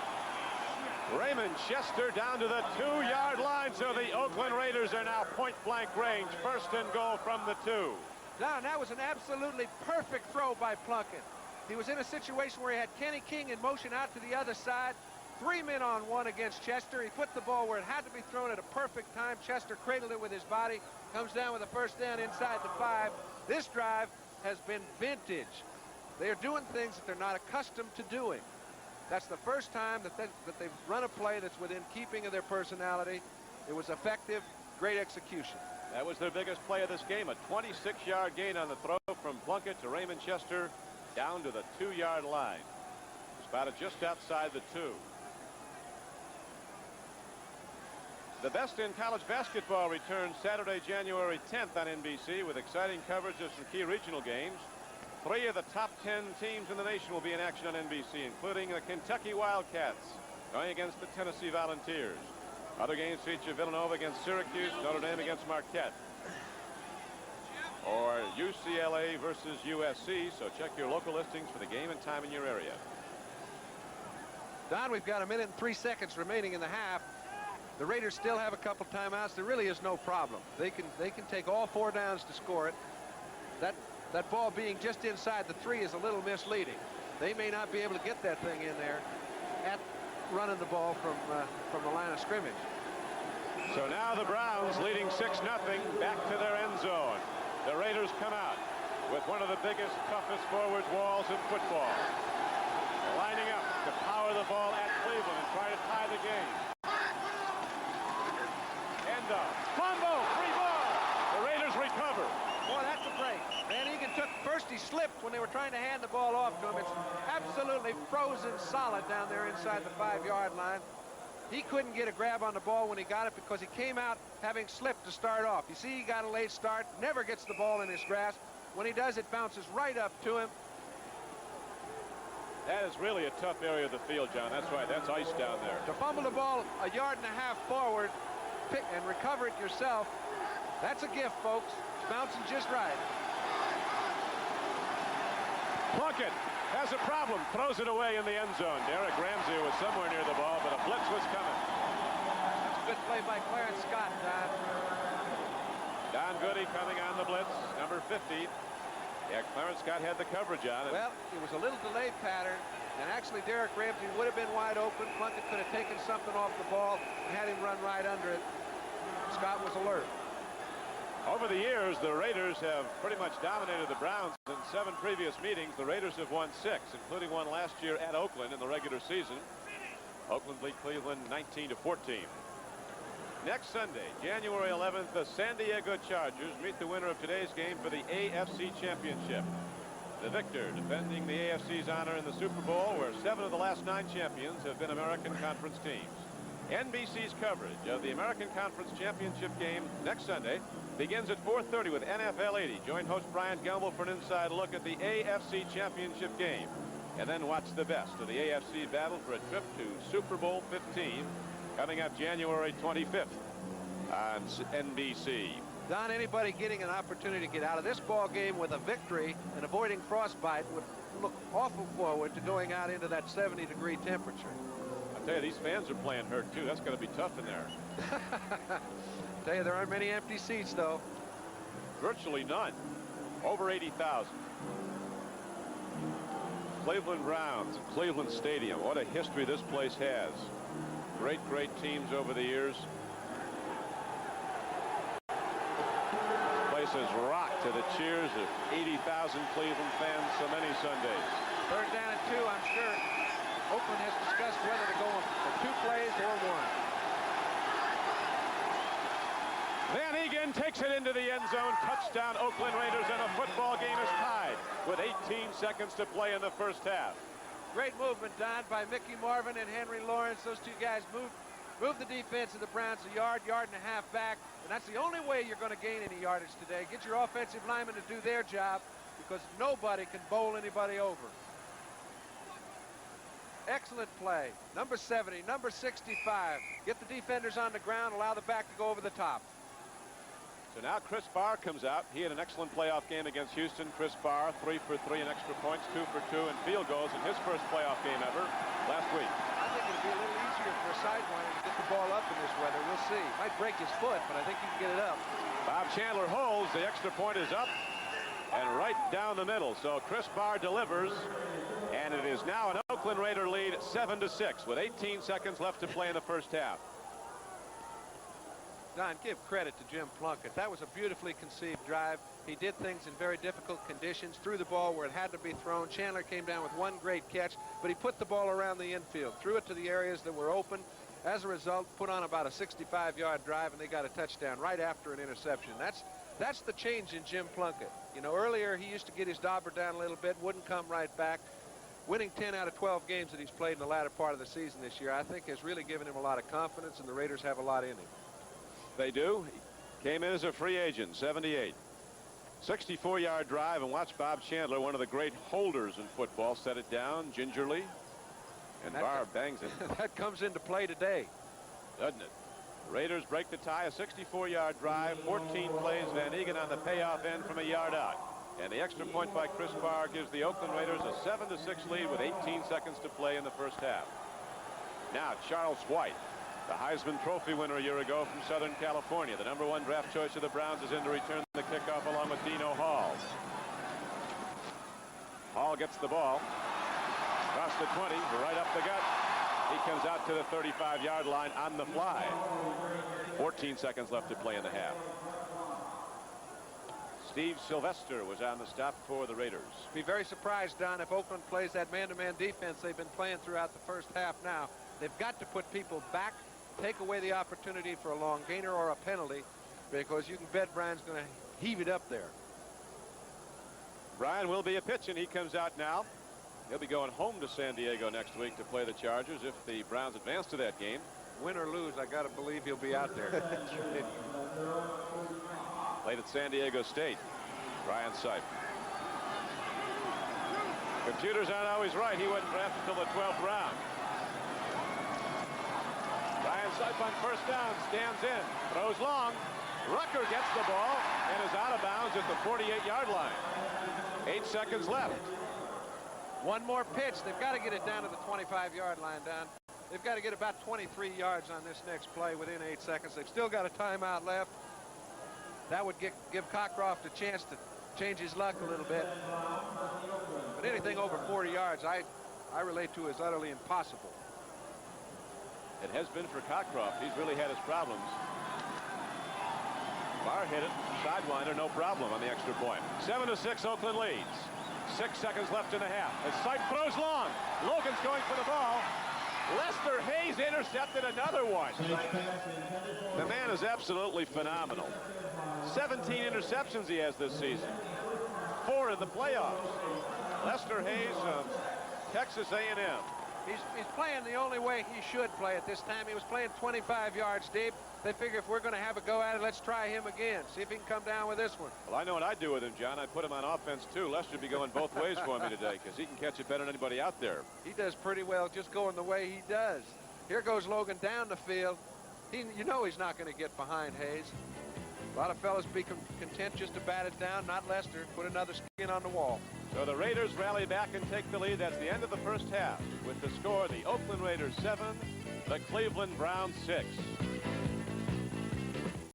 Raymond Chester down to the 2-yard line, so the Oakland Raiders are now point-blank range. 1st and goal from the 2. Don, that was an absolutely perfect throw by Plunkett. He was in a situation where he had Kenny King in motion out to the other side. 3 men on 1 against Chester. He put the ball where it had to be thrown at a perfect time. Chester cradled it with his body. Comes down with a 1st down inside the 5. This drive has been vintage. They are doing things that they're not accustomed to doing. That's the first time that they've run a play that's within keeping of their personality. It was effective, great execution. That was their biggest play of this game, a 26-yard gain on the throw from Plunkett to Raymond Chester down to the 2-yard line. Spotted just outside the 2. The Best in College Basketball returns Saturday, January 10th on NBC with exciting coverage of some key regional games. 3 of the top 10 teams in the nation will be in action on NBC, including the Kentucky Wildcats going against the Tennessee Volunteers. Other games feature Villanova against Syracuse, Notre Dame against Marquette, or UCLA versus USC. So check your local listings for the game and time in your area. Don, we've got 1 minute and 3 seconds remaining in the half. The Raiders still have a couple timeouts. There really is no problem. They can take all 4 downs to score it. That ball being just inside the 3 is a little misleading. They may not be able to get that thing in there at running the ball from the line of scrimmage. So now the Browns leading 6-0 back to their end zone. The Raiders come out with one of the biggest, toughest forward walls in football, lining up to power the ball at Cleveland and try to tie the game. End of fumble, free ball. The Raiders recover. Boy, that's a break. Van Egan took first. He slipped when they were trying to hand the ball off to him. It's absolutely frozen solid down there inside the 5-yard line. He couldn't get a grab on the ball when he got it because he came out having slipped to start off. You see, he got a late start, never gets the ball in his grasp. When he does, it bounces right up to him. That is really a tough area of the field, John. That's right. That's ice down there. To fumble the ball 1.5 yards forward, pick and recover it yourself, that's a gift, folks. It's bouncing just right. Plunkett has a problem, throws it away in the end zone. Derek Ramsey was somewhere near the ball, but a blitz was coming. That's a good play by Clarence Scott, Don. Don Goody coming on the blitz, number 50. Yeah, Clarence Scott had the coverage on it. Well, it was a little delayed pattern, and actually Derek Ramsey would have been wide open. Plunkett could have taken something off the ball and had him run right under it. Scott was alert. Over the years, the Raiders have pretty much dominated the Browns. In 7 previous meetings, the Raiders have won 6, including one last year at Oakland in the regular season. Oakland beat Cleveland 19-14. Next Sunday, January 11th, the San Diego Chargers meet the winner of today's game for the AFC Championship. The victor defending the AFC's honor in the Super Bowl, where 7 of the last 9 champions have been American Conference teams. NBC's coverage of the American Conference Championship game next Sunday begins at 4:30 with NFL 80. Join host Brian Gamble for an inside look at the AFC Championship game. And then watch the best of the AFC battle for a trip to Super Bowl 15 coming up January 25th on NBC. Don, anybody getting an opportunity to get out of this ball game with a victory and avoiding frostbite would look awful forward to going out into that 70-degree temperature. I tell you, these fans are playing hurt too. That's going to be tough in there. Tell you, there aren't many empty seats, though. Virtually none. Over 80,000. Cleveland Browns, Cleveland Stadium. What a history this place has. Great, great teams over the years. Place is rocked to the cheers of 80,000 Cleveland fans so many Sundays. 3rd down and 2, I'm sure. Oakland has discussed whether to go for 2 plays or 1. Van Egan takes it into the end zone. Touchdown, Oakland Raiders, and a football game is tied with 18 seconds to play in the first half. Great movement, Don, by Mickey Marvin and Henry Lawrence. Those 2 guys moved the defense of the Browns a yard and a half back, and that's the only way you're going to gain any yardage today. Get your offensive linemen to do their job, because nobody can bowl anybody over. Excellent play. Number 70, number 65. Get the defenders on the ground, allow the back to go over the top. So now Chris Barr comes out. He had an excellent playoff game against Houston. Chris Barr, 3 for 3 in extra points, 2 for 2 in field goals in his first playoff game ever last week. I think it'll be a little easier for a sidewinder to get the ball up in this weather. We'll see. Might break his foot, but I think he can get it up. Bob Chandler holds. The extra point is up and right down the middle. So Chris Barr delivers, and it is now an Oakland Raider lead 7-6 with 18 seconds left to play in the first half. Don, give credit to Jim Plunkett. That was a beautifully conceived drive. He did things in very difficult conditions, threw the ball where it had to be thrown. Chandler came down with one great catch, but he put the ball around the infield, threw it to the areas that were open. As a result, put on about a 65-yard drive, and they got a touchdown right after an interception. That's the change in Jim Plunkett. You know, earlier he used to get his dauber down a little bit, wouldn't come right back. Winning 10 out of 12 games that he's played in the latter part of the season this year, I think has really given him a lot of confidence, and the Raiders have a lot in him. They do. He came in as a free agent, 78. 64-yard drive, and watch Bob Chandler, one of the great holders in football, set it down gingerly, and Barr bangs it. That comes into play today, doesn't it? The Raiders break the tie, a 64-yard drive, 14 plays, Van Egan on the payoff end from a yard out. And the extra point by Chris Barr gives the Oakland Raiders a 7-6 lead with 18 seconds to play in the first half. Now Charles White, the Heisman Trophy winner a year ago from Southern California. The #1 draft choice of the Browns is in to return the kickoff along with Dino Hall. Hall gets the ball. Across the 20, right up the gut. He comes out to the 35-yard line on the fly. 14 seconds left to play in the half. Steve Sylvester was on the stop for the Raiders. Be very surprised, Don, if Oakland plays that man-to-man defense they've been playing throughout the first half now. They've got to put people back, take away the opportunity for a long gainer or a penalty, because you can bet Brian's going to heave it up there. Brian will be a pitch, and he comes out now. He'll be going home to San Diego next week to play the Chargers if the Browns advance to that game. Win or lose, I got to believe he'll be out there. Played at San Diego State. Brian Sipe. Computers aren't always right. He wasn't drafted until the 12th round. Brian Sipe on first down, stands in, throws long. Rucker gets the ball and is out of bounds at the 48-yard line. 8 seconds left. One more pitch. They've got to get it down to the 25-yard line, Don. They've got to get about 23 yards on this next play within 8 seconds. They've still got a timeout left. That would give Cockcroft a chance to change his luck a little bit. But anything over 40 yards, I relate to as utterly impossible. It has been for Cockcroft. He's really had his problems. Barr hit it. Sidewinder, no problem on the extra point. 7-6, Oakland leads. 6 seconds left in the half. As Sipe throws long. Logan's going for the ball. Lester Hayes intercepted another one. The man is absolutely phenomenal. 17 interceptions he has this season. 4 in the playoffs. Lester Hayes of Texas A&M. He's playing the only way he should play at this time. He was playing 25 yards deep. They figure if we're going to have a go at it, let's try him again. See if he can come down with this one. Well, I know what I'd do with him, John. I'd put him on offense, too. Lester would be going both ways for me today because he can catch it better than anybody out there. He does pretty well just going the way he does. Here goes Logan down the field. You know he's not going to get behind Hayes. A lot of fellas be content just to bat it down, not Lester. Put another skin on the wall. So the Raiders rally back and take the lead. That's the end of the first half. With the score, the Oakland Raiders 7, the Cleveland Browns 6.